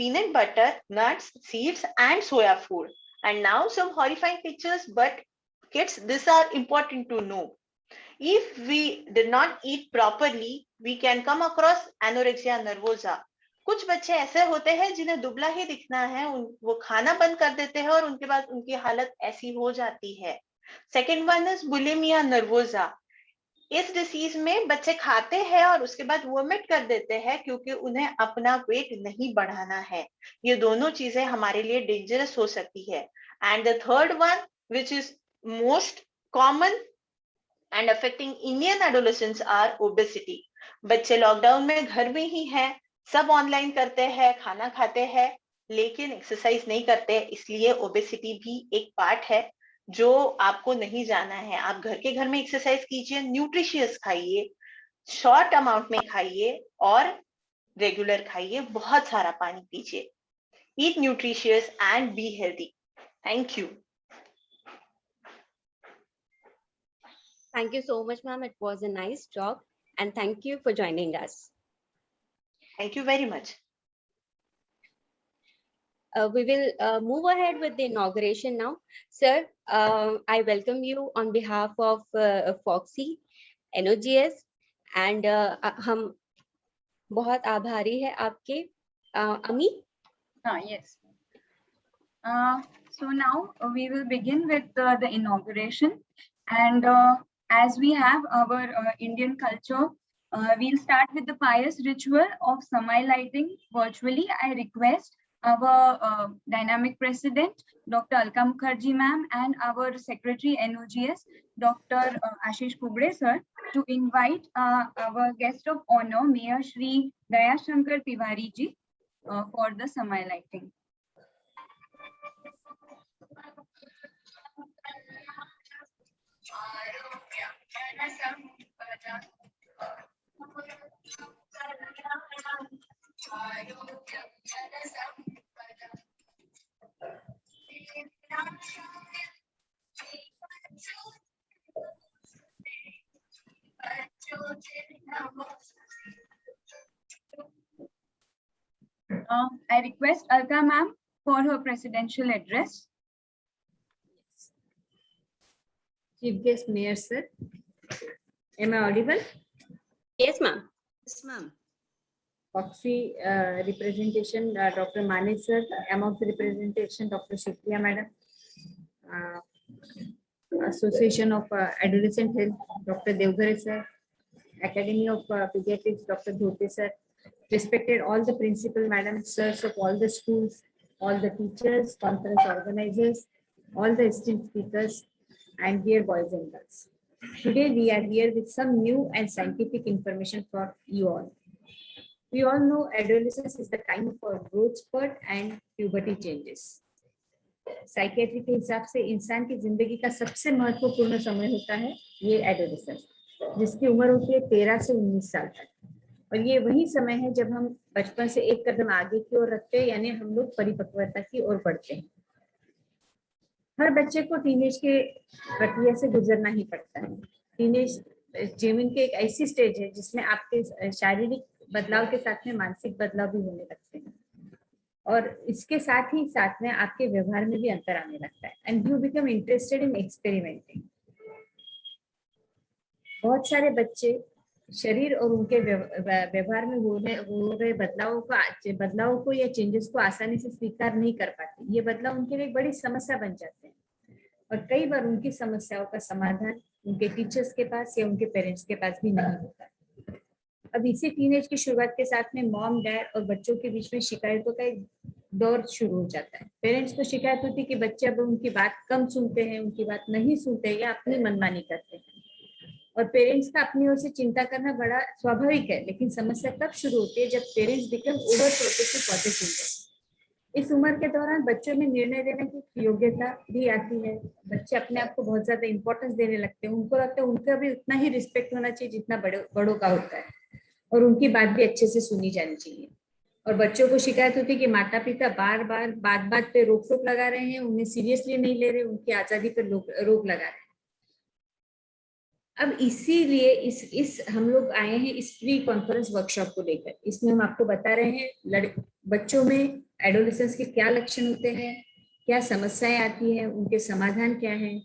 peanut butter, nuts, seeds, and soya food. And now some horrifying pictures, but kids, these are important to know. If we did not eat properly, we can come across anorexia nervosa. कुछ बच्चे ऐसे होते हैं जिन्हें दुबला ही दिखना है, वो खाना बंद कर देते हैं और उनके बाद उनकी हालत ऐसी हो जाती है. Second one is bulimia nervosa. इस डिसीज में बच्चे खाते हैं और उसके बाद वोमिट कर देते हैं क्योंकि उन्हें अपना वेट नहीं बढ़ाना है. ये दोनों चीजें हमारे लिए डेंजरस हो सकती है. And the third one which is most common and affecting Indian adolescents are obesity. बच्चे लॉकडाउन में घर में ही हैं, सब ऑनलाइन करते हैं, खाना खाते हैं, लेकिन एक्सरसाइज नहीं करते, इसलिए ओबेसिटी भी एक पार्ट है जो आपको नहीं जाना है. आप घर में एक्सरसाइज कीजिए, न्यूट्रिशियस खाइए, शॉर्ट अमाउंट में खाइए और रेगुलर खाइए, बहुत सारा पानी पीजिए. Eat nutritious and be healthy. Thank you. Thank you so much, ma'am. It was a nice talk, and thank you for joining us. Thank you very much. We will move ahead with the inauguration now. Sir, I welcome you on behalf of Foxy, NOGS, and हम बहुत आभारी है आपके. Ami? Yes. So now we will begin with the inauguration, and as we have our Indian culture, we'll start with the pious ritual of Samay lighting virtually. I request our dynamic president, Dr. Alka Mukherjee ma'am, and our secretary NOGS, Dr. Ashish Kubde sir, to invite our guest of honor, Mayor Shri Daya Shankar Tiwari ji, for the Samay lighting. I request Alka ma'am for her presidential address. Chief Guest Mayor sir, am I audible? Yes, ma'am. Yes, ma'am. Foxy representation, Dr. Manik sir, among the representation, Dr. Shukriya madam, Association of Adolescent Health, Dr. Devghare sir, Academy of Pediatrics, Dr. Dhote sir, respected all the principal madam sirs of all the schools, all the teachers, conference organizers, all the esteemed speakers, and dear boys and girls. Today we are here with some new and scientific information for you all. We all know adolescence is the time of our growth spurt and puberty changes. Psychiatry के हिसाब से इंसान की जिंदगी का सबसे महत्वपूर्ण समय होता है ये एडोलेसेंस, जिसकी उम्र होती है 13 से 19 साल तक. और ये वही समय है जब हम बचपन से एक कदम आगे की ओर रखते हैं, यानी हम लोग परिपक्वता की ओर बढ़ते हैं. हर बच्चे को टीनेज के प्रक्रिया से गुजरना ही पड़ता है. टीनेज जीवन के एक ऐसी स्टेज है जिसमें आपके शारीरिक बदलाव के साथ में मानसिक बदलाव भी होने लगते हैं, और इसके साथ में आपके व्यवहार में भी अंतर आने लगता है. And you become interested in experimenting. बहुत सारे बच्चे शरीर और उनके व्यवहार में हो रहे बदलावों को या चेंजेस को आसानी से स्वीकार नहीं कर पाते. ये बदलाव उनके लिए एक बड़ी समस्या बन जाते हैं, और कई बार उनकी समस्याओं का समाधान उनके टीचर्स के पास या उनके पेरेंट्स के पास भी नहीं होता. अब इसी टीनेज की शुरुआत के साथ में मॉम डैड और बच्चों के बीच में शिकायतों का एक दौर शुरू हो जाता है. पेरेंट्स को शिकायत होती है कि बच्चे अब उनकी बात कम सुनते हैं, उनकी बात नहीं सुनते या अपनी मनमानी करते हैं. और पेरेंट्स का अपनी ओर से चिंता करना बड़ा स्वाभाविक है, लेकिन समस्या तब शुरू होती है जब parents become over protective for the children. इस उम्र के दौरान बच्चों में निर्णय लेने की योग्यता भी आती है. बच्चे अपने आप को बहुत ज्यादा इंपॉर्टेंस देने लगते हैं. उनको लगता है उनका भी उतना ही रिस्पेक्ट होना चाहिए जितना बड़ों का होता है, और उनकी बात भी अच्छे से सुनी जानी चाहिए. और बच्चों को शिकायत होती है कि माता पिता बार बार बात पे रोक टोक लगा रहे हैं, उन्हें सीरियसली नहीं ले रहे, उनकी आजादी पर रोक लगा रहे हैं. अब इसीलिए इस हम लोग आए हैं इस प्री कॉन्फ्रेंस वर्कशॉप को लेकर. इसमें हम आपको बता रहे हैं बच्चों में एडोलेसेंस के क्या लक्षण होते हैं, क्या समस्याएं आती हैं, उनके समाधान क्या हैं।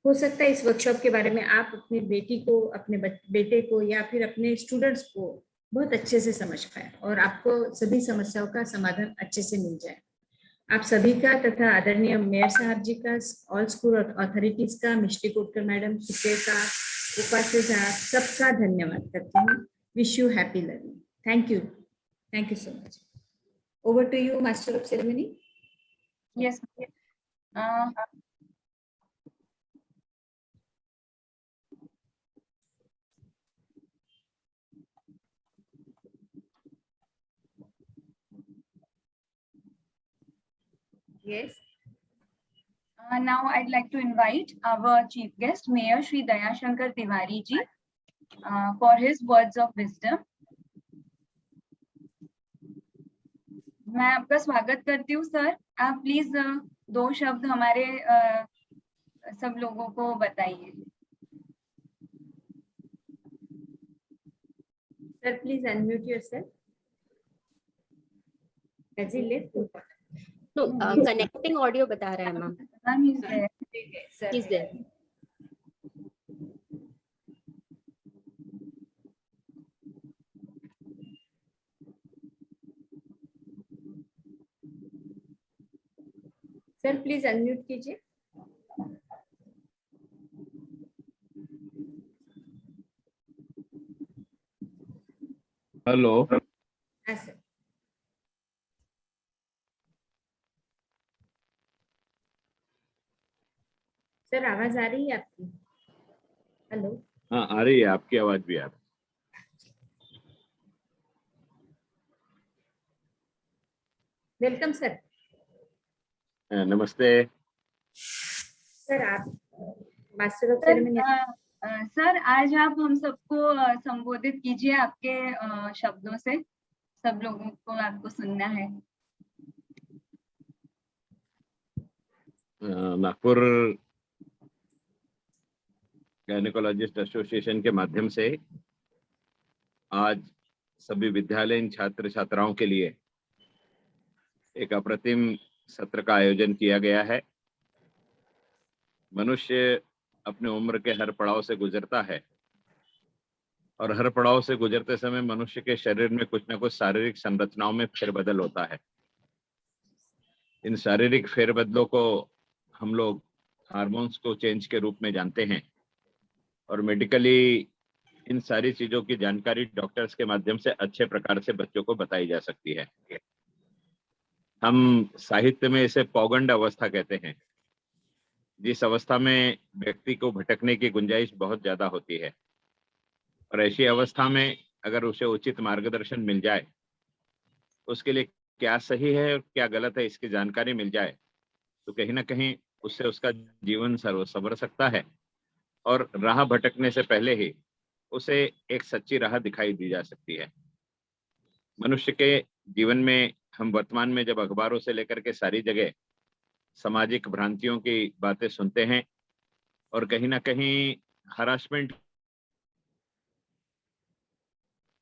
हो सकता है इस वर्कशॉप के बारे में आप अपनी बेटी को, अपने बेटे को या फिर अपने स्टूडेंट्स को बहुत अच्छे से समझ पाए और आपको सभी समस्याओं का समाधान अच्छे से मिल जाए। आप सभी का तथा आदरणीय मेयर साहब जी का, ऑल स्कूल अथॉरिटीज का, मिष्टी कोटकर मैडम, सुप्रिया का, उपास्य साहब, सबका धन्यवाद करती हूँ। Wish you happy learning. Thank you so much. Over to you master of ceremony. Yes. Yes. Now I'd like to invite our chief guest, Mayor Shri Dayashankar Tiwari ji, for his words of wisdom. मैं आपका स्वागत करती हूँ sir. आप please 2 शब्द हमारे सब लोगों को बताइए। Sir, please unmute yourself. Has he left? No, connecting audio बता रहा है ma'am. Ma'am he's there. Sir. He's there. Sir, please unmute कीजिए। हेलो। हाँ सर। सर आवाज आ रही है आपकी? हेलो। हाँ आ रही है, आपकी आवाज भी आ रही वेलकम सर। है। नमस्ते। सर आप मास्टर ऑफ सेरेमनी। सर आज आप हम सबको संबोधित कीजिए आपके शब्दों से। सब लोगों को आपको सुनना है। नागपुर गायनेकोलॉजिस्ट एसोसिएशन के माध्यम से आज सभी विद्यालयीन छात्र छात्राओं के लिए एक अप्रतिम सत्र का आयोजन किया गया है। मनुष्य अपने उम्र के हर पड़ाव से गुजरता है और हर पड़ाव से गुजरते समय मनुष्य के शरीर में कुछ न कुछ शारीरिक संरचनाओं में फेरबदल होता है। इन शारीरिक फेरबदलों को हम लोग हार्मोन्स को चेंज के रूप में जानते हैं और मेडिकली इन सारी चीजों की जानकारी डॉक्टर्स के माध्यम से अच्छे प्रकार से बच्चों को बताई जा सकती है। हम साहित्य में इसे पौगंड अवस्था कहते हैं, जिस अवस्था में व्यक्ति को भटकने की गुंजाइश बहुत ज्यादा होती है और ऐसी अवस्था में अगर उसे उचित मार्गदर्शन मिल जाए, उसके लिए क्या सही है और क्या गलत है इसकी जानकारी मिल जाए, तो कहीं ना कहीं उससे उसका जीवन संवर सकता है और राह भटकने से पहले ही उसे एक सच्ची राह दिखाई दी जा सकती है। मनुष्य के जीवन में हम वर्तमान में जब अखबारों से लेकर के सारी जगह सामाजिक भ्रांतियों की बातें सुनते हैं और कहीं ना कहीं हरासमेंट,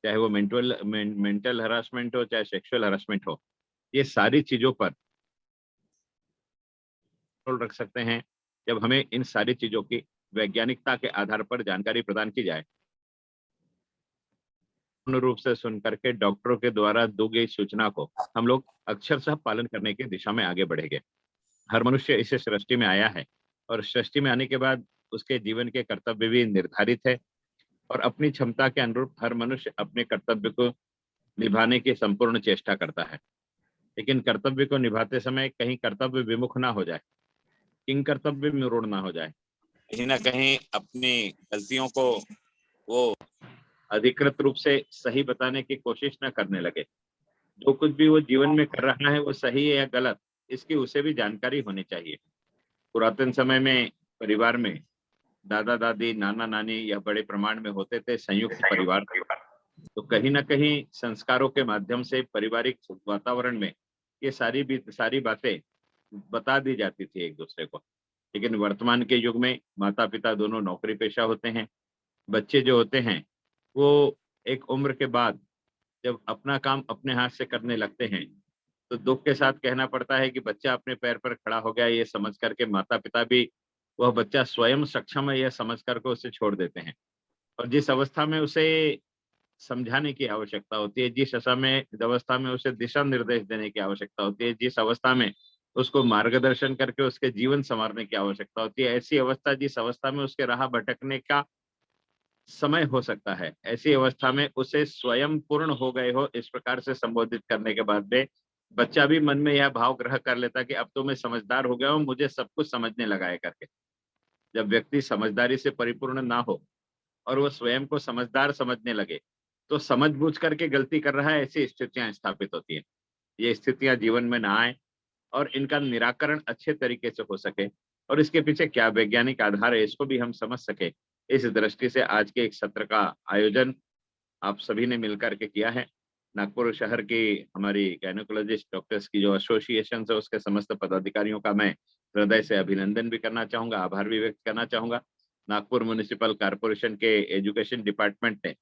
चाहे वो मेंटल हरासमेंट हो चाहे सेक्सुअल हरासमेंट हो, ये सारी चीजों पर कंट्रोल रख सकते हैं जब हमें इन सारी चीजों की वैज्ञानिकता के आधार पर जानकारी प्रदान की जाए। पूर्ण रूप से सुन करके डॉक्टरों के द्वारा दी गई सूचना को हम लोग अक्षरशः पालन करने की दिशा में आगे बढ़ेंगे। हर मनुष्य इस सृष्टि में आया है और सृष्टि में आने के बाद उसके जीवन के कर्तव्य भी निर्धारित है और अपनी क्षमता के अनुरूप हर मनुष्य अपने कर्तव्य को निभाने की संपूर्ण चेष्टा करता है। लेकिन कर्तव्य को निभाते समय कहीं कर्तव्य विमुख ना हो जाए, किंग कर्तव्य में रूढ़ ना हो जाए, कहीं ना कहीं अपनी गलतियों को वो अधिकृत रूप से सही बताने की कोशिश न करने लगे। जो कुछ भी वो जीवन में कर रहा है वो सही है या गलत, इसकी उसे भी जानकारी होनी चाहिए। पुरातन समय में परिवार में दादा दादी, नाना नानी या बड़े प्रमाण में होते थे संयुक्त परिवार, तो कहीं ना कहीं संस्कारों के माध्यम से पारिवारिक वातावरण में ये सारी बातें बता दी जाती थी एक दूसरे को। लेकिन वर्तमान के युग में माता पिता दोनों नौकरी पेशा होते हैं। बच्चे जो होते हैं वो एक उम्र के बाद जब अपना काम अपने हाथ से करने लगते हैं तो दुख के साथ कहना पड़ता है कि बच्चा अपने पैर पर खड़ा हो गया, ये समझ करके माता पिता भी वह बच्चा स्वयं सक्षम है यह समझ करके उसे छोड़ देते हैं। और जिस अवस्था में उसे समझाने की आवश्यकता होती है, जिस अवस्था में उसे दिशा निर्देश देने की आवश्यकता होती है, जिस अवस्था में उसको मार्गदर्शन करके उसके जीवन संवारने की आवश्यकता होती है, ऐसी अवस्था जिस अवस्था में उसके राह भटकने का समय हो सकता है, ऐसी अवस्था में उसे स्वयं पूर्ण हो गए हो इस प्रकार से संबोधित करने के बाद में बच्चा भी मन में यह भाव ग्रह कर लेता कि अब तो मैं समझदार हो गया हूँ, मुझे सब कुछ समझने लगा है करके। जब व्यक्ति समझदारी से परिपूर्ण ना हो और वो स्वयं को समझदार समझने लगे, तो समझबूझ करके गलती कर रहा है, ऐसी स्थितियां स्थापित होती हैं। ये स्थितियां जीवन में ना आए और इनका निराकरण अच्छे तरीके से हो सके और इसके पीछे क्या वैज्ञानिक आधार है इसको भी हम समझ सके, इस दृष्टि से आज के एक सत्र का आयोजन आप सभी ने मिलकर के किया है। नागपुर शहर की हमारी गायनेकोलॉजिस्ट डॉक्टर्स की जो एसोसिएशन है उसके समस्त पदाधिकारियों का मैं हृदय से अभिनंदन भी करना चाहूंगा, आभार भी व्यक्त करना चाहूंगा। नागपुर म्युनिसिपल कॉर्पोरेशन के एजुकेशन डिपार्टमेंट ने,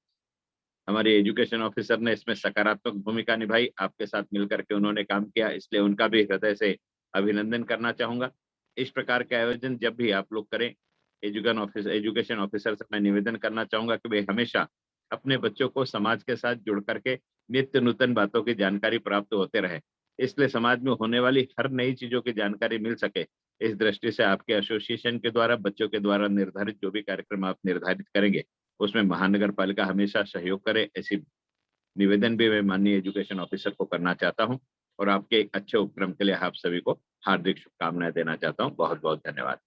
हमारे एजुकेशन ऑफिसर ने इसमें सकारात्मक भूमिका निभाई, आपके साथ मिलकर के उन्होंने काम किया, इसलिए उनका भी हृदय से अभिनंदन करना चाहूंगा। इस प्रकार के आयोजन जब भी आप लोग करें, एजुकेशन ऑफिसर से मैं निवेदन करना चाहूंगा कि वे हमेशा अपने बच्चों को समाज के साथ जुड़ करके नित्य नूतन बातों की जानकारी प्राप्त होते रहे, इसलिए समाज में होने वाली हर नई चीजों की जानकारी मिल सके, इस दृष्टि से आपके एसोसिएशन के द्वारा बच्चों के द्वारा निर्धारित जो भी कार्यक्रम आप निर्धारित करेंगे उसमें महानगर पालिका हमेशा सहयोग करे, ऐसी निवेदन भी मैं माननीय एजुकेशन ऑफिसर को करना चाहता हूं और आपके एक अच्छे उपक्रम के लिए आप सभी को हार्दिक शुभकामनाएं देना चाहता हूं। बहुत बहुत धन्यवाद।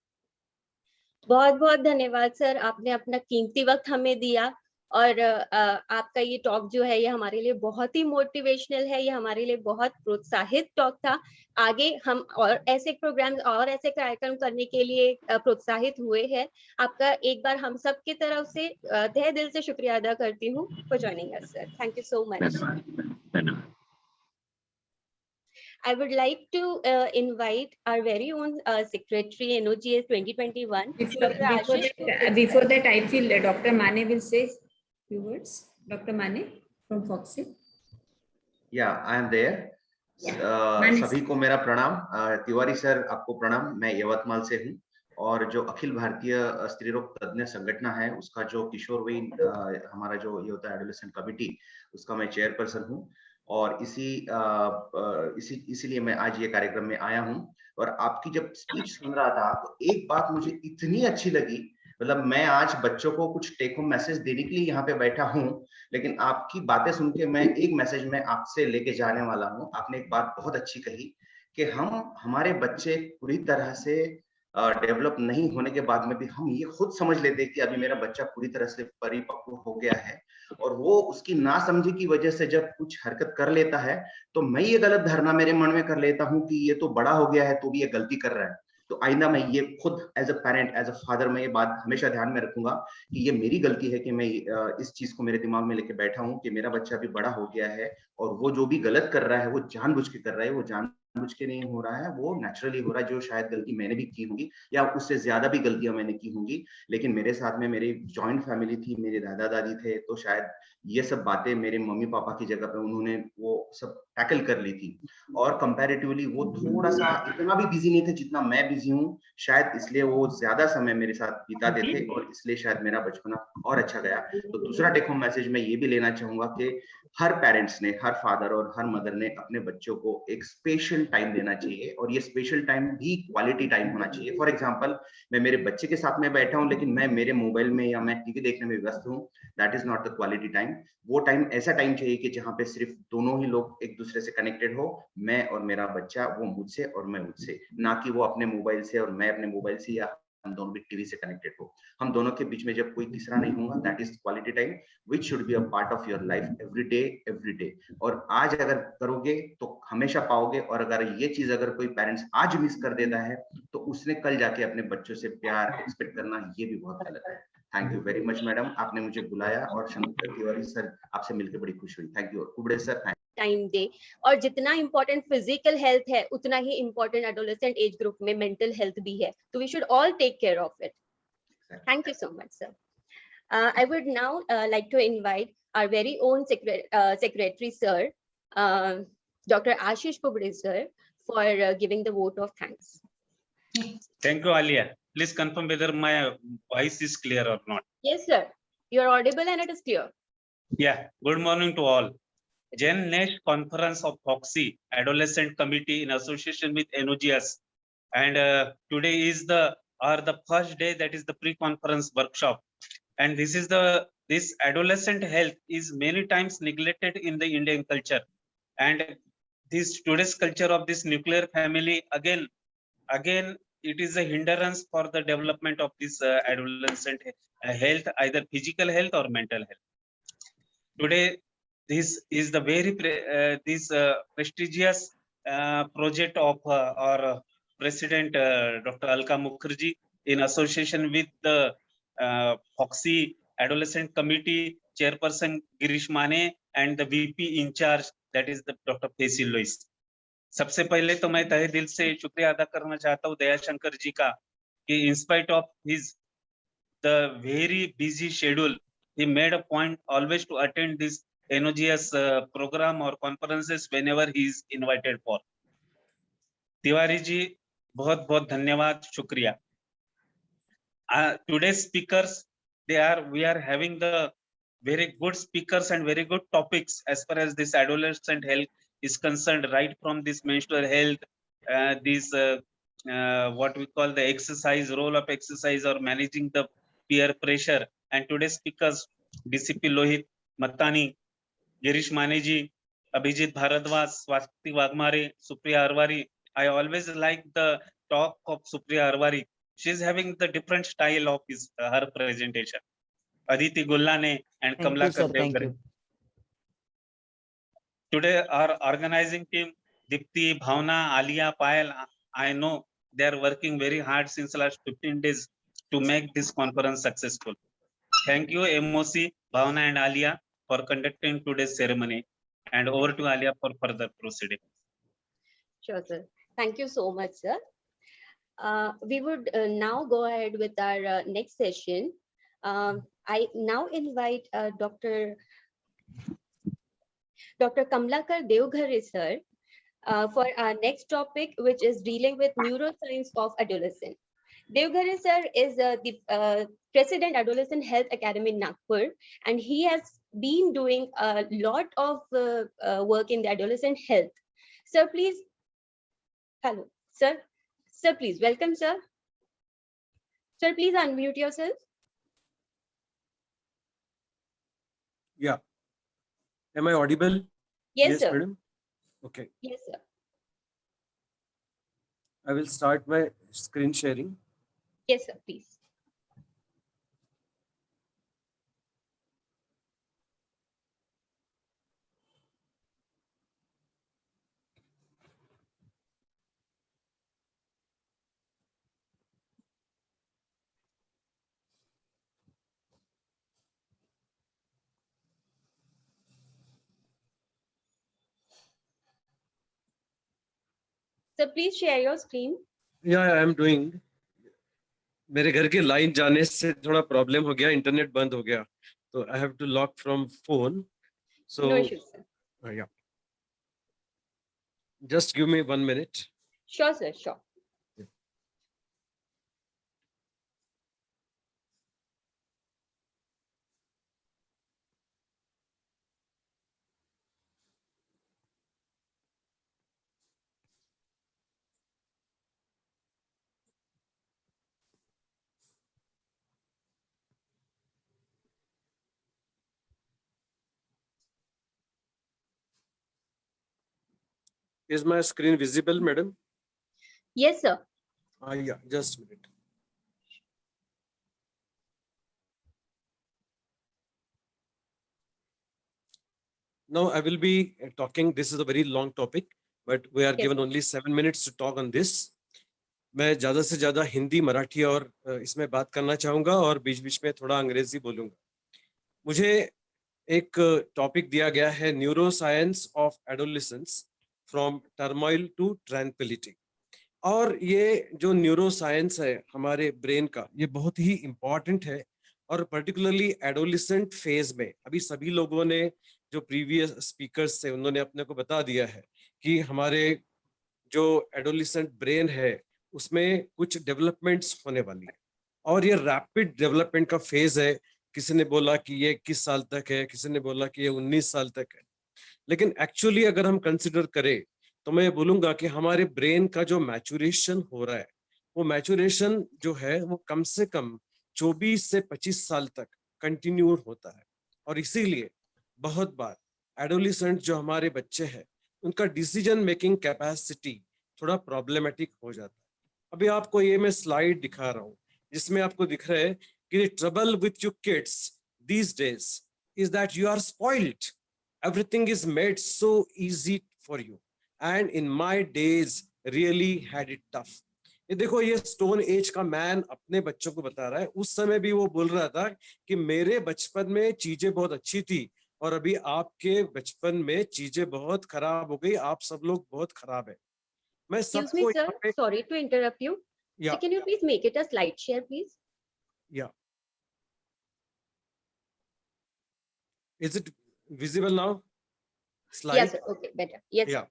बहुत बहुत धन्यवाद सर, आपने अपना कीमती वक्त हमें दिया और आपका ये टॉक जो है ये हमारे लिए बहुत ही मोटिवेशनल है, ये हमारे लिए बहुत प्रोत्साहित टॉक था। आगे हम और ऐसे प्रोग्राम और ऐसे कार्यक्रम करने के लिए प्रोत्साहित हुए हैं। आपका एक बार हम सब की तरफ से तहे दिल से शुक्रिया अदा करती हूँ for joining us sir. Thank you so much. धन्यवाद। I would like to invite our very own secretary NOGS 2021. Before that, I feel Dr. Mane will say few words. Dr. Mane from Foxy. Yeah, I am there. सभी को मेरा प्रणाम। Tiwari sir आपको प्रणाम। मैं यवतमाल से हूँ और जो अखिल भारतीय स्त्री रोग तज्ञ संगठन है उसका जो किशोरवयीन हमारा जो ये होता है एडोलेसेंट कमिटी, उसका मैं चेयरपर्सन हूँ और इसीलिए मैं आज ये कार्यक्रम में आया हूँ। और आपकी जब स्पीच सुन रहा था तो एक बात मुझे इतनी अच्छी लगी, मतलब मैं आज बच्चों को कुछ टेक होम मैसेज देने के लिए यहाँ पे बैठा हूँ, लेकिन आपकी बातें सुन के मैं एक मैसेज में आपसे लेके जाने वाला हूँ। आपने एक बात बहुत अच्छी कही कि हमारे बच्चे पूरी तरह से डेवलप नहीं होने के बाद में भी हम ये खुद समझ लेते हैं कि अभी मेरा बच्चा पूरी तरह से परिपक्व हो गया है, और वो उसकी नासमझी की वजह से जब कुछ हरकत कर लेता है तो मैं ये गलत धारणा मेरे मन में कर लेता हूँ कि ये तो बड़ा हो गया है तो भी ये गलती कर रहा है। तो आइंदा मैं ये खुद as a parent, as a father, मैं ये बात हमेशा ध्यान में रखूंगा कि ये मेरी गलती है कि मैं इस चीज को मेरे दिमाग में लेके बैठा हूँ कि मेरा बच्चा अभी बड़ा हो गया है और वो जो भी गलत कर रहा है वो जानबूझ के कर रहा है, वो जानबूझ के नहीं हो रहा है, वो नेचुरली हो रहा है। जो शायद गलती मैंने भी की होगी या उससे ज्यादा भी गलतियां मैंने की होंगी, लेकिन मेरे साथ में मेरी जॉइंट फैमिली थी, मेरे दादा दादी थे, तो शायद ये सब बातें मेरे मम्मी पापा की जगह पे उन्होंने वो सब टैकल कर ली थी। और कंपैरेटिवली वो थोड़ा सा इतना भी बिजी नहीं थे जितना मैं बिजी हूँ, शायद इसलिए वो ज्यादा समय मेरे साथ बिताते थे और इसलिए शायद मेरा बचपना और अच्छा गया। तो दूसरा टेक होम मैसेज मैं ये भी लेना चाहूंगा कि हर पेरेंट्स ने, हर फादर और हर मदर ने अपने बच्चों को एक स्पेशल टाइम देना चाहिए और ये स्पेशल टाइम भी क्वालिटी टाइम होना चाहिए। फॉर एग्जांपल, मैं मेरे बच्चे के साथ में बैठा हूँ लेकिन मैं मेरे मोबाइल में या मैं टीवी देखने में व्यस्त हूँ, that is not the quality time. वो टाइम ऐसा टाइम चाहिए कि जहाँ पे सिर्फ दोनों ही लोग एक दूसरे से कनेक्टेड हो, मैं और मेरा बच्चा, वो मुझसे और मैं मुझसे, ना कि वो अपने मोबाइल से और मैं अपने मोबाइल से, या हम दोनों भी टीवी से कनेक्टेड हो। हम दोनों के बीच में जब कोई तीसरा नहीं होगा, that is quality time which should be a part of your life every day. और आज अगर करोगे तो हमेशा पाओगे, और अगर ये चीज अगर कोई पेरेंट्स आज मिस कर देता है तो उसने कल जाके अपने बच्चों से प्यार एक्सपेक्ट करना ये भी बहुत गलत है। Thank you very much madam, आपने मुझे बुलाया और शंकर तिवारी सर आपसे मिलकर बड़ी खुशी हुई। Thank you. Kubde sir, thank time दे। और जितना इम्पोर्टेंट फिजिकल हेल्थ है उतना ही इम्पोर्टेंट एडोलेसेंट एज ग्रुप में मेंटल हेल्थ भी है, तो we should all take care of it. Thank you so much sir. I would now like to invite our very own secretary sir, Dr. Ashish Kubri sir for giving the vote of thanks. Thank you, Alia. Please confirm whether my voice is clear or not. Yes, sir. You are audible and it is clear. Yeah, good morning to all. Gen Next Conference of FOXY Adolescent Committee in association with NOGS. And today is the first day, that is the pre-conference workshop. And this adolescent health is many times neglected in the Indian culture. And this today's culture of this nuclear family, again, it is a hindrance for the development of this adolescent health, either physical health or mental health. Today, this is the very prestigious project of our President Dr. Alka Mukherjee in association with the FOXY Adolescent Committee Chairperson Girish Mane and the VP in charge, that is the Dr. Faisal Lois. सबसे पहले तो मैं तहे दिल से शुक्रिया अदा करना चाहता हूँ दयाशंकर जी का कि in spite of the very busy schedule, he made a point always to attend this NOGS program or conferences whenever he is invited for. Tiwari ji, बहुत बहुत धन्यवाद, शुक्रिया. Today's speakers, we are having the very good speakers and very good topics as far as this adolescent health is concerned, right from this menstrual health, what we call the exercise, role of exercise or managing the peer pressure. And today's speakers, DCP Lohit Matani, Girish Maneji, Abhijit Bharadwaj, Swati Wagmare, Supriya Arwari. I always like the talk of Supriya Arwari. She's having the different style of her presentation. Aditi Gullane and Kamlakar Devgare. Today, our organizing team, Dipti, Bhavna, Alia, Payal, I know they are working very hard since the last 15 days to make this conference successful. Thank you, MOC, Bhavna and Alia, for conducting today's ceremony. And over to Alia for further proceeding. Sure, sir. Thank you so much, sir. We would now go ahead with our next session. I now invite Dr. Kamlakar Devgare sir for our next topic, which is dealing with neuroscience of adolescent. Devgare sir is the President Adolescent Health Academy in Nagpur, and he has been doing a lot of work in the adolescent health. Sir, please. Hello, sir. Sir, please. Welcome, sir. Sir, please unmute yourself. Yeah. Am I audible? Yes, sir. Madam. Okay. Yes, sir. I will start my screen sharing. Yes, sir, please. Sir, please share your screen. Yeah, I am doing. मेरे घर के line जाने से थोड़ा problem हो गया, internet बंद हो गया, तो I have to log from phone. So No issues, sir. Yeah. Just give me 1 minute. Sure, sir. Sure. Is my screen visible, madam? Yes, sir. Yeah, just a minute. Now I will be talking. This is a very long topic, but we are Yes, given sir. only 7 minutes to talk on this. मैं ज्यादा से ज्यादा हिंदी, मराठी और इसमें बात करना चाहूंगा और बीच बीच में थोड़ा अंग्रेजी बोलूंगा. मुझे एक टॉपिक दिया गया है, neuroscience of adolescence from turmoil to tranquillity. और ये जो न्यूरो साइंस है हमारे ब्रेन का, ये बहुत ही इम्पॉर्टेंट है. और पर्टिकुलरली एडोलेसेंट फेज में, अभी सभी लोगों ने जो प्रीवियस स्पीकर्स थे उन्होंने अपने को बता दिया है कि हमारे जो एडोलिसेंट ब्रेन है उसमें कुछ डेवलपमेंट्स होने वाली है और ये रैपिड डेवलपमेंट का फेज है। किसी ने बोला कि ये 21 साल तक है, किसी ने बोला कि ये 19 साल तक है, लेकिन एक्चुअली अगर हम कंसिडर करें तो मैं बोलूंगा कि हमारे ब्रेन का जो मैचुरेशन हो रहा है वो मैचुरेशन जो है वो कम से कम 24 से 25 साल तक कंटिन्यू होता है। और इसीलिए बहुत बार एडोलिसेंट जो हमारे बच्चे हैं उनका डिसीजन मेकिंग कैपेसिटी थोड़ा प्रॉब्लमेटिक हो जाता है। अभी आपको ये मैं स्लाइड दिखा रहा हूँ जिसमें आपको दिख रहा है कि trouble with your kids these days is that you are spoiled, everything is made so easy for you and in my days really had it tough। ये देखो, ये स्टोन एज का मैन अपने बच्चों को बता रहा है। उस समय भी वो बोल रहा था कि मेरे बचपन में चीजें बहुत अच्छी थी और अभी आपके बचपन में चीजें बहुत खराब हो गई, आप सब लोग बहुत खराब है। मैं Excuse me, सबको sir. यहाँ पे Sorry to interrupt you. या So can you please make it a slide share, please? या is it visible now Yes, slide? sir. Okay, better. Yes, या sir.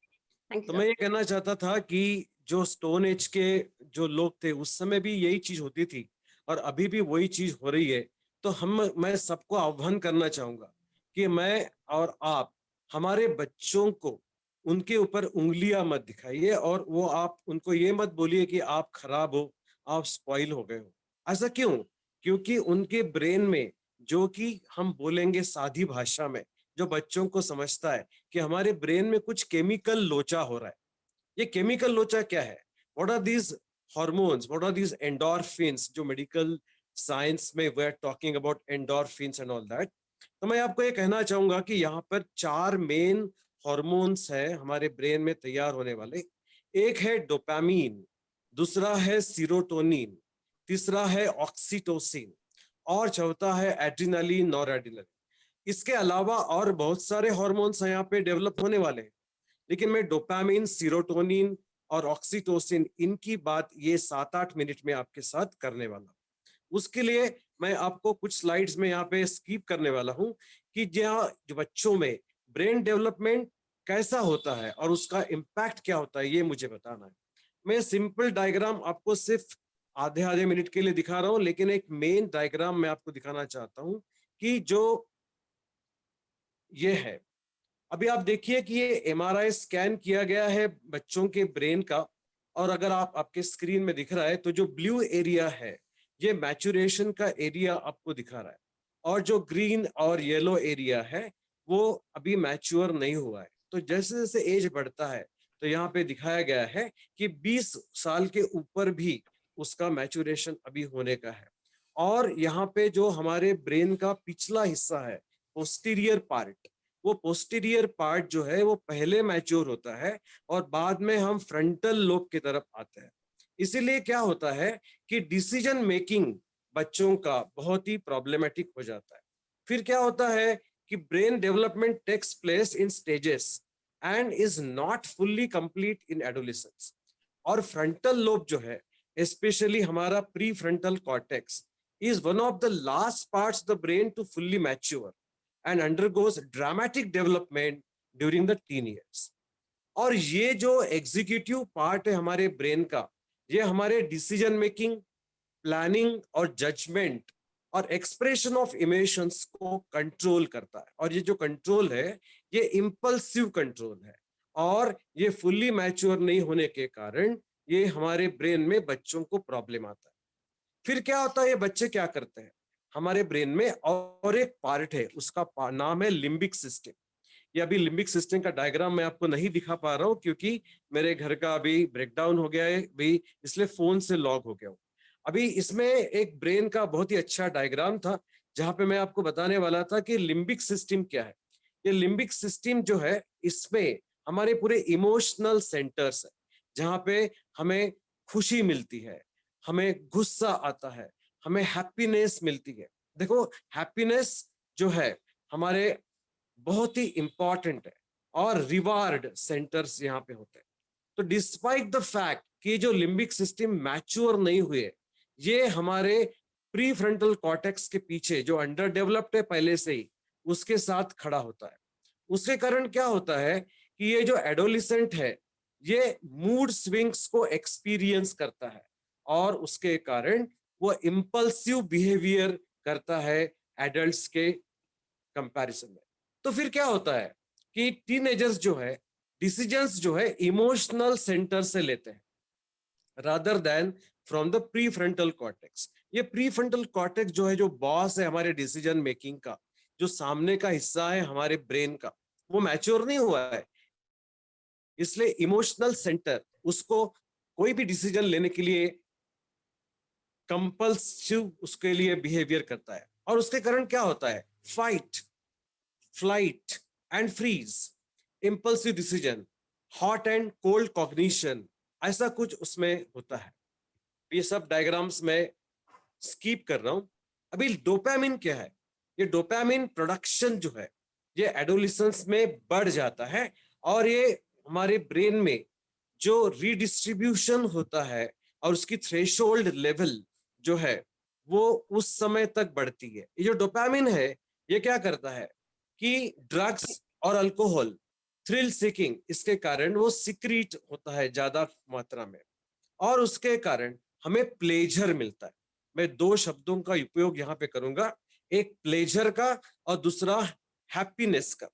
Thank you, तो sir. मैं ये कहना चाहता था कि जो स्टोन एज के जो लोग थे उस समय भी यही चीज होती थी और अभी भी वही चीज हो रही है। तो मैं सबको आह्वान करना चाहूंगा कि मैं और आप हमारे बच्चों को उनके ऊपर उंगलियां मत दिखाइए और वो आप उनको ये मत बोलिए कि आप खराब हो, आप स्पॉइल हो गए हो। ऐसा क्यों? क्योंकि उनके ब्रेन में, जो कि हम बोलेंगे सादी भाषा में, जो बच्चों को समझता है कि हमारे ब्रेन में कुछ केमिकल लोचा हो रहा है। ये केमिकल लोचा क्या है? What are these hormones, what are these endorphins, जो मेडिकल साइंस में we are talking about endorphins and all that. तो मैं आपको ये कहना चाहूंगा कि यहाँ पर 4 मेन हॉर्मोन्स है हमारे ब्रेन में तैयार होने वाले। एक है डोपामीन, दूसरा है सीरोटोनिन, तीसरा है ऑक्सीटोसिन और चौथा है एड्रिनलिन, नॉरएड्रिनलिन। इसके अलावा और बहुत सारे हॉर्मोन्स यहाँ पे डेवलप होने वाले हैं, लेकिन मैं डोपामिन, सीरोटोनिन और ऑक्सीटोसिन इनकी बात ये 7-8 मिनट में आपके साथ करने वाला। उसके लिए मैं आपको कुछ स्लाइड्स में यहाँ पे स्किप करने वाला हूँ कि जहाँ जो बच्चों में ब्रेन डेवलपमेंट कैसा होता है और उसका इम्पैक्ट क्या होता है, ये मुझे बताना है। मैं सिंपल डायग्राम आपको सिर्फ आधे मिनट के लिए दिखा रहा हूँ, लेकिन एक मेन डायग्राम मैं आपको दिखाना चाहता हूँ कि जो ये है। अभी आप देखिए कि ये एमआरआई स्कैन किया गया है बच्चों के ब्रेन का, और अगर आपके स्क्रीन में दिख रहा है तो जो ब्लू एरिया है ये मैचुरेशन का एरिया आपको दिखा रहा है, और जो ग्रीन और येलो एरिया है वो अभी मैच्योर नहीं हुआ है। तो जैसे जैसे एज बढ़ता है तो यहाँ पे दिखाया गया है कि 20 साल के ऊपर भी उसका मैचुरेशन अभी होने का है। और यहाँ पे जो हमारे ब्रेन का पिछला हिस्सा है, पोस्टीरियर पार्ट, वो पोस्टीरियर पार्ट जो है वो पहले मैच्योर होता है और बाद में हम फ्रंटल लोब की तरफ आते हैं। इसीलिए क्या होता है कि डिसीजन मेकिंग बच्चों का बहुत ही प्रॉब्लमेटिक हो जाता है। फिर क्या होता है कि brain development takes place in stages and is not fully complete in adolescence. और फ्रंटल लोब जो है, स्पेशली हमारा prefrontal cortex, is one of the last parts of the brain to fully mature and undergoes dramatic development during the teen years। और ये जो executive part है हमारे brain का, ये हमारे डिसीजन मेकिंग, प्लानिंग और जजमेंट और एक्सप्रेशन ऑफ इमोशंस को कंट्रोल करता है। और ये जो कंट्रोल है ये इम्पल्सिव कंट्रोल है, और ये फुल्ली मैच्योर नहीं होने के कारण ये हमारे ब्रेन में बच्चों को प्रॉब्लम आता है। फिर क्या होता है, ये बच्चे क्या करते हैं, हमारे ब्रेन में और एक पार्ट है, उसका नाम है लिम्बिक सिस्टम। ये अभी लिम्बिक सिस्टम का डायग्राम मैं आपको नहीं दिखा पा रहा हूँ क्योंकि मेरे घर का अभी ब्रेकडाउन हो गया है भी, इसलिए फोन से लॉग हो गया हूँ। अभी इसमें एक ब्रेन का बहुत ही अच्छा डायग्राम था जहां पे मैं आपको बताने वाला था कि लिम्बिक सिस्टम क्या है। ये लिम्बिक सिस्टम जो है इसमें हमारे पूरे इमोशनल सेंटर्स है, जहाँ पे हमें खुशी मिलती है, हमें गुस्सा आता है, हमें हैप्पीनेस मिलती है। देखो, हैप्पीनेस जो है हमारे बहुत ही इंपॉर्टेंट है, और रिवार्ड सेंटर्स यहाँ पे होते हैं। तो डिस्पाइट द फैक्ट कि जो लिम्बिक सिस्टम मैच्योर नहीं हुए, ये हमारे प्री फ्रंटल कॉर्टेक्स के पीछे जो अंडर डेवलप्ड है पहले से ही, उसके साथ खड़ा होता है। उसके कारण क्या होता है कि ये जो एडोलिसेंट है ये मूड स्विंग्स को एक्सपीरियंस करता है और उसके कारण वो इम्पल्सिव बिहेवियर करता है एडल्ट्स के कंपैरिजन में। तो फिर क्या होता है कि टीनेजर्स जो है डिसीजंस जो है इमोशनल सेंटर से लेते हैं rather than from the prefrontal cortex. ये प्रीफ्रंटल कॉर्टेक्स जो है, जो बॉस है हमारे डिसीजन मेकिंग का, जो सामने का हिस्सा है हमारे ब्रेन का, वो मैच्योर नहीं हुआ है, इसलिए इमोशनल सेंटर उसको कोई भी डिसीजन लेने के लिए कंपल्सिव उसके लिए बिहेवियर करता है। और उसके कारण क्या होता है, fight, flight and freeze, impulsive decision, hot and cold cognition, ऐसा कुछ उसमें होता है। ये सब डायग्राम्स में स्किप कर रहा हूं। अभी डोपामिन क्या है, ये डोपामिन प्रोडक्शन जो है ये एडोलिसेंस में बढ़ जाता है और ये हमारे ब्रेन में जो रीडिस्ट्रीब्यूशन होता है और उसकी थ्रेशोल्ड लेवल जो है वो उस समय तक बढ़ती है। ये जो डोपामिन है ये क्या करता है कि ड्रग्स और अल्कोहल, थ्रिल सीकिंग, इसके कारण वो सिक्रीट होता है ज्यादा मात्रा में और उसके कारण हमें प्लेजर मिलता है। मैं दो शब्दों का उपयोग यहाँ पे करूंगा, एक प्लेजर का और दूसरा हैप्पीनेस का।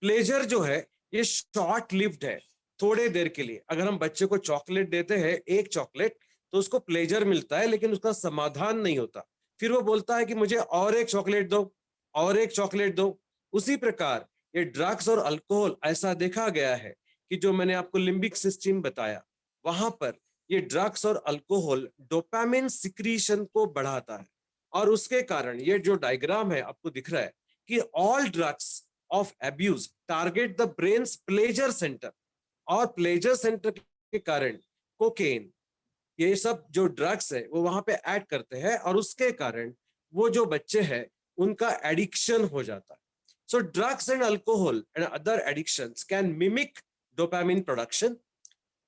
प्लेजर जो है ये शॉर्ट लिव्ड है, थोड़े देर के लिए। अगर हम बच्चे को चॉकलेट देते हैं, एक चॉकलेट, तो उसको प्लेजर मिलता है लेकिन उसका समाधान नहीं होता, फिर वो बोलता है कि मुझे और एक चॉकलेट दो, और एक चॉकलेट दो। उसी प्रकार ये ड्रग्स और अल्कोहल, ऐसा देखा गया है कि जो मैंने आपको लिम्बिक सिस्टम बताया, वहां पर ये ड्रग्स और अल्कोहल डोपामिन सिक्रीशन को बढ़ाता है और उसके कारण ये जो डायग्राम है आपको दिख रहा है कि all drugs of abuse target the brains pleasure centre, और प्लेजर सेंटर के कारण कोकेन, ये सब जो ड्रग्स है वो वहां पे ऐड करते हैं और उसके कारण वो जो बच्चे हैं उनका एडिक्शन हो जाता है। सो drugs and alcohol and other addictions can mimic dopamine production.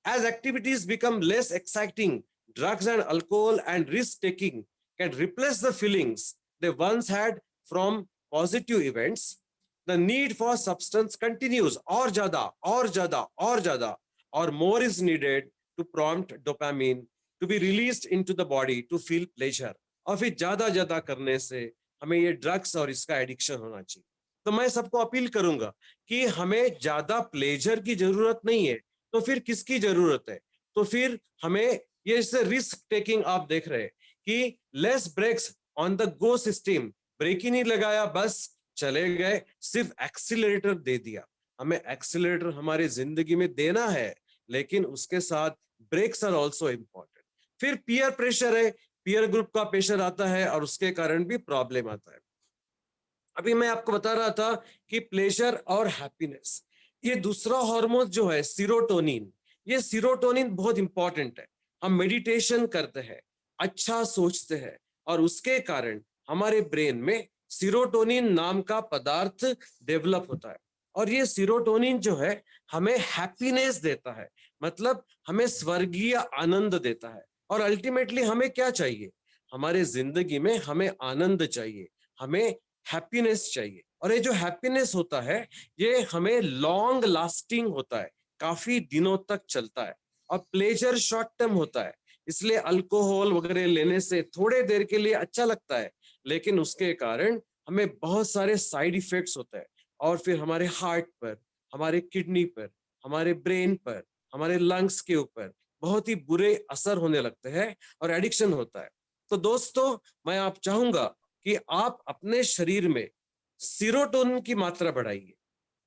As activities become less exciting, drugs and alcohol and risk taking can replace the feelings they once had from positive events. The need for substance continues, और ज्यादा और ज्यादा और ज्यादा, or more is needed to prompt dopamine to be released into the body to feel pleasure. और फिर ज्यादा ज्यादा करने से हमें ये ड्रग्स और इसका एडिक्शन होना चाहिए। तो मैं सबको अपील करूंगा कि हमें ज्यादा प्लेजर की जरूरत नहीं है, तो फिर किसकी जरूरत है? तो फिर हमें ये रिस्क टेकिंग, आप देख रहे हैं कि less brakes on the go system, brake ही नहीं लगाया, बस चले गए, सिर्फ एक्सीलरेटर दे दिया। हमें एक्सीलरेटर हमारी जिंदगी में देना है, लेकिन उसके साथ ब्रेक्स आर ऑल्सो इम्पोर्टेंट। फिर पीयर प्रेशर है, पीयर ग्रुप का प्रेशर आता है और उसके कारण भी प्रॉब्लम आता है। अभी मैं आपको बता रहा था कि प्लेजर और हैप्पीनेस, ये दूसरा हार्मोन जो है सीरोटोनिन, ये सीरोटोनिन बहुत इंपॉर्टेंट है। हम मेडिटेशन करते हैं, अच्छा सोचते हैं और उसके कारण हमारे ब्रेन में सीरोटोनिन नाम का पदार्थ डेवलप होता है और ये सीरोटोनिन जो है हमें हैप्पीनेस देता है, मतलब हमें स्वर्गीय आनंद देता है। और अल्टीमेटली हमें क्या चाहिए? हमारे जिंदगी में हमें आनंद चाहिए, हमें हैप्पीनेस चाहिए। और ये जो हैप्पीनेस होता है ये हमें लॉन्ग लास्टिंग होता है, काफी दिनों तक चलता है। और प्लेजर शॉर्ट टर्म होता है, इसलिए अल्कोहल वगैरह लेने से थोड़े देर के लिए अच्छा लगता है, लेकिन उसके कारण हमें बहुत सारे साइड इफेक्ट्स होते हैं और फिर हमारे हार्ट पर, हमारे किडनी पर, हमारे ब्रेन पर, हमारे लंग्स के ऊपर बहुत ही बुरे असर होने लगते हैं और एडिक्शन होता है। तो दोस्तों, मैं आप चाहूंगा कि आप अपने शरीर में सीरोटोनिन की मात्रा बढ़ाइए।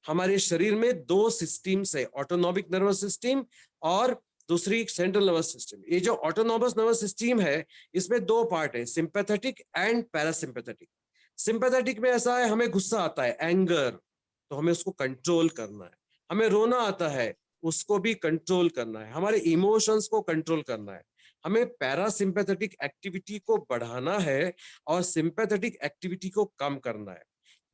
हमारे शरीर में दो सिस्टम्स है, ऑटोनॉमिक नर्वस सिस्टम और दूसरी सेंट्रल नर्वस सिस्टम। ये जो ऑटोनॉमस नर्वस सिस्टम है इसमें दो पार्ट है, सिंपैथेटिक एंड पैरासिम्पैथेटिक। सिंपैथेटिक में ऐसा है, हमें गुस्सा आता है, एंगर, तो हमें उसको कंट्रोल करना है। हमें रोना आता है, उसको भी कंट्रोल करना है, हमारे इमोशंस को कंट्रोल करना है। हमें पैरासिम्पैथेटिक एक्टिविटी को बढ़ाना है और सिंपैथेटिक एक्टिविटी को कम करना है।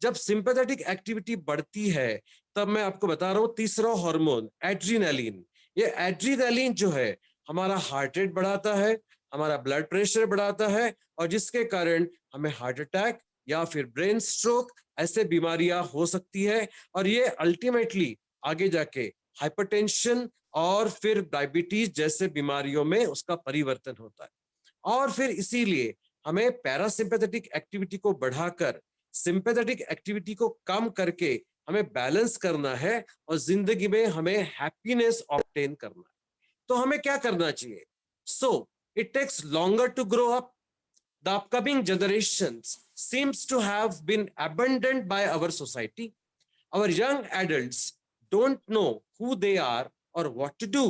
जब सिंपैथेटिक एक्टिविटी बढ़ती है तब मैं आपको बता रहा हूँ तीसरा हार्मोन एड्रीनलिन। ये एड्रीनलिन जो है हमारा हार्ट रेट बढ़ाता है, हमारा ब्लड प्रेशर बढ़ाता है और जिसके कारण हमें हार्ट अटैक या फिर ब्रेन स्ट्रोक ऐसे बीमारियां हो सकती है। और ये अल्टीमेटली आगे जाके हाइपरटेंशन और फिर डायबिटीज जैसे बीमारियों में उसका परिवर्तन होता है। और फिर इसीलिए हमें पैरासिम्पैथेटिक एक्टिविटी को बढ़ाकर सिंपैथेटिक एक्टिविटी को कम करके हमें बैलेंस करना है और जिंदगी में हमें हैप्पीनेस ऑब्टेन करना है। तो हमें क्या करना चाहिए? So it takes longer to grow up. The upcoming generations seems to have been abandoned by our society. Our young adults don't know who they are or what to do,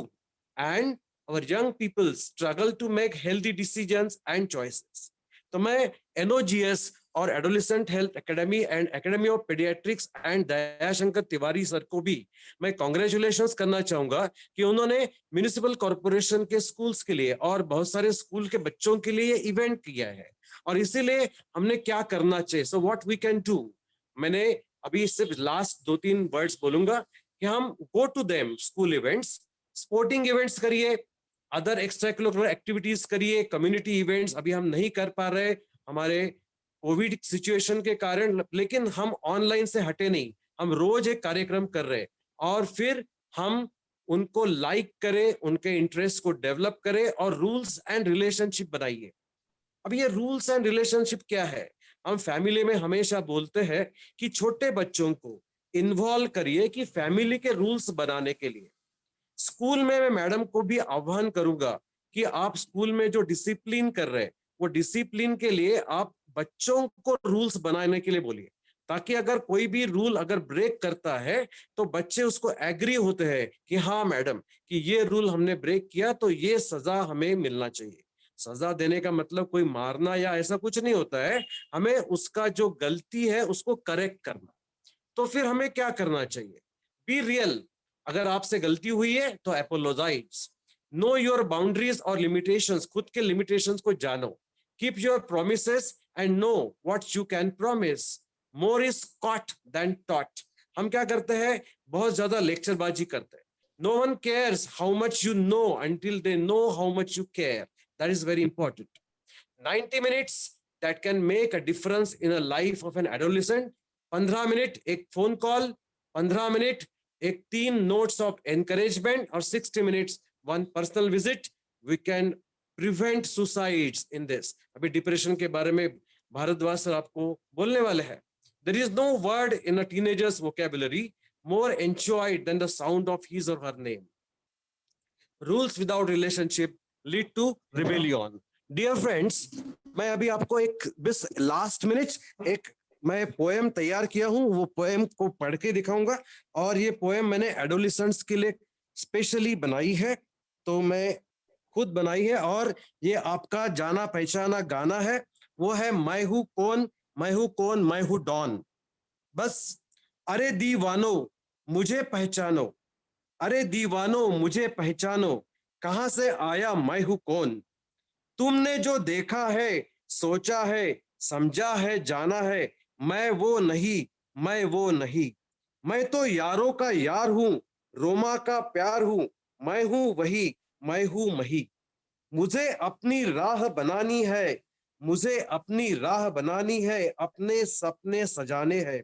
and our young people struggle to make healthy decisions and choices. तो मैं NOGS और adolescent health academy and academy of paediatrics and Dayashankar Tiwari sir को भी मैं congratulations करना चाहूंगा कि उन्होंने म्युनिसिपल कॉर्पोरेशन के स्कूल्स के लिए और बहुत सारे स्कूल के बच्चों के लिए ये इवेंट किया है। और इसीलिए हमने क्या करना चाहिए, so what we can do, मैंने अभी सिर्फ लास्ट 2-3 वर्ड्स बोलूंगा कि हम go to them school events, sporting events करिए, अदर एक्स्ट्रा करिकुलर एक्टिविटीज करिए, कम्युनिटी इवेंट्स अभी हम नहीं कर पा रहे हमारे कोविड सिचुएशन के कारण, लेकिन हम ऑनलाइन से हटे नहीं, हम रोज एक कार्यक्रम कर रहे हैं और फिर हम उनको लाइक करें, उनके इंटरेस्ट को डेवलप करें और रूल्स एंड रिलेशनशिप बनाइए। अब ये रूल्स एंड रिलेशनशिप क्या है? हम फैमिली में हमेशा बोलते हैं कि छोटे बच्चों को इन्वॉल्व करिए कि फैमिली के रूल्स बनाने के लिए। स्कूल में मैं मैडम को भी आह्वान करूंगा कि आप स्कूल में जो डिसिप्लिन कर रहे हैं वो डिसिप्लिन के लिए आप बच्चों को रूल्स बनाने के लिए बोलिए, ताकि अगर कोई भी रूल अगर ब्रेक करता है तो बच्चे उसको एग्री होते हैं कि हाँ मैडम कि ये रूल हमने ब्रेक किया तो ये सजा हमें मिलना चाहिए। सजा देने का मतलब कोई मारना या ऐसा कुछ नहीं होता है, हमें उसका जो गलती है उसको करेक्ट करना। तो फिर हमें क्या करना चाहिए? बी रियल, अगर आपसे गलती हुई है तो एपोलोजाइज, नो योर बाउंड्रीज और लिमिटेशंस, खुद के लिमिटेशंस को जानो, keep your promises and know what you can promise, more is caught than taught. हम क्या करते हैं? बहुत ज्यादा लेक्चरबाजी करते हैं। No one cares how much you know until they know how much you care, that is very important. 90 minutes that can make a difference in a life of an adolescent. 15 minute एक phone call, 15 minute एक 3 notes of encouragement और 60 minutes one personal visit, we can prevent suicides in this. अभी depression के बारे में Bhardwaj sir आपको बोलने वाले हैं। There is no word in a teenager's vocabulary more enjoyed than the sound of his or her name. Rules without relationship lead to rebellion. Dear friends, मैं अभी आपको एक बस लास्ट मिनट एक मैं पोएम तैयार किया हूं, वो पोएम को पढ़ के दिखाऊंगा। और ये पोएम मैंने एडोलेसेंट्स के लिए स्पेशली बनाई है, तो मैं खुद बनाई है और ये आपका जाना पहचाना गाना है, वो है मैं हूं कौन, मैं हूं कौन, मैं हूं डॉन। बस अरे दीवानो मुझे पहचानो, अरे दीवानो मुझे पहचानो, कहां से आया मैं हूं कौन। तुमने जो देखा है, सोचा है, समझा है, जाना है, मैं वो नहीं, मैं वो नहीं। मैं तो यारों का यार हूं, रोमा का प्यार हूं, मैं हूं वही, मैं हूं मही। मुझे अपनी राह बनानी है, मुझे अपनी राह बनानी है, अपने सपने सजाने हैं।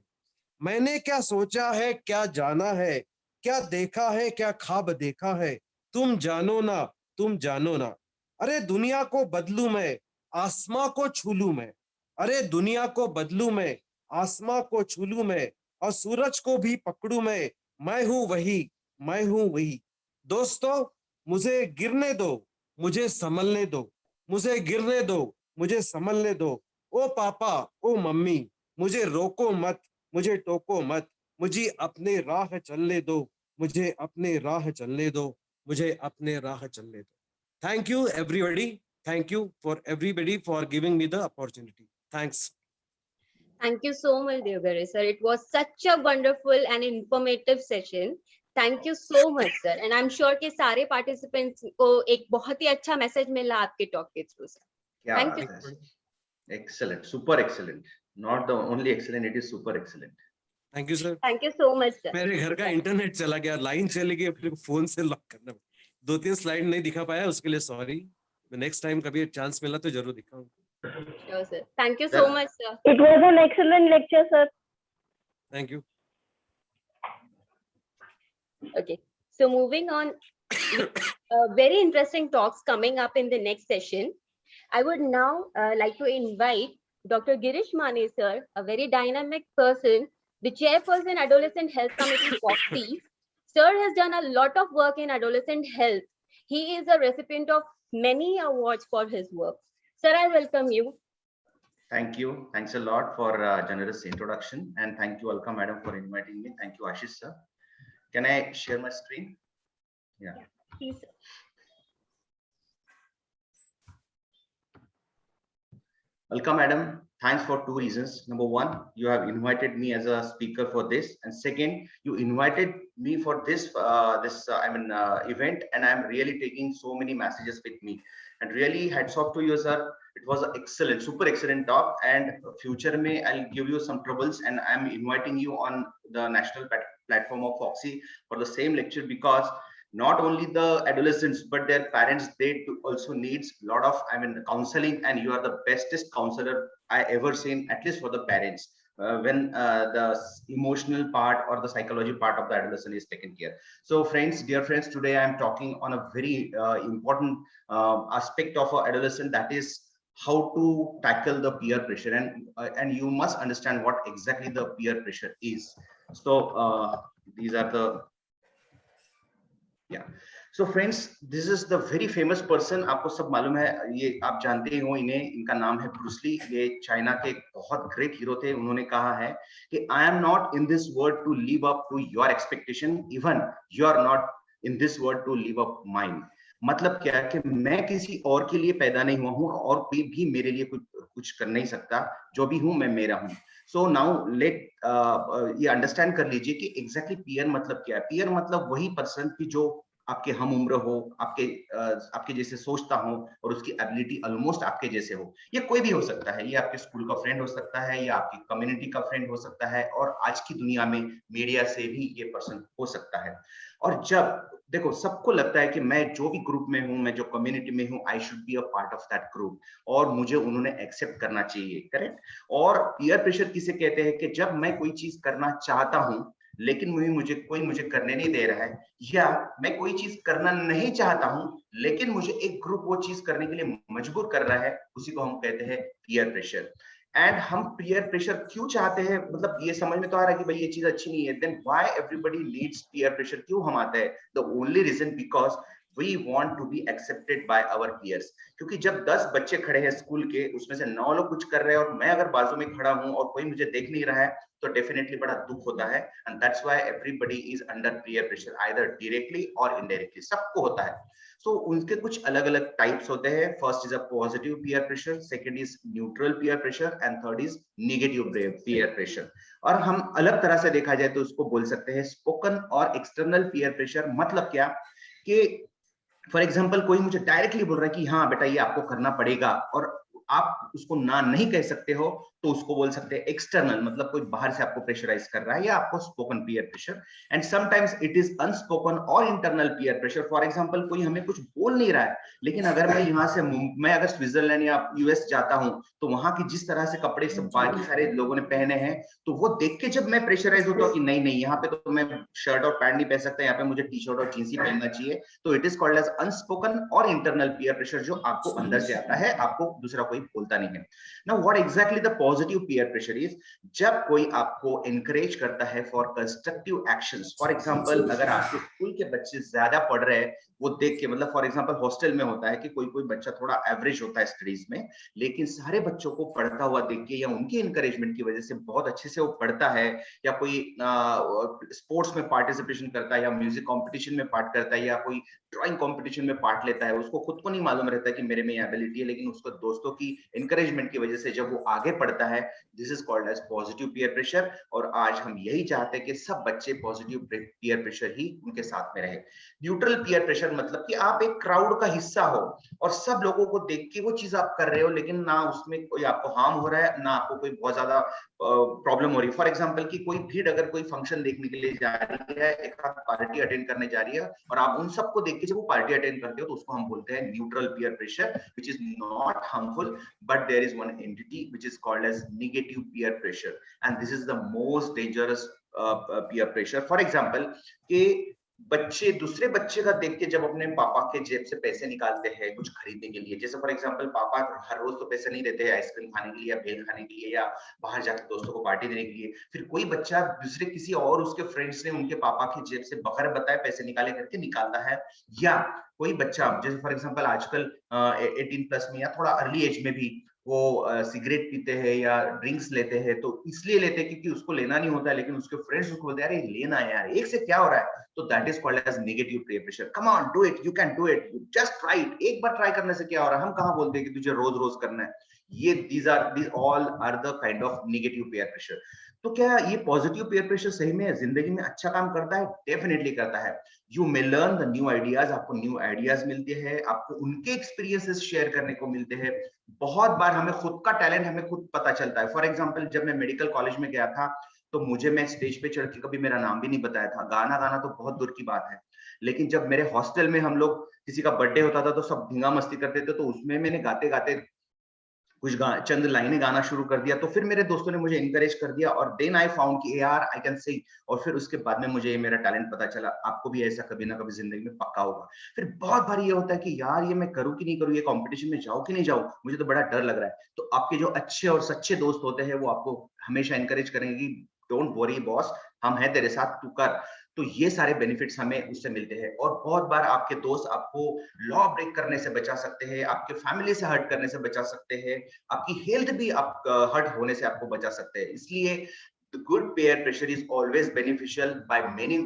मैंने क्या सोचा है, क्या जाना है, क्या देखा है, क्या ख्वाब देखा है, तुम जानो ना, तुम जानो ना। अरे दुनिया को बदलूं मैं, आसमां को छू लूं मैं, अरे दुनिया को बदलूं मैं, आसमां को छू लूं मैं, और सूरज को भी पकड़ूं मैं हूं वही, मैं हूं वही। दोस्तों मुझे गिरने दो, मुझे संभलने दो, मुझे गिरने दो, मुझे संभलने दो। ओ पापा, ओ मम्मी, मुझे रोको मत, मुझे टोको मत, मुझे अपने राह चलने दो, मुझे अपने राह चलने दो, मुझे अपने राह चलने दो। Thank you everybody. Thank you for everybody for giving me the opportunity. Thanks. Thank you so much, Devgare sir. It was such a wonderful and informative session. Thank you so much, sir. And I'm sure कि सारे participants को एक बहुत ही अच्छा message मिला आपके talk के through, sir. Thank you. Excellent, super excellent. Not the only excellent, it is super excellent. Thank you, sir. Thank you so much, sir. मेरे घर का इंटरनेट चला गया, लाइन चली गई, अपने फोन से लॉक करना, 2-3 स्लाइड नहीं दिखा पाया, उसके लिए सॉरी। नेक्स्ट टाइम कभी चांस मिला तो जरूर दिखाऊंगा। Sure, sir. Thank you so much, sir. It was an excellent lecture, sir. Thank you. It was an excellent lecture, sir. Thank you so much, sir. It was an excellent lecture, sir. It was an excellent lecture, sir. Thank you so much, sir. Thank you. Thank you. Okay, so moving on, with very interesting talks coming up in the next session. I would now like to invite Dr. Girish Mane, sir, a very dynamic person, the chairperson, Adolescent Health Committee, FOXY. Sir has done a lot of work in adolescent health. He is a recipient of many awards for his work. Sir, I welcome you. Thank you. Thanks a lot for generous introduction, and thank you, Alka madam, for inviting me. Thank you, Ashish sir. Can I share my screen? Yeah. Please. Alka madam, thanks for two reasons. Number one, you have invited me as a speaker for this, and second, you invited me for this event, and I'm really taking so many messages with me. And really, hats off to you, sir. It was an excellent, super excellent talk. And future may I'll give you some troubles, and I'm inviting you on the national platform of FOXY for the same lecture, because not only the adolescents but their parents, they also needs a lot of counseling, and you are the bestest counselor I ever seen, at least for the parents, when the emotional part or the psychology part of the adolescent is taken care. So friends, dear friends, today I am talking on a very important aspect of adolescent, that is how to tackle the peer pressure, and you must understand what exactly the peer pressure is. So these are the so friends, this is the very famous person. आपको सब मालूम है, ये आप जानते ही हो इन्हें, इनका नाम है ब्रूस ली। ये चाइना के बहुत ग्रेट हीरो थे। उन्होंने कहा है कि I am not in this world to live up to your expectation, even you are not in this world to live up mine. मतलब क्या है कि मैं किसी और के लिए पैदा नहीं हुआ हूँ, और कोई भी मेरे लिए कुछ कर नहीं सकता। जो भी हूँ मैं मेरा हूँ। सो नाउ लेट ये अंडरस्टैंड कर लीजिए कि एग्जैक्टली पीयर मतलब क्या है। पीयर मतलब वही पर्सन की जो आपके हम उम्र हो, आपके जैसे सोचता हो, और उसकी एबिलिटी ऑलमोस्ट आपके जैसे हो। ये कोई भी हो सकता है, ये आपके स्कूल का फ्रेंड हो सकता है, या आपकी कम्युनिटी का फ्रेंड हो सकता है, और आज की दुनिया में मीडिया से भी ये पर्सन हो सकता है। और जब देखो, सबको लगता है कि मैं जो भी ग्रुप में हूं, मैं जो कम्युनिटी में हूं, I should be a part of that group, और मुझे उन्होंने एक्सेप्ट करना चाहिए, करेक्ट। और पीयर प्रेशर किसे कहते हैं कि जब मैं कोई चीज करना चाहता हूं लेकिन कोई मुझे करने नहीं दे रहा है, या मैं कोई चीज करना नहीं चाहता हूं लेकिन मुझे एक ग्रुप वो चीज करने के लिए मजबूर कर रहा है, उसी को हम कहते हैं पीयर प्रेशर। एंड हम पीयर प्रेशर क्यों चाहते हैं, मतलब ये समझ में तो आ रहा है कि भाई ये चीज अच्छी नहीं है, then why everybody needs peer pressure, क्यों हम आते हैं? The only reason because we want to be accepted by our peers। क्योंकि जब 10 बच्चे खड़े हैं स्कूल के, उसमें से 9 लोग कुछ कर रहे हैं और मैं अगर बाजू में खड़ा हूं और कोई मुझे देख नहीं रहा है, तो डेफिनेटली बड़ा दुख होता है। And that's why everybody is under peer pressure, either directly और इनडायरेक्टली, सबको होता है। सो उनके कुछ अलग अलग टाइप्स होते हैं। First is a positive peer pressure, second is neutral peer pressure, and third is negative peer pressure. और हम अलग तरह से देखा जाए तो उसको बोल सकते हैं स्पोकन और एक्सटर्नल पीयर प्रेशर। मतलब क्या कि फॉर एग्जाम्पल कोई मुझे डायरेक्टली बोल रहा है कि हाँ बेटा ये आपको करना पड़ेगा, और आप उसको ना नहीं कह सकते हो, तो उसको बोल सकते हैं एक्सटर्नल, मतलब कोई बाहर से आपको प्रेशराइज कर रहा है, या आपको spoken peer pressure. And sometimes it is unspoken और internal peer pressure. For example कोई हमें कुछ बोल नहीं रहा है, लेकिन अगर मैं अगर स्विट्जरलैंड या यूएस जाता हूं, तो वहां की जिस तरह से कपड़े सब बाकी सारे लोगों ने पहने हैं, तो वो देख के जब मैं प्रेशराइज होता हूँ कि नहीं नहीं, यहाँ पे तो मैं शर्ट और पैंट नहीं पहन सकता, यहाँ पे मुझे टी शर्ट और जींस ही पहनना चाहिए, तो it is called as unspoken और इंटरनल पीयर प्रेशर, जो आपको अंदर से आता है, आपको दूसरा कोई बोलता नहीं है। Now what exactly the positive peer pressure is, जब कोई आपको एनकरेज करता है for constructive actions. For example अगर आपके स्कूल के बच्चे ज्यादा पढ़ रहे हैं, वो देख के, मतलब फॉर एग्जांपल हॉस्टल में होता है कि कोई बच्चा थोड़ा एवरेज होता है स्टडीज में, लेकिन सारे बच्चों को पढ़ता हुआ देख के या उनकी एनकरेजमेंट की वजह से बहुत अच्छे से वो पढ़ता है, या कोई स्पोर्ट्स में पार्टिसिपेशन करता है, या म्यूजिक कॉम्पिटिशन में पार्ट करता है, या कोई ड्राइंग कॉम्पिटिशन में पार्ट लेता है, उसको खुद को नहीं मालूम रहता है कि मेरे में ये एबिलिटी है, लेकिन उसको दोस्तों की एनकरेजमेंट की वजह से जब वो आगे पढ़ता है, this is called as positive peer pressure. और आज हम यही चाहते हैं कि सब बच्चे पॉजिटिव पीयर प्रेशर ही उनके साथ में रहे। न्यूट्रल पीयर प्रेशर मतलब कि आप एक क्राउड का हिस्सा हो और सब लोगों को देख के वो चीज आप कर रहे हो, लेकिन ना उसमें कोई आपको हार्म हो रहा है, ना आपको कोई बहुत ज्यादा प्रॉब्लम हो रही है। फॉर एग्जांपल कि कोई भीड़ अगर कोई फंक्शन देखने के लिए जा रही है, एक पार्टी अटेंड करने जा रही है, और आप उन सबको देख के जब वो पार्टी अटेंड करते हो, तो उसको हम बोलते हैं neutral peer pressure, which is not harmful, but there is one entity which is called as negative peer pressure, and this is the most dangerous peer pressure. For example कि बच्चे दूसरे बच्चे का देख के जब अपने पापा के जेब से पैसे निकालते हैं कुछ खरीदने के लिए, जैसे फॉर एग्जांपल पापा हर रोज तो पैसे नहीं देते हैं आइसक्रीम खाने के लिए या भेल खाने के लिए या बाहर जाकर दोस्तों को पार्टी देने के लिए, फिर कोई बच्चा दूसरे किसी और उसके फ्रेंड्स ने उनके पापा की जेब से बगैर बताए पैसे निकाले करके निकालता है, या कोई बच्चा जैसे फॉर एग्जांपल आजकल 18+ में या थोड़ा अर्ली एज में भी वो सिगरेट पीते हैं या ड्रिंक्स लेते हैं, तो इसलिए लेते हैं क्योंकि उसको लेना नहीं होता है, लेकिन उसके फ्रेंड्स उसको बोलते हैं अरे लेना है यार, एक से क्या हो रहा है, तो that is called as negative peer pressure. Come on do it, you can do it, just try it, एक बार ट्राई करने से क्या हो रहा है, हम कहाँ बोलते हैं कि तुझे रोज रोज करना है। ये these all are the kind of negative peer pressure। तो क्या ये पॉजिटिव पेयर प्रेशर सही में जिंदगी में अच्छा काम करता है? डेफिनेटली करता है। You may learn the new ideas, आपको न्यू आइडियाज मिलते हैं, आपको उनके एक्सपीरियंसेस शेयर करने को मिलते हैं। बहुत बार हमें खुद का टैलेंट हमें खुद पता चलता है। फॉर एग्जांपल जब मैं मेडिकल कॉलेज में गया था तो मैं स्टेज पे चढ़ के कभी मेरा नाम भी नहीं बताया था, गाना गाना तो बहुत दूर की बात है। लेकिन जब मेरे हॉस्टल में हम लोग किसी का बर्थडे होता था तो सब धींगा मस्ती करते थे, तो उसमें मैंने गाते गाते कुछ चंद लाइनें गाना शुरू कर दिया, तो फिर मेरे दोस्तों ने मुझे इनकरेज कर दिया और देन आई फाउंड कि यार आई कैन सिंग, और फिर उसके बाद में मुझे ये मेरा टैलेंट पता चला। आपको भी ऐसा कभी ना कभी जिंदगी में पक्का होगा। फिर बहुत बार ये होता है कि यार ये मैं करूं कि नहीं करूं, ये कंपटीशन में जाऊं कि नहीं जाऊं, मुझे तो बड़ा डर लग रहा है। तो आपके जो अच्छे और सच्चे दोस्त होते हैं वो आपको हमेशा इनकरेज करेंगे कि डोंट वरी बॉस, हम हैं तेरे साथ, तू कर। तो ये सारे बेनिफिट्स हमें उससे मिलते हैं। और बहुत बार आपके दोस्त आपको लॉ ब्रेक करने से बचा सकते हैं, आपके फैमिली से हर्ट करने से बचा सकते हैं, आपकी हेल्थ भी आप हर्ट होने से आपको बचा सकते हैं। इसलिए the good peer pressure is always beneficial by many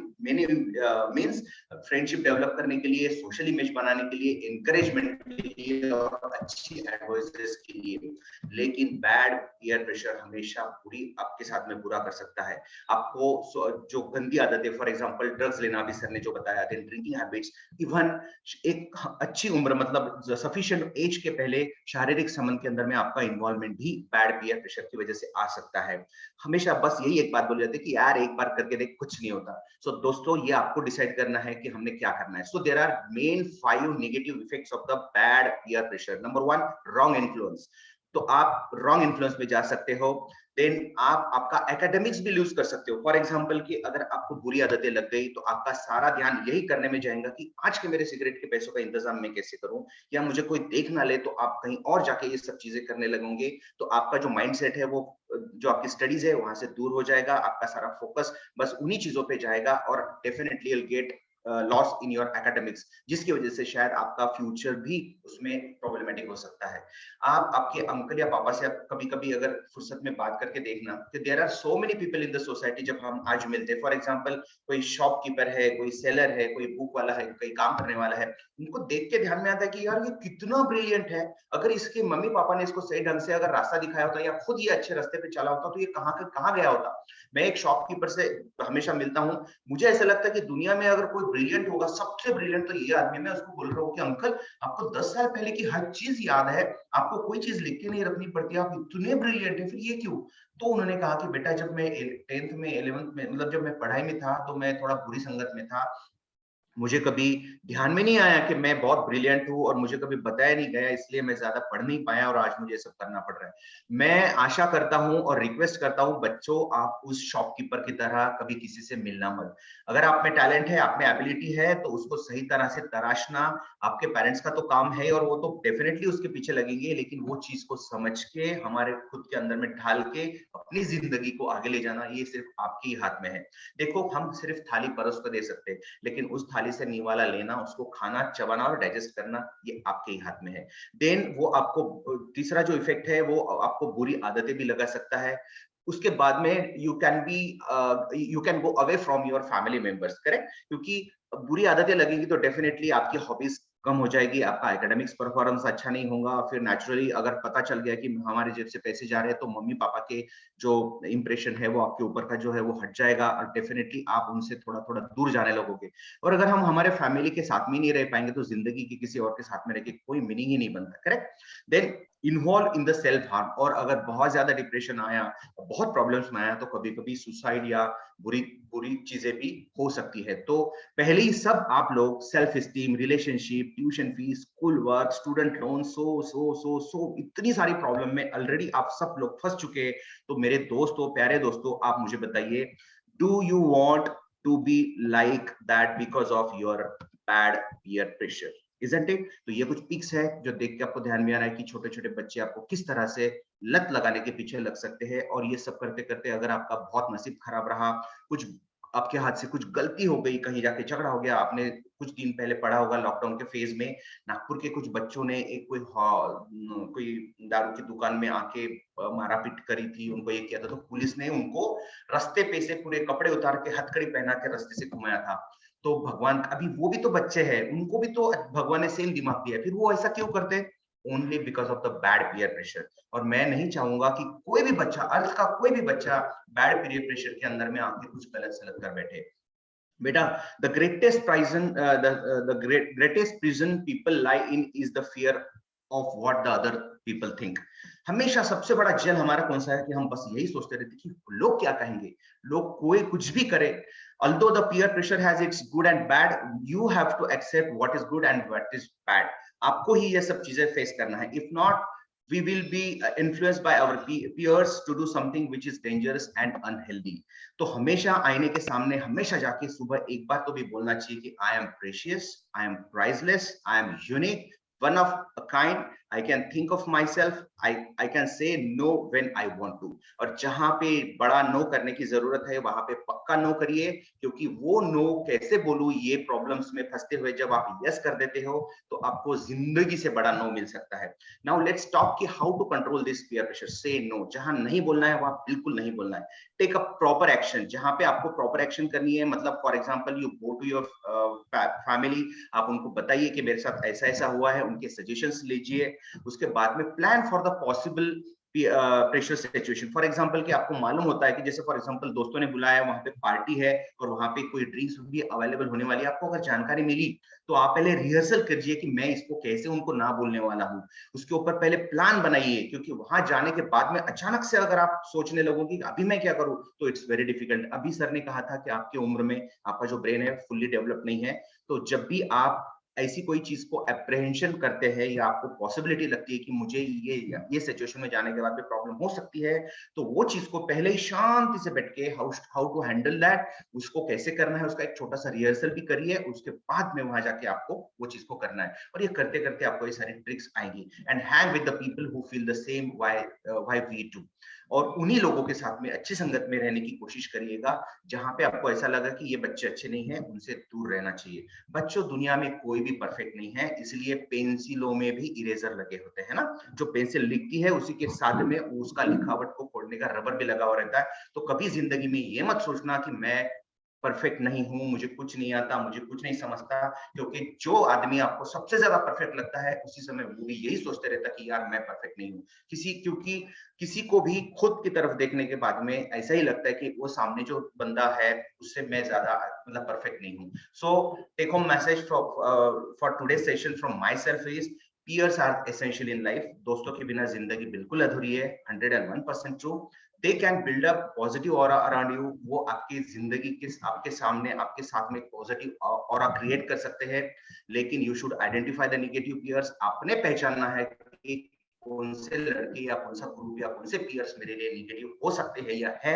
means। Friendship develop करने के लिए, सोशल इमेज बनाने के लिए, एनकरेजमेंट के लिए और अच्छी एडवाइसेस के लिए। लेकिन बैड पीयर प्रेशर हमेशा बुरी आपके साथ में बुरा कर सकता है। आपको जो गंदी आदतें, फॉर एग्जांपल ड्रग्स लेना भी सर ने जो बताया, देन ड्रिंकिंग हैबिट्स, इवन एक अच्छी उम्र मतलब सफिशिएंट एज के पहले शारीरिक संबंध के अंदर में आपका इन्वॉल्वमेंट भी बैड पीयर प्रेशर की वजह से आ सकता है। हमेशा बस यही एक बात बोली जाती है कि यार एक बार करके देख, कुछ नहीं होता। सो दोस्तों ये आपको डिसाइड करना है कि हमने क्या करना है। So there are main 5 negative effects of the bad peer pressure. Number 1, wrong influence. तो आप रॉन्ग इन्फ्लुएंस में जा सकते हो। देन आप आपका एकेडमिक्स भी लूज कर सकते हो। फॉर एग्जांपल कि अगर आपको बुरी आदतें लग गई तो आपका सारा ध्यान यही करने में जाएगा कि आज के मेरे सिगरेट के पैसों का इंतजाम मैं कैसे करूं, या मुझे कोई देख ना ले, तो आप कहीं और जाके ये सब चीजें करने लगोगे। तो आपका जो माइंडसेट है वो जो आपकी स्टडीज है वहां से दूर हो जाएगा, आपका सारा फोकस बस उन्हीं चीजों पे जाएगा और definitely will get loss in your academics, जिसकी वजह से शायद आपका फ्यूचर भी उसमें प्रॉब्लमेटिक हो सकता है। आप आपके अंकल या पापा से आप कभी-कभी अगर फुर्सत में बात करके देखना कि there are so many people in the society जब हम आज मिलते हैं। फॉर एग्जांपल कोई शॉपकीपर है, कोई सेलर है, कोई बुक वाला है, कोई काम करने वाला है, उनको देख के ध्यान में आता है कि यार ये कितना ब्रिलियंट है। अगर इसके मम्मी पापा ने इसको सही ढंग से अगर रास्ता दिखाया होता या खुद ये अच्छे रास्ते पे चला होता तो ये कहाँ गया होता। मैं एक शॉपकीपर से हमेशा मिलता हूँ, मुझे ऐसा लगता है कि दुनिया में अगर कोई ब्रिलियंट होगा, सबसे ब्रिलियंट तो ये आदमी। मैं उसको बोल रहा हूँ कि अंकल आपको 10 साल पहले की हर चीज याद है, आपको कोई चीज लिख के नहीं रखनी पड़ती, आप इतने ब्रिलियंट है, फिर ये क्यों? तो उन्होंने कहा कि बेटा जब मैं 10th में 11th में मतलब जब मैं पढ़ाई में था तो मैं थोड़ा बुरी संगत में था। मुझे कभी ध्यान में नहीं आया कि मैं बहुत ब्रिलियंट हूँ और मुझे कभी बताया नहीं गया, इसलिए मैं ज्यादा पढ़ नहीं पाया और आज मुझे सब करना पड़ रहा है। मैं आशा करता हूँ और रिक्वेस्ट करता हूँ बच्चों, आप उस शॉपकीपर की तरह कभी किसी से मिलना मत। अगर आप में टैलेंट है, आप में एबिलिटी है, तो उसको सही तरह से तराशना आपके पेरेंट्स का तो काम है और वो तो डेफिनेटली उसके पीछे लगेंगे, लेकिन वो चीज को समझ के हमारे खुद के अंदर में ढाल के अपनी जिंदगी को आगे ले जाना, ये सिर्फ आपके ही हाथ में है। देखो हम सिर्फ थाली परोस कर दे सकते हैं, लेकिन उस थाली से निवाला लेना, उसको खाना, चबाना और डाइजेस्ट करना, ये आपके ही हाथ में है। देन वो आपको तीसरा जो इफेक्ट है वो आपको बुरी आदतें भी लगा सकता है। उसके बाद में you can go away from your family members, correct? क्योंकि बुरी आदतें लगेगी तो डेफिनेटली आपकी हॉबीज कम हो जाएगी, आपका एकेडमिक्स परफॉर्मेंस अच्छा नहीं होगा। फिर नेचुरली अगर पता चल गया कि हमारे जेब से पैसे जा रहे हैं तो मम्मी पापा के जो इंप्रेशन है वो आपके ऊपर का जो है वो हट जाएगा और डेफिनेटली आप उनसे थोड़ा थोड़ा दूर जाने लगोगे। और अगर हम हमारे फैमिली के साथ में नहीं रह पाएंगे तो जिंदगी की किसी और के साथ में रह के कोई मीनिंग ही नहीं बनता, correct? Then involve in the self harm, और अगर बहुत ज्यादा डिप्रेशन आया, बहुत प्रॉब्लम्स में आया, तो कभी कभी सुसाइड या बुरी बुरी चीजें भी हो सकती है। तो पहले ही सब आप लोग self esteem, relationship, tuition fees, school work, student loan, so इतनी सारी प्रॉब्लम में ऑलरेडी आप सब लोग फंस चुके हैं। तो मेरे दोस्तों, प्यारे दोस्तों, आप मुझे बताइए, do you want to be like that because of your bad peer pressure, isn't it? तो ये कुछ पिक्स है जो देख के आपको ध्यान में आ रहा है कि छोटे छोटे बच्चे आपको किस तरह से लत लगाने के पीछे लग सकते हैं। और ये सब करते करते अगर आपका बहुत नसीब खराब रहा, कुछ आपके हाथ से कुछ गलती हो गई, कहीं जाके झगड़ा हो गया, आपने कुछ दिन पहले पढ़ा होगा लॉकडाउन के फेज में नागपुर के कुछ बच्चों ने एक कोई दारू की दुकान में आके मारा पीट करी थी, उनको ये किया था, तो पुलिस ने उनको रास्ते पे से पूरे कपड़े उतार के हथकड़ी पहना के रास्ते से घुमाया था। तो भगवान, अभी वो भी तो बच्चे हैं, उनको भी तो भगवान ने सेम दिमाग दिया है, फिर वो ऐसा क्यों करते? Only because of the bad peer pressure. और मैं नहीं चाहूंगा कि कोई भी बच्चा, अर्थ का कोई भी बच्चा बैड पीयर प्रेशर के अंदर में आके कुछ गलत सलत कर बैठे। बेटा, the greatest prison people lie in is the fear of what the other people think. हमेशा सबसे बड़ा जेल हमारा कौन सा है कि हम बस यही सोचते रहते कि लोग क्या कहेंगे, लोग कोई कुछ भी करे। Although the peer pressure has its good and bad, you have to accept what is good and what is bad. आपको ही ये सब चीजें फेस करना है। If not, we will be influenced by our peers to do something which is dangerous and unhealthy. तो हमेशा आईने के सामने हमेशा जाके सुबह एक बार तो भी बोलना चाहिए कि I am precious, I am priceless, I am unique, one of a kind, I can think of myself, I can say no when I want to. और जहां पे बड़ा नो करने की जरूरत है वहां पे पक्का नो करिए, क्योंकि वो नो कैसे बोलूं, ये प्रॉब्लम्स में फंसते हुए जब आप यस कर देते हो तो आपको जिंदगी से बड़ा नो मिल सकता है। नाउ लेट्स टॉक कि how to control this peer pressure. Say no, जहां नहीं बोलना है वहां बिल्कुल नहीं बोलना है। टेक अ प्रॉपर एक्शन, जहां पे आपको प्रॉपर एक्शन करनी है, मतलब for example you go to your family, आप उनको बताइए कि मेरे साथ ऐसा ऐसा हुआ है, उनके सजेशंस लीजिए, उसके बाद में plan for the possible pressure situation. For example कि आपको मालूम होता है कि जैसे फॉर एग्जांपल दोस्तों ने बुलाया, वहां पे पार्टी है और वहां पे कोई ड्रिंक्स भी अवेलेबल होने वाली है, आपको अगर जानकारी मिली तो आप पहले रिहर्सल कीजिए कि मैं इसको कैसे उनको ना बोलने वाला हूँ, उसके ऊपर पहले प्लान बनाइए। क्योंकि वहां जाने के बाद में अचानक से अगर आप सोचने लगोगे कि अभी मैं क्या करूं, तो इट्स वेरी डिफिकल्ट। अभी सर ने कहा था कि आपकी उम्र में आपका जो ब्रेन है फुल्ली डेवलप नहीं है, तो जब भी आप ऐसी कोई चीज को अप्रहेंशन करते हैं या आपको पॉसिबिलिटी लगती है कि मुझे ये सिचुएशन में जाने के बाद भी प्रॉब्लम हो सकती है, तो वो चीज को पहले ही शांति से बैठ के हाउ टू हैंडल दैट, उसको कैसे करना है, उसका एक छोटा सा रिहर्सल भी करिए। उसके बाद में वहां जाके आपको वो चीज को करना है, और ये करते करते आपको ये सारी ट्रिक्स आएंगी। And hang with the people who feel the same why we do. और उन्हीं लोगों के साथ में अच्छी संगत में रहने की कोशिश करिएगा जहां पे आपको ऐसा लगा कि ये बच्चे अच्छे नहीं हैं, उनसे दूर रहना चाहिए। बच्चों, दुनिया में कोई भी परफेक्ट नहीं है, इसलिए पेंसिलों में भी इरेजर लगे होते हैं ना। जो पेंसिल लिखती है उसी के साथ में उसका लिखावट को खोलने का रबर भी लगा हुआ रहता है। तो कभी जिंदगी में ये मत सोचना कि मैं परफेक्ट नहीं हूं, मुझे कुछ नहीं आता, मुझे कुछ नहीं समझता, क्योंकि जो आदमी आपको सबसे ज्यादा परफेक्ट लगता है उसी समय वो भी यही सोचते रहता कि यार मैं परफेक्ट नहीं हूं। क्योंकि किसी को भी खुद की तरफ देखने के बाद में ऐसा ही लगता है कि वो सामने जो बंदा है उससे मैं ज्यादा मतलब परफेक्ट नहीं हूं। So take home message for today's session from myself is peers are essential in life. दोस्तों के बिना जिंदगी बिल्कुल अधूरी है, 101% true. They can build up positive aura around you. वो आपकी जिंदगी के आपके सामने आपके साथ में पॉजिटिव ऑरा क्रिएट कर सकते हैं, लेकिन you should identify the negative peers. आपने पहचानना है कि कौन से लड़के या कौन सा ग्रुप या कौन से पीयर्स मेरे लिए नेगेटिव हो सकते हैं या है।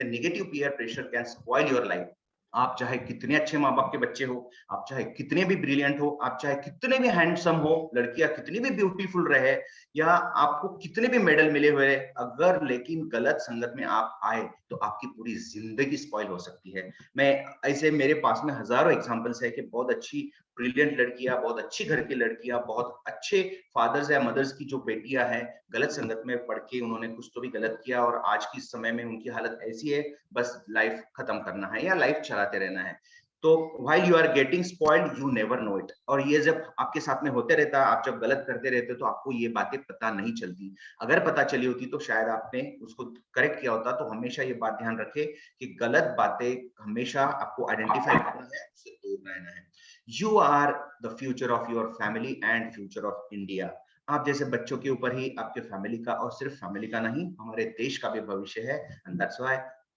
The negative peer pressure can spoil your life. आप चाहे कितने अच्छे माँ बाप के बच्चे हो, आप चाहे कितने भी ब्रिलियंट हो, आप चाहे कितने भी हैंडसम हो, लड़कियां कितनी भी ब्यूटीफुल रहे, या आपको कितने भी मेडल मिले हुए, अगर लेकिन गलत संगत में आप आए तो आपकी पूरी जिंदगी स्पॉइल हो सकती है। मैं ऐसे मेरे पास में हजारों एग्जांपल्स है कि बहुत अच्छी ब्रिलियंट लड़कियां, बहुत अच्छी घर की लड़कियां, बहुत अच्छे फादर्स या मदर्स की जो बेटियां हैं, गलत संगत में पढ़ के उन्होंने कुछ तो भी गलत किया और आज की समय में उनकी हालत ऐसी है बस लाइफ खत्म करना है या लाइफ चलाते रहना है। तो while you are getting spoiled you never know it। और ये जब आपके साथ में होते रहता है, आप जब गलत करते रहते हो तो आपको ये बातें पता नहीं चलती। अगर पता चली होती तो शायद आपने उसको करेक्ट किया होता। तो हमेशा ये बात ध्यान रखें कि गलत बातें हमेशा आपको आइडेंटिफाई करना है, उससे दूर रहना है। You are the future of your family and future of India। आप जैसे बच्चों के ऊपर ही आपके फैमिली का, और सिर्फ फैमिली का नहीं, हमारे देश का भी भविष्य है। And that's why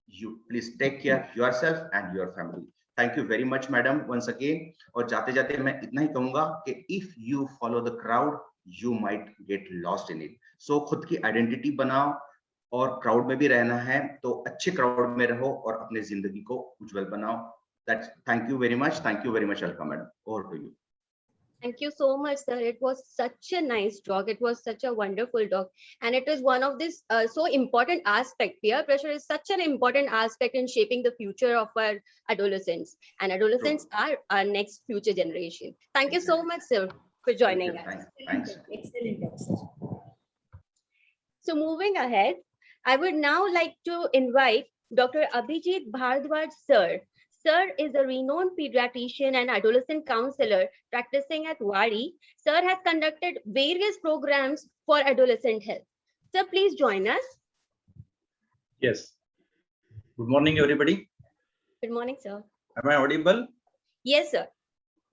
you please take care yourself and your family। Thank you very much madam once again. और जाते जाते मैं इतना ही कहूंगा कि if you follow the crowd you might get lost in it. So खुद की आइडेंटिटी बनाओ, और क्राउड में भी रहना है तो अच्छे क्राउड में रहो और अपने जिंदगी को उज्जवल बनाओ। Thank you very much. Thank you very much, Alka madam. Over to you. Thank you so much, sir. It was such a nice talk. It was such a wonderful talk. And it is one of this so important aspect. Peer pressure is such an important aspect in shaping the future of our adolescents. And adolescents are our next future generation. Thank you so much, sir, for joining us. Thanks. Excellent talk, sir. So moving ahead, I would now like to invite Dr. Abhijit Bhardwaj, sir. Sir is a renowned pediatrician and adolescent counselor practicing at Wadi. Sir has conducted various programs for adolescent health. Sir, please join us. Yes. Good morning, everybody. Good morning, sir. Am I audible? Yes, sir.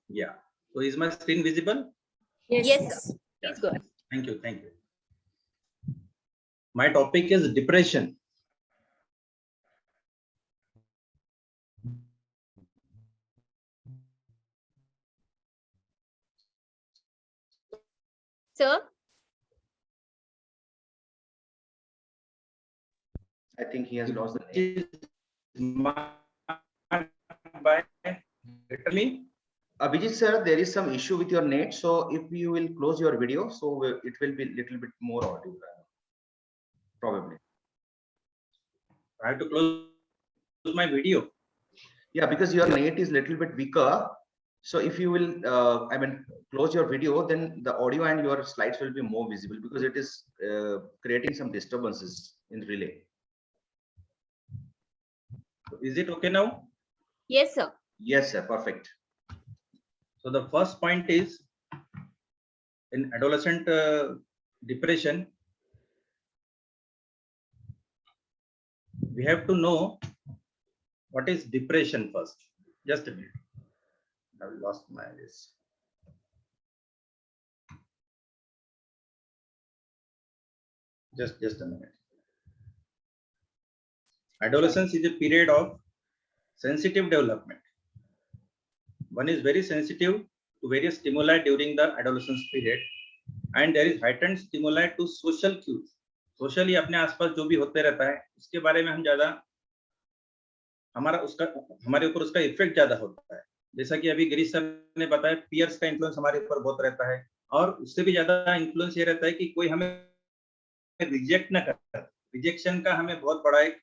Yeah. So is my screen visible? Yes, sir. Please go ahead. Thank you. Thank you. My topic is depression. Sir, I think he has lost the name. By me. Abhijit sir, there is some issue with your net, so if you will close your video, so it will be little bit more audible, probably. I have to close my video. Yeah, because your net is little bit weaker. So if you will, close your video, then the audio and your slides will be more visible because it is creating some disturbances in relay. Is it okay now? yes, sir. Yes, sir. Perfect. So the first point is in adolescent depression, we have to know what is depression first. Just a minute. I've lost my list. Just a minute. Adolescence is a period of sensitive development. One is very sensitive to various stimuli during the adolescence period, and there is heightened stimuli to social cues. Socially अपने आसपास जो भी होते रहता है उसके बारे में हम ज्यादा हमारे ऊपर उसका इफेक्ट ज्यादा होता है. जैसा कि अभी गिरीश सर ने बताया, पीयर्स का इन्फ्लुएंस हमारे ऊपर बहुत रहता है, और उससे भी ज्यादा इन्फ्लुएंस ये रहता है कि कोई हमें रिजेक्ट ना करे. रिजेक्शन का हमें बहुत बड़ा एक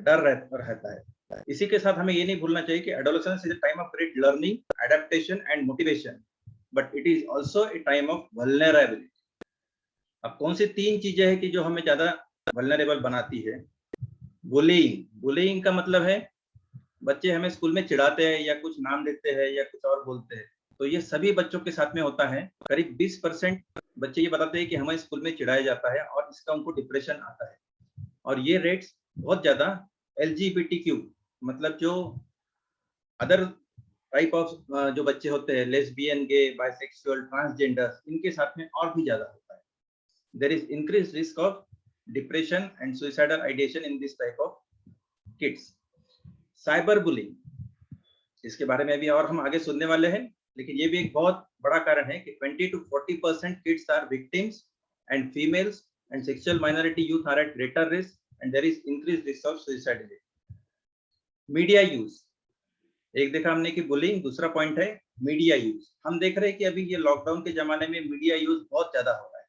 डर रहता है. इसी के साथ हमें ये नहीं भूलना चाहिए कि adolescence is a time of great learning, adaptation and motivation, but it is also a time of vulnerability. अब कौन सी तीन चीजें हैं कि जो हमें ज्यादा वल्नरेबल बनाती है? बुलिंग का मतलब है बच्चे हमें स्कूल में चिढ़ाते हैं या कुछ नाम देते हैं या कुछ और बोलते हैं, तो ये सभी बच्चों के साथ में होता है. करीब 20% बच्चे ये बताते हैं कि हमें स्कूल में चिढ़ाया जाता है और इसका उनको डिप्रेशन आता है. और ये रेट्स बहुत ज्यादा LGBTQ मतलब जो अदर टाइप ऑफ जो बच्चे होते हैं, लेस्बियन, गे, बाइसेक्सुअल, ट्रांसजेंडर, इनके साथ में और भी ज्यादा होता है. There is increased risk of depression and suicidal ideation in this type of kids. Cyberbullying, इसके बारे में भी और हम आगे सुनने वाले हैं, लेकिन ये भी एक बहुत बड़ा कारण है कि 20 to 40% kids are victims and females and sexual minority youth are at greater risk and there is increased risk of suicidality. Media use, एक देखा हमने कि बुलिंग, दूसरा पॉइंट है मीडिया यूज. हम देख रहे हैं कि अभी ये लॉकडाउन के जमाने में मीडिया यूज बहुत ज्यादा हो रहा है.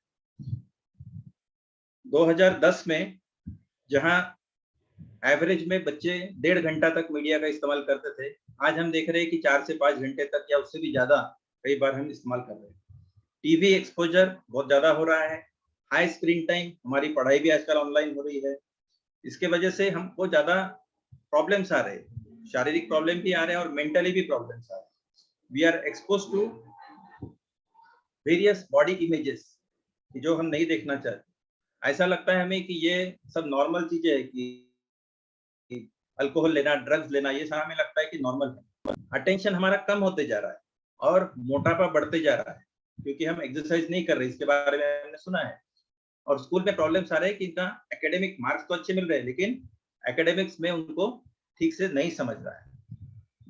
2010 में जहां एवरेज में बच्चे 1.5 घंटा तक मीडिया का इस्तेमाल करते थे, आज हम देख रहे हैं कि 4 से 5 घंटे तक या उससे भी ज्यादा कई बार हम इस्तेमाल कर रहे हैं. टीवी एक्सपोजर बहुत ज्यादा हो रहा है. हाई स्क्रीन टाइम, हमारी पढ़ाई भी आजकल ऑनलाइन हो रही है. इसके वजह से हमको ज्यादा प्रॉब्लम्स आ रहे हैं, शारीरिक प्रॉब्लम भी आ रहे हैं और मेंटली भी प्रॉब्लम्स आ रहे हैं. We are expose to various body images जो हम नहीं देखना चाहते. ऐसा लगता है हमें कि ये सब नॉर्मल चीजें है कि अल्कोहल लेना, ड्रग्स लेना, ये सारा हमें लगता है कि नॉर्मल है. अटेंशन हमारा कम होते जा रहा है और मोटापा बढ़ते जा रहा है क्योंकि हम एक्सरसाइज नहीं कर रहे. इसके बारे में हमने सुना है. और स्कूल में प्रॉब्लम्स आ रहे हैं कि इनका एकेडमिक मार्क्स तो अच्छे मिल रहे हैं लेकिन एकेडमिक्स में उनको ठीक से नहीं समझ रहा है.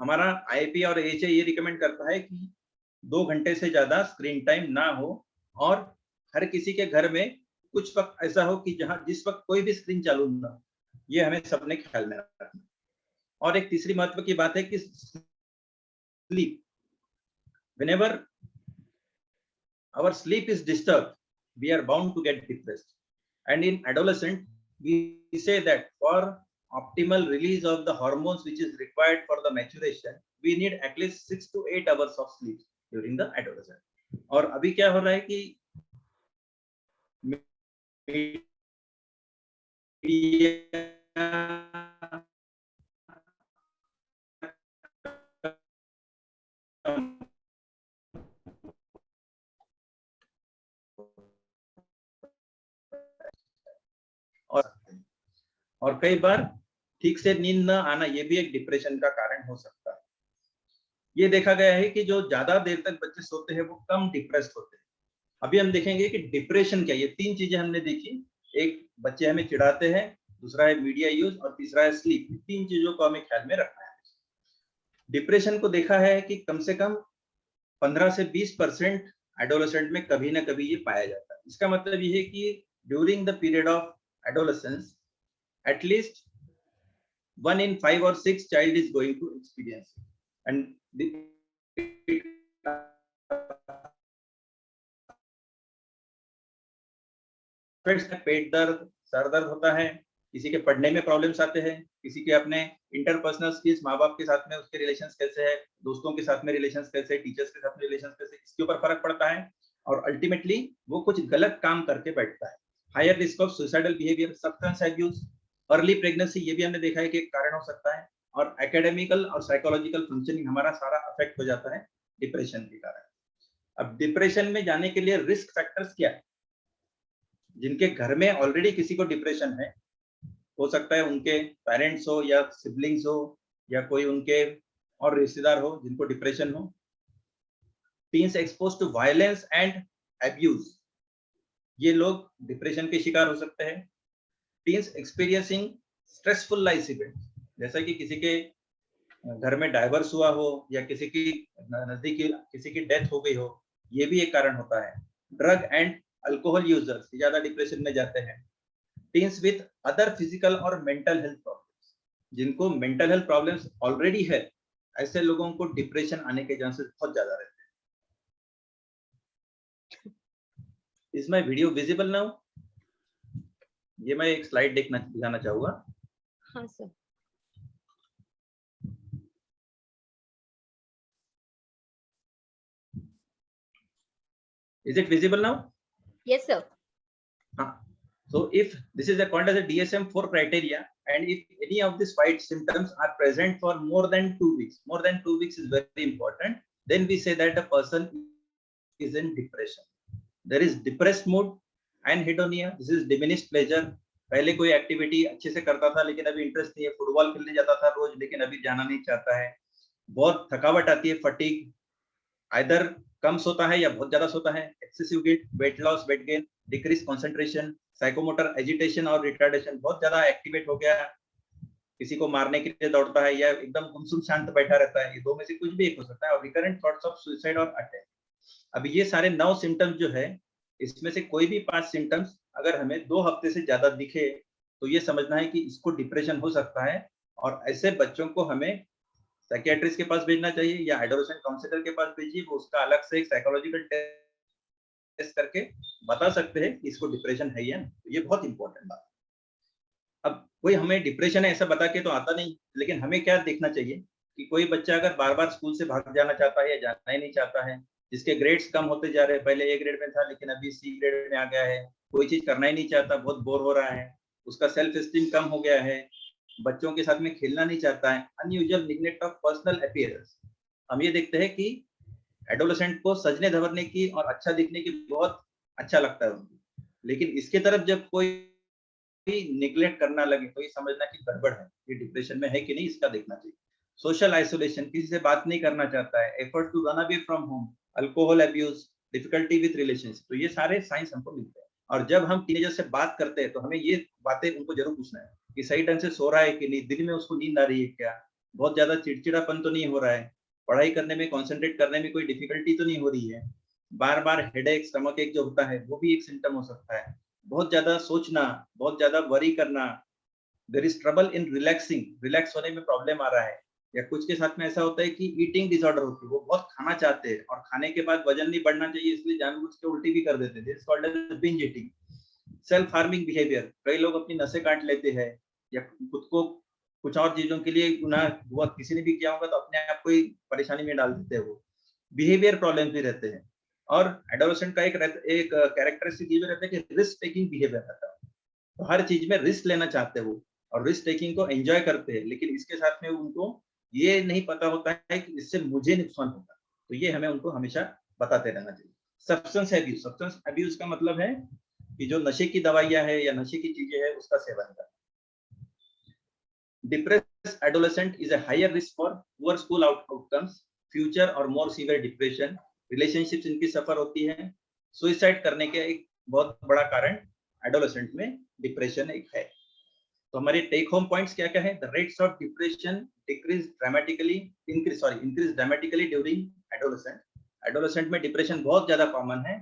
हमारा IIP और AHA ये रिकमेंड करता है कि 2 घंटे से ज्यादा स्क्रीन टाइम ना हो और हर किसी के घर में कुछ वक्त ऐसा हो कि जिस वक्त कोई भी स्क्रीन चालू ना हो. ये हमें सबने ख्याल में रखना. और एक तीसरी महत्व की बात है कि sleep, whenever our sleep is disturbed, we are bound to get depressed. And in adolescent, we say that for optimal release of the hormones which is required for the maturation, we need at least 6 to 8 hours of sleep during the adolescent. और अभी क्या हो रहा है कि और कई बार ठीक से नींद न आना ये भी एक डिप्रेशन का कारण हो सकता है। ये देखा गया है कि जो ज्यादा देर तक बच्चे सोते हैं वो कम डिप्रेस्ड होते हैं। अभी हम देखेंगे कि डिप्रेशन क्या है। ये तीन चीजें हमने देखी, एक बच्चे हमें चिढ़ाते हैं, दूसरा है मीडिया यूज और तीसरा है स्लीप। तीन चीजों को हमें ख्याल में रखना है। डिप्रेशन को देखा है कि कम से कम 15 से 20% एडोलेसेंट में कभी ना कभी ये पाया जाता है। इसका मतलब ये है कि during the period of adolescence at least 1 in 5 or 6 child is going to experience it. And पेट दर्द, सर दर्द होता है, किसी के पढ़ने में प्रॉब्लम्स आते हैं, किसी के अपने इंटरपर्सनल स्किल्स, माँ बाप के साथ में उसके रिलेशंस कैसे है, दोस्तों के साथ में रिलेशंस कैसे, टीचर्स के साथ में रिलेशंस कैसे, इसके ऊपर फर्क पड़ता है और अल्टीमेटली वो कुछ गलत काम करके बैठता है। Higher risk of suicidal behaviour, substance abuse, early pregnancy, ये भी हमने देखा है कि एक कारण हो सकता है। और एकेडमिकल और साइकोलॉजिकल फंक्शनिंग हमारा सारा अफेक्ट हो जाता है डिप्रेशन के कारण। अब डिप्रेशन में जाने के लिए रिस्क फैक्टर्स क्या है? जिनके घर में ऑलरेडी किसी को डिप्रेशन है, हो सकता है उनके पेरेंट्स हो या सिबलिंग्स हो या कोई उनके और रिश्तेदार हो जिनको डिप्रेशन हो। Teens expose to violence and abuse, ये लोग डिप्रेशन के शिकार हो सकते हैं। Teens experiencing stressful life event, जैसा कि किसी के घर में डाइवर्स हुआ हो या किसी की नजदीकी किसी की डेथ हो गई हो, ये भी एक कारण होता है। ड्रग एंड अल्कोहल यूजर्स ज्यादा डिप्रेशन में जाते हैं। टीन्स विथ अदर फिजिकल और मेंटल हेल्थ प्रॉब्लम्स, जिनको मेंटल हेल्थ प्रॉब्लम्स ऑलरेडी है, ऐसे लोगों को डिप्रेशन आने के चांसेस बहुत ज्यादा रहते हैं। Is my video visible now? ये मैं एक स्लाइड दिखाना चाहूंगा। हाँ sir. Is it visible now? Yes sir. So if this is called as a DSM-4 criteria, and if any of these 5 symptoms are present for more than 2 weeks, more than 2 weeks is very important, then we say that the person is in depression. There is depressed mood, anhedonia, this is diminished pleasure. पहले कोई activity अच्छे से करता था लेकिन अभी interest नहीं है, फुटबॉल खेलने जाता था रोज लेकिन अभी जाना नहीं चाहता है। बहुत थकावट आती है, फटीग, आइदर कम सोता है या बहुत ज्यादा सोता है, excessive guilt, weight loss, weight gain, decrease concentration, psychomotor agitation और रिटार्डेशन, बहुत ज्यादा एक्टिवेट हो गया, किसी को मारने के लिए दौड़ता है या एकदम गुमसुम शांत बैठा रहता है, ये दो में से कुछ भी एक हो सकता है। और रिकरेंट थॉट्स ऑफ सुसाइड और अटैक। अब ये सारे 9 सिम्टम्स जो है, इसमें से कोई भी 5 सिम्टम्स अगर हमें 2 हफ्ते से ज्यादा दिखे तो ये समझना है कि इसको डिप्रेशन हो सकता है। और ऐसे बच्चों को हमें साइकियाट्रिस्ट के पास भेजना चाहिए या एडोलेसेंट काउंसलर के पास भेजिए, वो उसका अलग से एक साइकोलॉजिकल टेस्ट करके बता सकते हैं कि इसको डिप्रेशन है या नहीं। ये बहुत इंपॉर्टेंट बात। अब कोई हमें डिप्रेशन है ऐसा बता के तो आता नहीं, लेकिन हमें क्या देखना चाहिए कि कोई बच्चा अगर बार बार स्कूल से भाग जाना चाहता है या जाना ही नहीं चाहता है, जिसके ग्रेड्स कम होते जा रहे हैं, पहले ए ग्रेड में था लेकिन अभी सी ग्रेड में आ गया है, कोई चीज करना ही नहीं चाहता, बहुत बोर हो रहा है, उसका सेल्फ एस्टीम कम हो गया है, बच्चों के साथ में खेलना नहीं चाहता है, unusual neglect of personal appearance. हम ये देखते हैं कि एडोलेसेंट को सजने धवरने की और अच्छा दिखने की बहुत अच्छा लगता है उनको, लेकिन इसके तरफ जब कोई निग्लेक्ट करना लगे तो ये समझना कि गड़बड़ है, ये डिप्रेशन में है कि नहीं, इसका देखना चाहिए। सोशल आइसोलेशन, किसी से बात नहीं करना चाहता है, effort to run away from home, alcohol abuse, difficulty with relations, तो ये सारे साइंस हमको मिलते हैं। और जब हम टीनेजर से बात करते हैं तो हमें ये बातें उनको जरूर पूछना है कि सही ढंग से सो रहा है कि नहीं, दिन में उसको नींद आ रही है क्या, बहुत ज्यादा चिड़चिड़ापन तो नहीं हो रहा है, पढ़ाई करने में कंसंट्रेट करने में कोई डिफिकल्टी तो नहीं हो रही है, बार बार हेडेक, स्टमक एक जो होता है वो भी एक सिम्टम हो सकता है, बहुत ज्यादा सोचना, बहुत ज्यादा वरी करना, there is trouble in relaxing, relax होने में प्रॉब्लम आ रहा है, या कुछ के साथ में ऐसा होता है कि ईटिंग डिसऑर्डर होती है, वो बहुत खाना चाहते हैं और खाने के बाद वजन नहीं बढ़ना चाहिए इसलिए जानबूझ के उल्टी भी कर देते हैं, this is called as binge eating. Self harming behaviour, कई लोग अपनी नसें काट लेते हैं या खुद को कुछ और चीजों के लिए गुनाह हुआ किसी ने भी किया होगा तो अपने आप को ही परेशानी में डाल देते हैं, वो बिहेवियर प्रॉब्लम भी रहते हैं। और एडोलेसेंट का एक कैरेक्टरिस्टिक ये भी रहता है कि रिस्क टेकिंग बिहेवियर रहता है, तो हर चीज में रिस्क लेना चाहते हैं वो और रिस्क टेकिंग को एंजॉय करते हैं, लेकिन इसके साथ में उनको ये नहीं पता होता है कि इससे मुझे नुकसान होगा, तो ये हमें उनको हमेशा बताते रहना चाहिए। सब्सटेंस एब्यूज, सब्सटेंस एब्यूज का मतलब है कि जो नशे की दवाइयां है या नशे की चीजें है उसका सेवन करना। Depressed adolescent is a higher risk for poor school outcomes, future or more severe depression, relationships इनकी सफर होती है, सुइसाइड करने के एक बहुत बड़ा कारण एडोलेसेंट में डिप्रेशन एक है। तो हमारे टेक होम पॉइंट्स क्या क्या है? The rates of depression increase dramatically during adolescent. Adolescent में डिप्रेशन बहुत ज्यादा कॉमन है,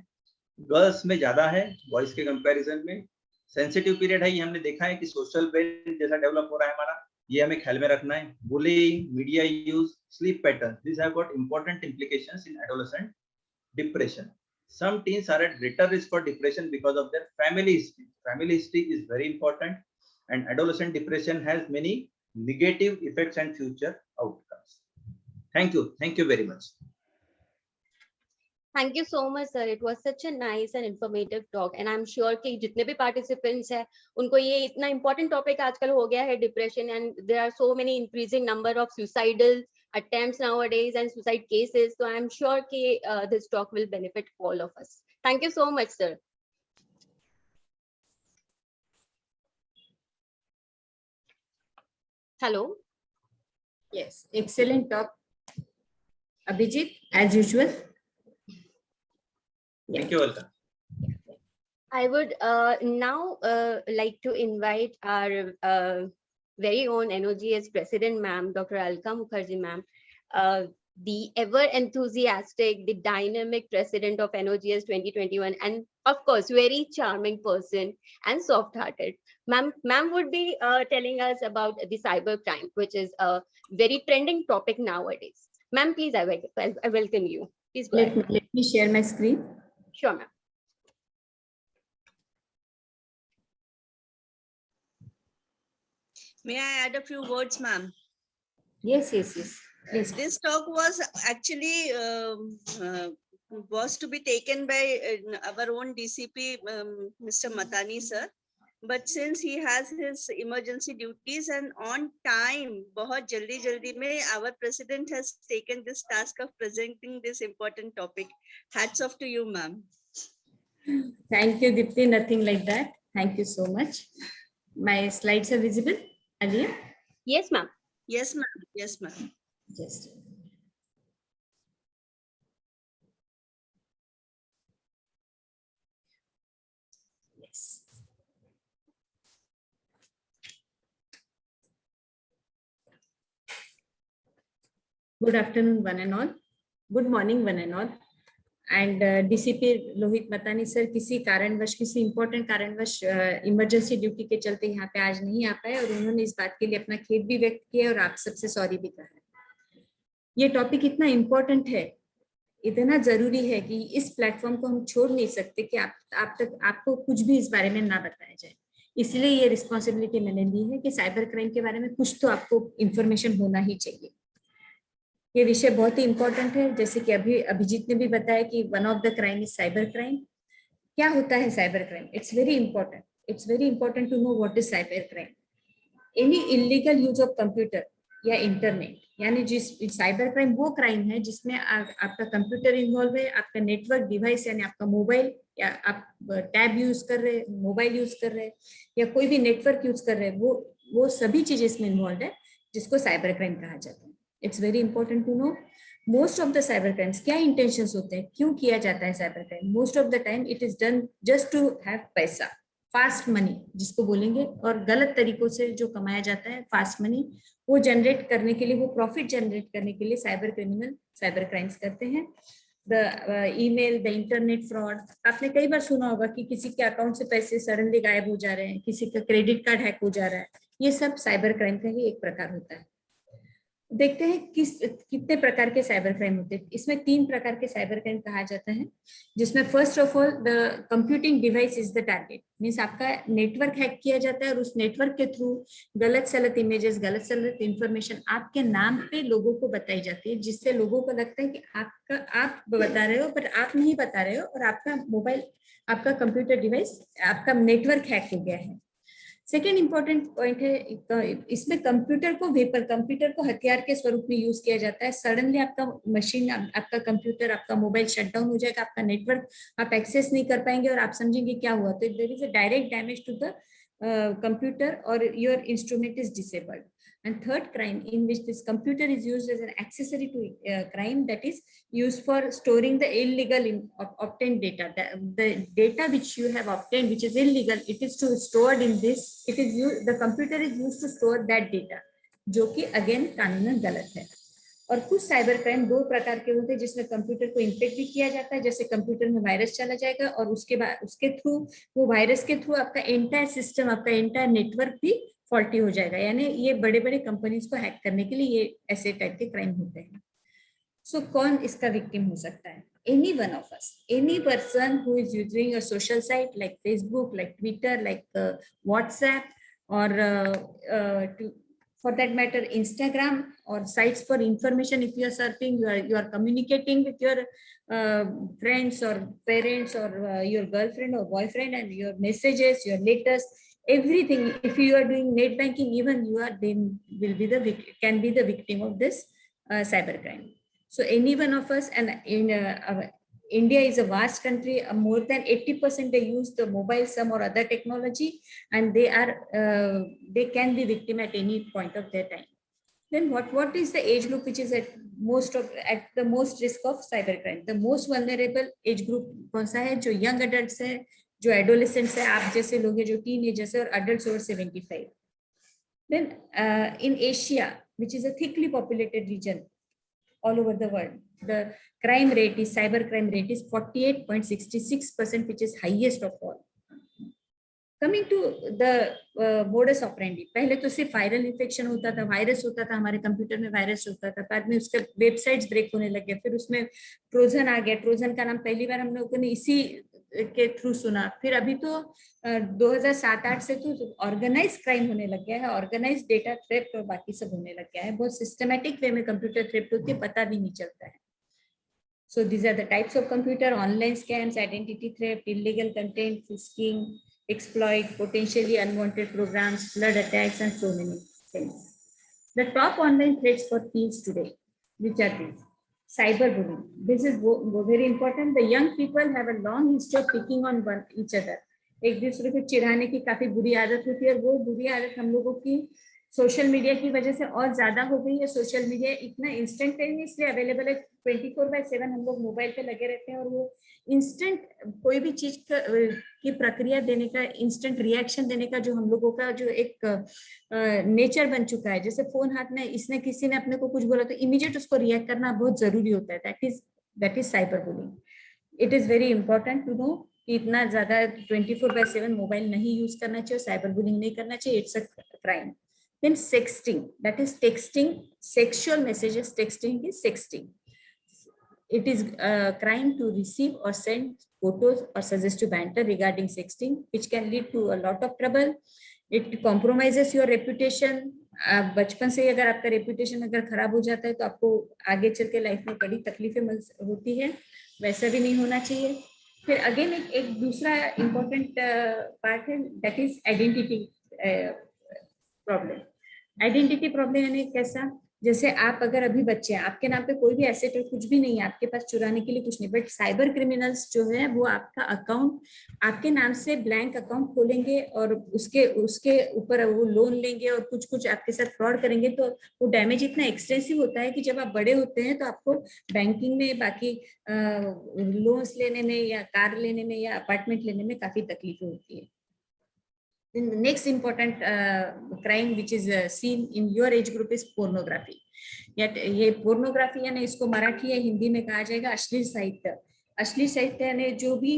गर्ल्स में ज्यादा है बॉयज के कंपैरिजन में। सेंसिटिव पीरियड है, ये हमने देखा है कि सोशल ब्रेन जैसा डेवलप हो रहा है हमारा, ये हमें ख्याल में रखना है। Bullying, media use, sleep pattern, these have got important implications in adolescent depression. Some teens are at greater risk for depression because of their family history. Family history is very important, and adolescent depression has many negative effects and future outcomes. Thank you very much. Thank you so much, sir. It was such a nice and informative talk, and I'm sure कि जितने भी participants हैं, उनको ये इतना important topic आजकल हो गया है depression, and there are so many increasing number of suicidal attempts nowadays and suicide cases. So I'm sure कि this talk will benefit all of us. Thank you so much, sir. Hello. Yes, excellent talk, Abhijit, as usual. Thank you, welcome. I would now like to invite our very own NOGS President, ma'am, Dr. Alka Mukherjee, ma'am, the ever enthusiastic, the dynamic President of NOGS 2021, and of course, very charming person and soft-hearted. Ma'am would be telling us about the cybercrime, which is a very trending topic nowadays. Ma'am, please, I welcome you. Please go ahead. Let me share my screen. Sure, ma'am. May I add a few words, ma'am? Yes. Yes. This talk was actually was to be taken by our own DCP, Mr. Matani, sir. But since he has his emergency duties and on time, बहुत जल्दी में our president has taken this task of presenting this important topic. Hats off to you, ma'am. Thank you, Dipti. Nothing like that. Thank you so much. My slides are visible, Alia? Yes, ma'am. Yes, ma'am. Yes, ma'am. Just. Yes. Good afternoon, one and all. Good morning, one and all. And DCP Lohit मतानी sir किसी कारणवश, किसी important कारणवश emergency duty के चलते यहाँ पे आज नहीं आ पाए और उन्होंने इस बात के लिए अपना खेद भी व्यक्त किया और आप सबसे सॉरी भी कहा है। ये टॉपिक इतना इम्पोर्टेंट है, इतना जरूरी है कि इस प्लेटफॉर्म को हम छोड़ नहीं सकते कि आप तक आपको कुछ भी इस बारे में ना बताया जाए। इसलिए ये रिस्पॉन्सिबिलिटी मैंने ली है कि साइबर क्राइम के बारे में कुछ तो आपको इंफॉर्मेशन होना ही चाहिए। ये विषय बहुत ही इम्पोर्टेंट है, जैसे कि अभी अभिजीत ने भी बताया कि one of the crime is cyber crime. क्या होता है cyber crime? It's very important to know what is cyber crime. Any illegal use of computer या इंटरनेट, यानी जिस साइबर क्राइम वो क्राइम है जिसमें आपका कंप्यूटर इन्वॉल्व है, आपका नेटवर्क डिवाइस यानी आपका मोबाइल, या आप टैब यूज कर रहे हैं, मोबाइल यूज कर रहे हैं या कोई भी नेटवर्क यूज कर रहे हैं, वो सभी चीजें इसमें इन्वॉल्व है, जिसको साइबर क्राइम कहा जाता है। It's very important to know most of the cyber crimes क्या इंटेंशंस होते हैं, क्यों किया जाता है cyber crime. Most of the time it is done just to have पैसा, फास्ट मनी जिसको बोलेंगे, और गलत तरीकों से जो कमाया जाता है फास्ट मनी, वो जनरेट करने के लिए, वो प्रॉफिट जनरेट करने के लिए साइबर क्रिमिनल साइबर क्राइम्स करते हैं। The email, the internet fraud, आपने कई बार सुना होगा कि किसी के अकाउंट से पैसे सडनली गायब हो जा रहे हैं, किसी का क्रेडिट कार्ड हैक हो जा रहा है, ये सब साइबर क्राइम का ही एक प्रकार होता है। देखते हैं कितने प्रकार के साइबर क्राइम होते हैं। इसमें 3 प्रकार के साइबर क्राइम कहा जाता है, जिसमें first of all the computing device is the target. Means आपका नेटवर्क हैक किया जाता है और उस नेटवर्क के थ्रू गलत सलत इमेजेस, गलत सलत इंफॉर्मेशन आपके नाम पे लोगों को बताई जाती है, जिससे लोगों को लगता है कि आप बता रहे हो पर आप नहीं बता रहे हो, और आपका मोबाइल, आपका कंप्यूटर डिवाइस, आपका नेटवर्क हैक हो गया है। सेकेंड इंपॉर्टेंट पॉइंट है, इसमें कंप्यूटर को हथियार के स्वरूप में यूज किया जाता है। सडनली आपका मशीन, आपका कंप्यूटर, आपका मोबाइल शटडाउन हो जाएगा, आपका नेटवर्क आप एक्सेस नहीं कर पाएंगे और आप समझेंगे क्या हुआ। तो there is a direct damage to the computer or your instrument is disabled. And third crime, in which this computer is used as an accessory to crime, that is used for storing the illegal obtained data. The data which you have obtained, which is illegal, it is to stored in this. It is used, the computer is used to store that data, जो कि again कानूनन गलत है। और कुछ cyber crime 2 प्रकार के होते हैं, जिसमें कंप्यूटर को इन्फेक्ट भी किया जाता है, जैसे कंप्यूटर में वायरस चला जाएगा और उसके बाद उसके थ्रू, वो वायरस के थ्रू आपका एंटायर सिस्टम, आपका एंटायर नेटवर्क भी फॉल्टी हो जाएगा। यानी ये बड़े बड़े कंपनीज को हैक करने के लिए ये ऐसे टाइप के क्राइम होते हैं। सो कौन इसका विक्टिम हो सकता है? Any one of us, any person who is using a social site like Facebook, like Twitter, like WhatsApp, or for that matter Instagram, or sites for information. If you are surfing, you are communicating with your friends or parents or your girlfriend or boyfriend, and your messages, your letters, everything. If you are doing net banking, even you are then can be the victim of this cyber crime. So any one of us, and in India is a vast country. More than 80% they use the mobile, some or other technology, and they can be victim at any point of their time. Then what is the age group which is at the most risk of cybercrime? The most vulnerable age group कौन सा है? जो young adults है, जो adolescents है, आप जैसे लोग हैं जो teenagers है, और adults over 75. Then in Asia, which is a thickly populated region all over the world, the crime rate is, cyber crime rate is 48.66%, which is highest of all. Coming to the modus operandi, पहले तो सिर्फ viral infection होता था, virus होता था, हमारे computer में virus होता था, बाद में उसके वेबसाइट्स ब्रेक होने लगे, फिर उसमें ट्रोजन आ गया। ट्रोजन का नाम पहली बार हम लोगों ने इसी के थ्रू सुना। फिर अभी तो 2007-08 से तो ऑर्गेनाइज क्राइम होने लग गया है, ऑर्गेनाइज डेटा थ्रेफ्ट और बाकी सब होने लग गया है। बहुत सिस्टमैटिक वे में कंप्यूटर थ्रेफ्ट होती है, पता भी नहीं चलता है। So these are the types of computer: online scams, identity theft, illegal content, phishing, exploit, potentially unwanted programs, flood attacks, and so many things. The top online threats for teens today, which are these: cyberbullying. This is very important. The young people have a long history of picking on each other. एक दूसरे को चिढ़ाने की काफी बुरी आदत होती है, और वो बुरी आदत हम लोगों की सोशल मीडिया की वजह से और ज्यादा हो गई है। सोशल मीडिया इतना इंस्टेंटेनियसली अवेलेबल है, 24/7 हम लोग मोबाइल पे लगे रहते हैं, और वो इंस्टेंट कोई भी चीज की प्रक्रिया देने का, इंस्टेंट रिएक्शन देने का जो हम लोगों का जो एक नेचर बन चुका है, जैसे फोन हाथ में, इसने किसी ने अपने को कुछ बोला तो इमीडिएट उसको रिएक्ट करना बहुत जरूरी होता है। That is cyberbullying. It is very important to know कि इतना ज्यादा 24/7 मोबाइल नहीं यूज करना चाहिए, साइबर बुलिंग नहीं करना चाहिए। It's a crime. Then sexting, that is texting sexual messages. Texting is sexting. It is a crime to receive or send photos or suggestive banter regarding sexting, which can lead to a lot of trouble. It compromises your reputation. बचपन से अगर आपका reputation अगर खराब हो जाता है तो आपको आगे चल के लाइफ में बड़ी तकलीफें होती है, वैसा भी नहीं होना चाहिए। फिर अगेन एक दूसरा इम्पोर्टेंट पार्ट है, that is identity problem. Identity problem यानी कैसा? जैसे आप अगर अभी बच्चे हैं, आपके नाम पे कोई भी एसेट कुछ भी नहीं है, आपके पास चुराने के लिए कुछ नहीं, बट साइबर क्रिमिनल्स जो है वो आपका अकाउंट, आपके नाम से ब्लैंक अकाउंट खोलेंगे और उसके ऊपर वो लोन लेंगे और कुछ आपके साथ फ्रॉड करेंगे। तो वो डैमेज इतना एक्सटेंसिव होता है कि जब आप बड़े होते हैं तो आपको बैंकिंग में, बाकी लोन्स लेने में या कार लेने में या अपार्टमेंट लेने में काफी तकलीफें होती है। Then the next important crime which is seen in your age group is pornography. Yet ये pornography यानी इसको मराठी या हिंदी में कहा जाएगा अश्लील साहित्य। अश्लील साहित्य यानी जो भी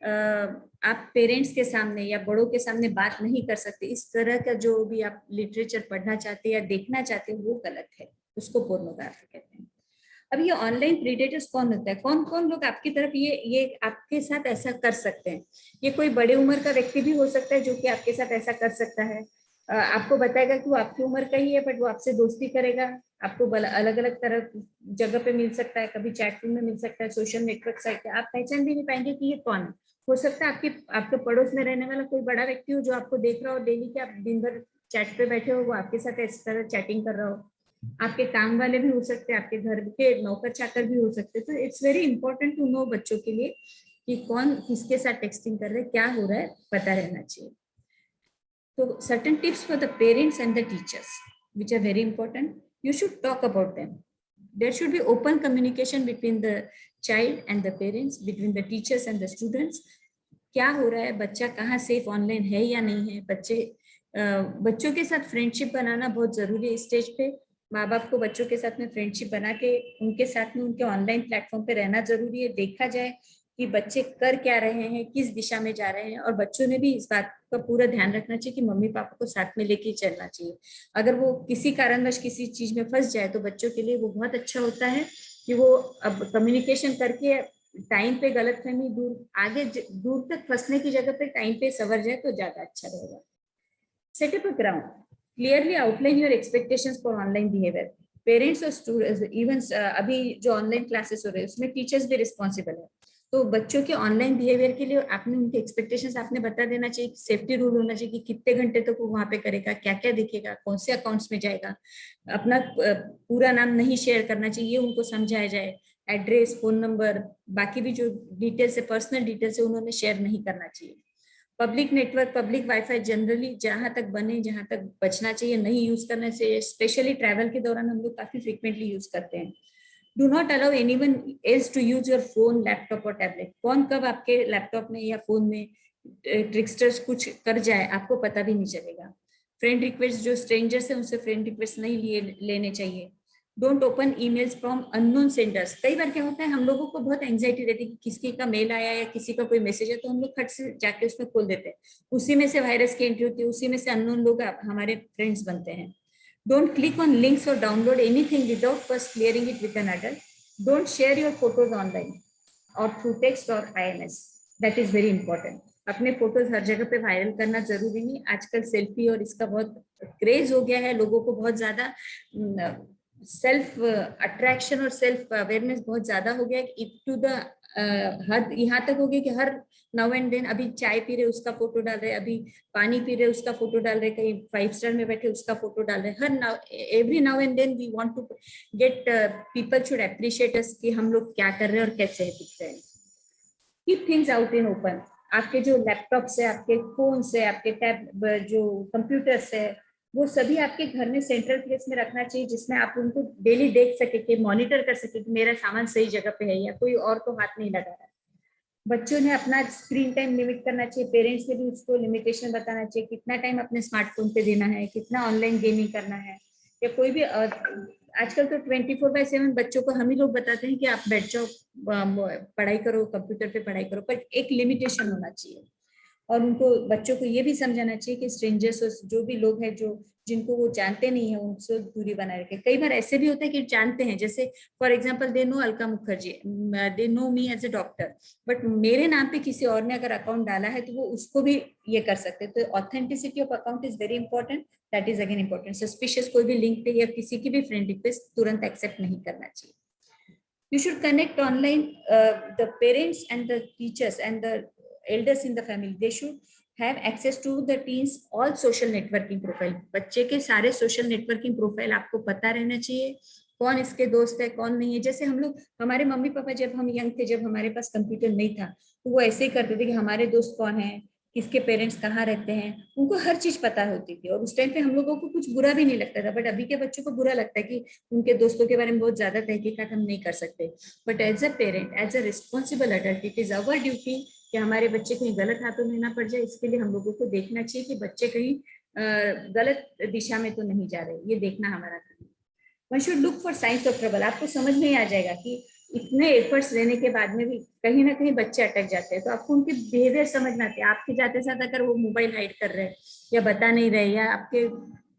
आप पेरेंट्स के सामने या बड़ों के सामने बात नहीं कर सकते, इस तरह का जो भी आप लिटरेचर पढ़ना चाहते हैं या देखना चाहते हैं वो गलत है, उसको पोर्नोग्राफी कहते हैं। अब ये ऑनलाइन प्रीडेटर्स कौन होता है, कौन कौन लोग आपकी तरफ ये आपके साथ ऐसा कर सकते हैं? ये कोई बड़े उम्र का व्यक्ति भी हो सकता है जो कि आपके साथ ऐसा कर सकता है। आपको बताएगा कि वो आपकी उम्र का ही है, बट वो आपसे दोस्ती करेगा, आपको अलग अलग तरह जगह पे मिल सकता है, कभी चैट रूम में मिल सकता है, सोशल नेटवर्क साइट पे, आप पहचान भी नहीं पाएंगे कि ये कौन है। हो सकता है आपके पड़ोस में रहने वाला कोई बड़ा व्यक्ति हो जो आपको देख रहा हो डेली, कि आप दिन भर चैट पे बैठे हो, वो आपके साथ इस तरह चैटिंग कर रहा हो। आपके काम वाले भी हो सकते हैं, आपके घर के नौकर चाकर भी हो सकते हैं। तो it's very important to know बच्चों के लिए कि कौन किसके साथ टेक्सटिंग कर रहे हैं, क्या हो रहा है, पता रहना चाहिए। So certain tips for the parents and the teachers, which are very important. You should talk about them. There should be open communication between the child and the parents, between the teachers and the students. क्या हो रहा है, बच्चा कहाँ safe online है या नहीं है। बच्चों के साथ फ्रेंडशिप बनाना बहुत जरूरी है। इस स्टेज पे माँ बाप को बच्चों के साथ में फ्रेंडशिप बना के उनके साथ में उनके ऑनलाइन प्लेटफॉर्म पे रहना जरूरी है। देखा जाए कि बच्चे कर क्या रहे हैं, किस दिशा में जा रहे हैं, और बच्चों ने भी इस बात का पूरा ध्यान रखना चाहिए कि मम्मी पापा को साथ में लेके चलना चाहिए। अगर वो किसी कारणवश किसी चीज में फंस जाए तो बच्चों के लिए वो बहुत अच्छा होता है कि वो अब कम्युनिकेशन करके टाइम पे गलतफहमी दूर तक फंसने की जगह पे टाइम पे सवर जाए तो ज्यादा अच्छा रहेगा। Setup a ground, clearly outline your expectations for online behaviour. Parents और स्टूडेंट्स, इवन अभी जो ऑनलाइन क्लासेस हो रहे हैं उसमें टीचर्स भी रिस्पॉन्सिबल है। तो बच्चों के ऑनलाइन बिहेवियर के लिए आपने उनके एक्सपेक्टेशंस आपने बता देना चाहिए। सेफ्टी रूल होना चाहिए कि कितने घंटे तक वो वहां पे करेगा, क्या क्या दिखेगा, कौन से अकाउंट्स में जाएगा, अपना पूरा नाम नहीं शेयर करना चाहिए, उनको समझाया जाए। एड्रेस, फोन नंबर, बाकी भी जो डिटेल्स है, पर्सनल डिटेल्स है, उन्होंने शेयर नहीं करना चाहिए। Public network, public wifi generally जहां तक बने, जहां तक बचना चाहिए, नहीं यूज करना चाहिए। स्पेशली ट्रैवल के दौरान हम लोग काफी फ्रिक्वेंटली यूज करते हैं। Do not allow anyone else to use your phone, laptop और tablet. कौन कब आपके लैपटॉप में या फोन में ट्रिक्स्टर्स कुछ कर जाए आपको पता भी नहीं चलेगा। फ्रेंड रिक्वेस्ट, जो स्ट्रेंजर्स है उनसे फ्रेंड रिक्वेस्ट नहीं लेने चाहिए। Don't open emails from unknown senders. कई बार क्या होता है, हम लोगों को बहुत एंग्जाइटी रहती है कि किसी का मेल आया या किसी का कोई मैसेज है तो हम लोग खट से जाके उसमें खोल देते हैं, उसी में से वायरस की एंट्री होती है, उसी में से अननोन लोग हमारे फ्रेंड्स बनते हैं। Don't click on links or download anything without first clearing it with an adult. Don't share your photos online or through text or IMS. That is very important. अपने फोटोज हर जगह पे viral करना जरूरी नहीं। आजकल selfie और इसका बहुत क्रेज हो गया है, लोगों को बहुत ज्यादा सेल्फ अट्रैक्शन और सेल्फ अवेयरनेस बहुत ज्यादा हो गया है। टू द हद यहाँ तक हो गया कि हर नाउ एंड देन, अभी चाय पी रहे उसका फोटो डाल रहे, अभी पानी पी रहे उसका फोटो डाल रहे, कहीं 5 स्टार में बैठे उसका फोटो डाल रहे। हर every now and then we want to get people should appreciate us कि हम लोग क्या कर रहे हैं और कैसे दिख रहे हैं। Keep things out in open. आपके जो लैपटॉप से, आपके फोन से, आपके टैब जो कंप्यूटर से, वो सभी आपके घर में सेंट्रल प्लेस में रखना चाहिए, जिसमें आप उनको डेली देख सके, कि मॉनिटर कर सके कि मेरा सामान सही जगह पे है या कोई और तो हाथ नहीं लगा रहा है। बच्चों ने अपना स्क्रीन टाइम लिमिट करना चाहिए। पेरेंट्स ने भी उसको लिमिटेशन बताना चाहिए, कितना टाइम अपने स्मार्टफोन पे देना है, कितना ऑनलाइन गेमिंग करना है, या कोई भी आजकल तो 24/7 बच्चों को हम ही लोग बताते हैं कि आप बैठ जाओ, पढ़ाई करो, कंप्यूटर पे पढ़ाई करो, पर एक लिमिटेशन होना चाहिए। और उनको, बच्चों को ये भी समझाना चाहिए कि स्ट्रेंजर्स, जो भी लोग हैं जो जिनको वो जानते नहीं है, उनसे दूरी बनाए रखें। कई बार ऐसे भी होता है कि जानते हैं, जैसे for example they know Alka Mukherjee, they know me as a doctor, but मेरे नाम पे किसी और ने अगर अकाउंट डाला है तो वो उसको भी ये कर सकते हैं। तो authenticity of account is very important, that is again important. Suspicious कोई भी लिंक पे या किसी की भी फ्रेंड रिक्वेस्ट तुरंत एक्सेप्ट नहीं करना चाहिए। You should connect online, the parents and the teachers and the elders in the family. They should have access to the teens all social networking profile. बच्चे के सारे social networking profile आपको पता रहना चाहिए, कौन इसके दोस्त है, कौन नहीं है। जैसे हम लोग, हमारे मम्मी पापा जब हम यंग थे, जब हमारे पास कंप्यूटर नहीं था, तो वो ऐसे ही करते थे कि हमारे दोस्त कौन है, किसके पेरेंट्स कहाँ रहते हैं, उनको हर चीज पता होती थी। और उस टाइम पे हम लोगों को कुछ बुरा भी नहीं लगता था। बट अभी के बच्चों को बुरा लगता है कि उनके दोस्तों के बारे में बहुत ज्यादा तहकीकात हम नहीं कर सकते। But as a parent, as a responsible adult, it is our duty कि हमारे बच्चे कहीं गलत हाथों में ना पड़ जाए। इसके लिए हम लोगों को देखना चाहिए कि बच्चे कहीं गलत दिशा में तो नहीं जा रहे, ये देखना हमारा काम है। One should look for science of trouble. आपको समझ में आ जाएगा कि इतने एफर्ट्स लेने के बाद में भी कहीं ना कहीं बच्चे अटक जाते हैं। तो आपको उनके बिहेवियर समझना चाहिए। आपके जाते साथ अगर वो मोबाइल हाइड कर रहे हैं या बता नहीं रहे या आपके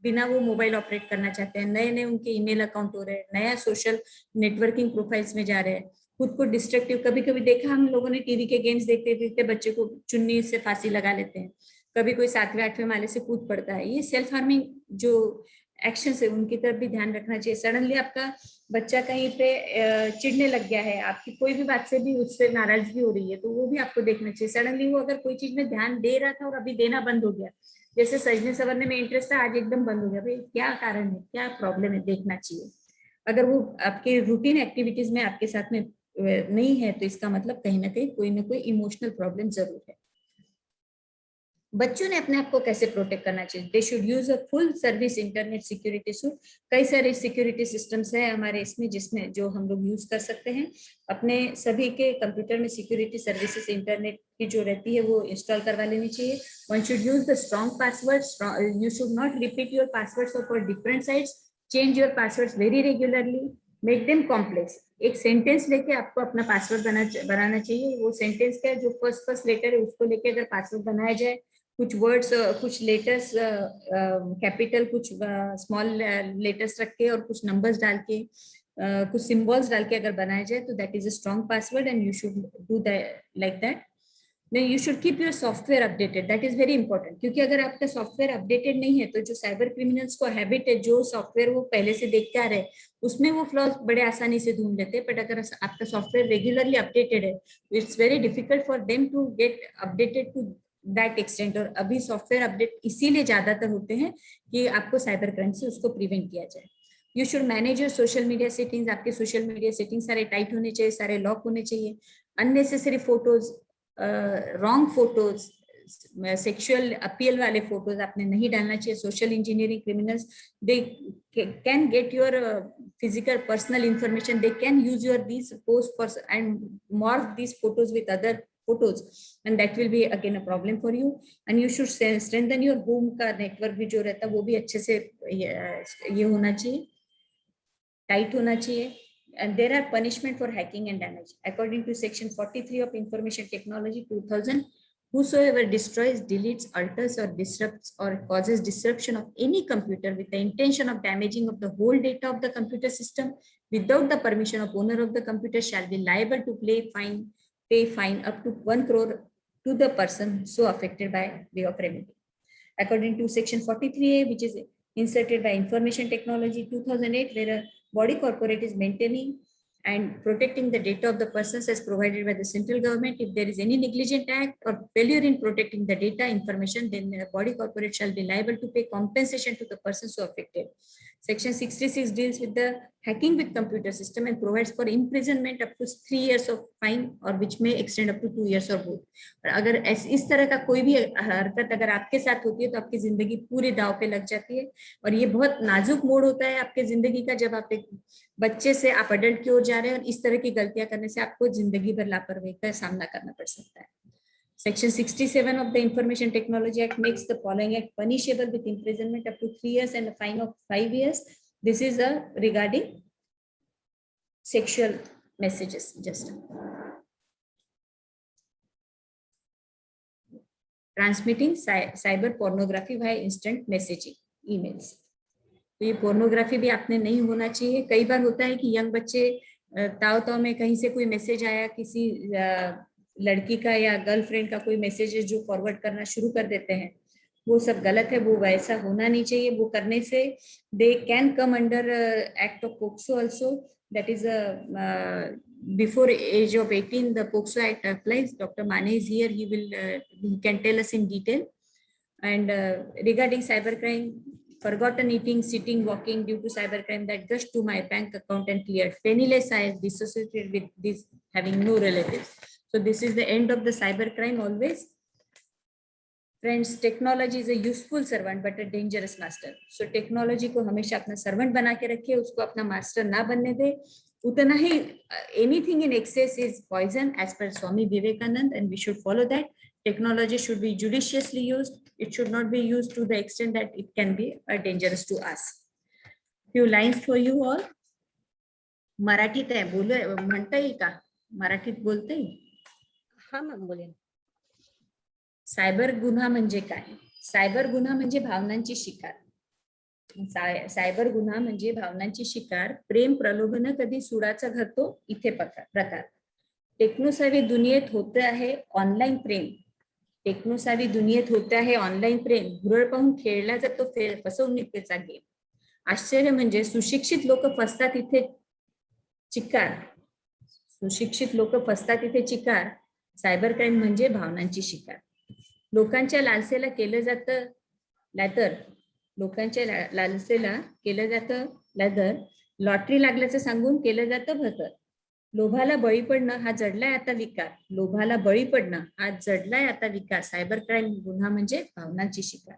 बिना वो मोबाइल ऑपरेट करना चाहते हैं, नए नए उनके ईमेल अकाउंट हो रहे हैं, नया सोशल नेटवर्किंग प्रोफाइल्स में जा रहे हैं, खुद को डिस्ट्रक्टिव, कभी कभी देखा हम लोगों ने टीवी के गेम्स देखते देखते बच्चे को चुन्नी से फांसी लगा लेते हैं, कभी कोई 7वें 8वें माले से कूद पड़ता है। ये सेल्फ हार्मिंग जो एक्शन है उनकी तरफ भी ध्यान रखना चाहिए। सडनली आपका बच्चा कहीं पे चिढ़ने लग गया है, आपकी कोई भी बात से भी उससे नाराजगी हो रही है, तो वो भी आपको देखना चाहिए। सडनली वो अगर कोई चीज में ध्यान दे रहा था और अभी देना बंद हो गया, जैसे सजने संवरने में इंटरेस्ट था, आज एकदम बंद हो गया, भाई क्या कारण है, क्या प्रॉब्लम है, देखना चाहिए। अगर वो आपके रूटीन एक्टिविटीज में आपके साथ में नहीं है तो इसका मतलब कहीं ना कोई इमोशनल प्रॉब्लम जरूर है। बच्चों ने अपने आप को कैसे प्रोटेक्ट करना चाहिए? They should use a full service internet security suit. कई सारे सिक्योरिटी सिस्टम्स है हमारे इसमें जिसमें जो हम लोग यूज कर सकते हैं। अपने सभी के कंप्यूटर में सिक्योरिटी सर्विसेज इंटरनेट की जो रहती है वो इंस्टॉल करवा लेनी चाहिए। One should use the strong password. You should not repeat your passwords for different sites. Change your passwords very regularly. Make them complex. एक सेंटेंस लेके आपको अपना पासवर्ड बनाना चाहिए। वो सेंटेंस क्या है, जो फर्स्ट लेटर है उसको लेके अगर पासवर्ड बनाया जाए, कुछ वर्ड्स कुछ लेटर्स कैपिटल कुछ स्मॉल लेटर्स रख के और कुछ नंबर्स डाल के कुछ सिंबल्स डाल के अगर बनाया जाए तो that is a strong password and you should do that like that. Then you should keep your software updated. That is very important, क्योंकि अगर आपका सॉफ्टवेयर अपडेटेड नहीं है तो जो साइबर क्रिमिनल्स को हैबिट है, जो सॉफ्टवेयर वो पहले से देखते आ रहे हैं उसमें वो फ्लॉज बड़े आसानी से ढूंढ लेते हैं। बट अगर आपका सॉफ्टवेयर रेगुलरली अपडेटेड है, it's very difficult for them to get updated to that extent. और अभी सॉफ्टवेयर अपडेट इसीलिए ज्यादातर होते हैं कि आपको साइबर क्राइम से उसको प्रिवेंट किया जाए। You should manage your social media settings. आपके सोशल मीडिया सेटिंग्स सारे टाइट होने चाहिए, सारे लॉक होने चाहिए। Unnecessary photos, wrong photos, sexual appeal वाले फोटोज आपने नहीं डालना चाहिए। Social engineering criminals, they can get your physical personal information. They can use your these posts and morph these photos with other photos, and that will be again a problem for you. And you should strengthen your home का network भी जो रहता है वो भी अच्छे से ये होना चाहिए, tight होना चाहिए. And there are punishment for hacking and damage. According to section 43 of Information Technology 2000, whosoever destroys, deletes, alters or disrupts or causes disruption of any computer with the intention of damaging of the whole data of the computer system without the permission of owner of the computer shall be liable to pay fine up to 1 crore to the person so affected by way of remedy. According to section 43A, which is inserted by Information Technology 2008, where a body corporate is maintaining and protecting the data of the persons as provided by the central government. If there is any negligent act or failure in protecting the data information, then the body corporate shall be liable to pay compensation to the persons so affected. Section 66 deals with the hacking with computer system and provides for imprisonment up to 3 years of fine or which may extend up to 2 years or both. अगर इस तरह का कोई भी हरकत अगर आपके साथ होती है तो आपकी जिंदगी पूरे दांव पे लग जाती है। और ये बहुत नाजुक मोड़ होता है आपके जिंदगी का, जब आप एक बच्चे से आप अडल्ट की ओर जा रहे हैं और इस तरह की गलतियां करने से आपको जिंदगी भर लापरवाही का सामना करना पड़ सकता है। Section 67 of the Information Technology Act makes the following act punishable with imprisonment up to 3 years and a fine of 5 years. This is regarding sexual messages. Just transmitting cyber pornography via instant messaging emails. तो ये pornography भी आपने नहीं होना चाहिए। कई बार होता है कि यंग बच्चे ताव में कहीं से कोई मैसेज आया, किसी लड़की का या गर्लफ्रेंड का कोई मैसेज है जो फॉरवर्ड करना शुरू कर देते हैं, वो सब गलत है, वो वैसा होना नहीं चाहिए। वो करने से they can come under act of POCSO also, that is before age of 18 the POCSO Act applies. Dr. Mane is here, he can tell us in detail. And regarding cybercrime, forgotten eating, sitting, walking due to cybercrime, that just to my bank account and cleared, penniless I is dissociated with this, having no relatives. So this is the end of the cybercrime always. Friends, technology is a useful servant but a dangerous master. So technology को हमेशा अपना servant बना के रखिए, उसको अपना master ना बनने दे। उतना ही anything in excess is poison as per Swami Vivekanand, and we should follow that. Technology should be judiciously used. It should not be used to the extent that it can be dangerous to us. Few lines for you all. मराठीत आहे, बोलू म्हणता येईल का? मराठीत बोलता येईल? हाँ मैम बोलिए. सायबर गुन्हा म्हणजे काय? सायबर गुन्हा म्हणजे भावनांची शिकार. सायबर गुन्हा म्हणजे भावनांची शिकार. प्रेम प्रलोभन कधी सुडाचा घडतो इथे प्रकार. टेक्नोसावी दुनियेत होते आहे ऑनलाईन प्रेम. टेक्नोसावी दुनियेत होते आहे ऑनलाईन प्रेम. भुरळ पाहून खेळला जातो फसवणुकीचा गेम. आश्चर्य म्हणजे सुशिक्षित लोक फसतात इथे चिकार. सुशिक्षित लोक फसतात इथे चिकार. सायबर क्राईम म्हणजे भावनांची शिकार. लोकांच्या लालसेला केलं जातं लॅदर. लोकांच्या लालसेला केलं जातं लॅदर. लॉटरी लागल्याचं सांगून केलं जातं भतर. लोभाला बळी पडणं हा जडलाय आता विकार. लोभाला बळी पडणं हा जडलाय आता विकार. सायबर क्राईम गुन्हा म्हणजे भावनांची शिकार.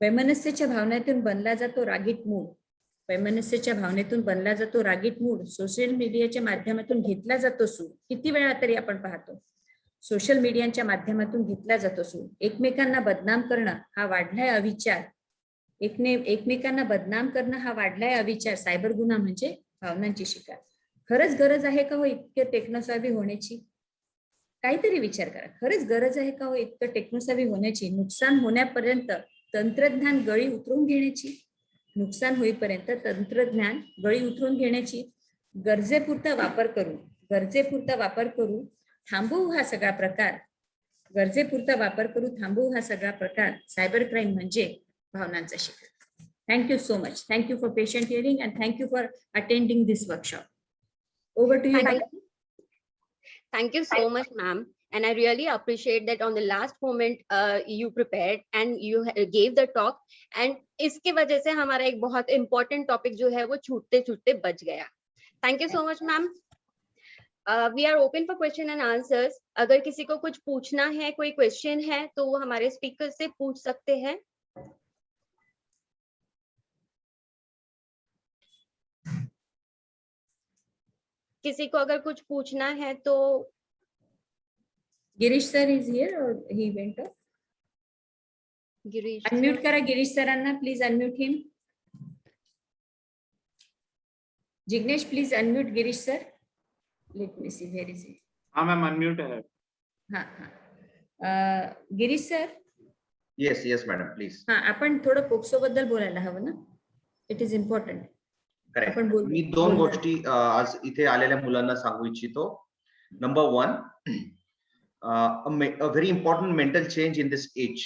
वैमनस्याच्या भावनेतून बनला जातो रागीट मूड. वैमनस्याच्या भावनेतून बनला जातो रागीट मूड. सोशल मीडियाच्या माध्यमातून घेतला जातो सूड. किती वेळा तरी आपण पाहतो सोशल मीडियाच्या माध्यमातून घेतला जातो सूड. एकमेकांना बदनाम करणं हा वाढलाय अविचार. एकमेकांना बदनाम करणं हा वाढलाय अविचार. सायबर गुन्हा म्हणजे भावनांची शिकार. खरंच गरज आहे का हो इतकं टेक्नोसावी होण्याची? काहीतरी विचार करा. खरंच गरज आहे का हो इतकं टेक्नोसावी होण्याची? नुकसान होण्यापर्यंत तंत्रज्ञान गळी उतरून घेण्याची. नुकसान होईपर्यंत तंत्रज्ञान गळी उतरून घेण्याची. गरजेपुरता वापर करू थांबवू हा सगळा प्रकार. गरजेपुरता वापर करू थांबवू हा सगळा प्रकार. सायबर क्राईम म्हणजे भावनांचा शिकार. Thank you so much. Thank you for patient hearing and thank you for attending this workshop. Over to you. Thank you so much, ma'am. And I really appreciate that on the last moment you prepared and you gave the talk. And इसके वजह से हमारा एक बहुत important topic जो है वो छूटते बच गया. Thank you so much, ma'am. We are open for question and answers. अगर किसी को कुछ पूछना है, कोई क्वेश्चन है, तो वो हमारे स्पीकर से पूछ सकते हैं. किसी को अगर कुछ पूछना है तो Girish sir is here or he went off? Girish Unmute करा गिरीश सरांना. Please unmute him. Jignesh, please unmute Girish sir. Let me see where is he. हाँ मैम अनम्यूट है. हाँ. Girish sir. Yes madam please. हाँ, आपण थोडं पोक्सो बद्दल बोलायला हवं ना. It is important. करेक्ट. मी दोन गोष्टी आज इथे आलेल्या मुलांना सांगू इच्छितो. Number 1, a very important mental change in this age.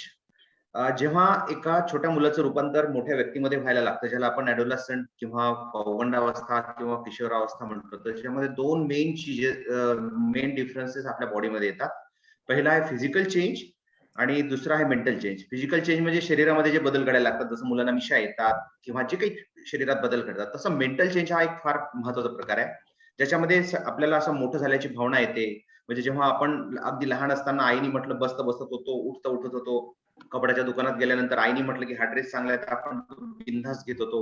जेव्हा एका छोट्या मुलाचं रूपांतर मोठ्या व्यक्तीमध्ये व्हायला लागतं, ज्याला आपण ॲडोलसंट किंवा पौगंडावस्था किंवा किशोरावस्था म्हणतो, त्याच्यामध्ये 2 मेन डिफरन्सेस आपल्या बॉडीमध्ये येतात. पहिला आहे फिजिकल चेंज आणि दुसरा आहे मेंटल चेंज. फिजिकल चेंज म्हणजे शरीरामध्ये जे बदल घडायला लागतात, जसं मुलांना मिशा येतात किंवा जे काही शरीरात बदल घडतात, तसं मेंटल चेंज हा एक फार महत्वाचा प्रकार आहे, ज्याच्यामध्ये आपल्याला असं मोठं झाल्याची भावना येते. म्हणजे जेव्हा आपण अगदी लहान असताना आईने म्हटलं बसत होतो, उठत होतो, कपड्याच्या दुकानात गेल्यानंतर आईने म्हटलं की हा ड्रेस चांगला आहे तर आपण बिनधास्त घेत होतो,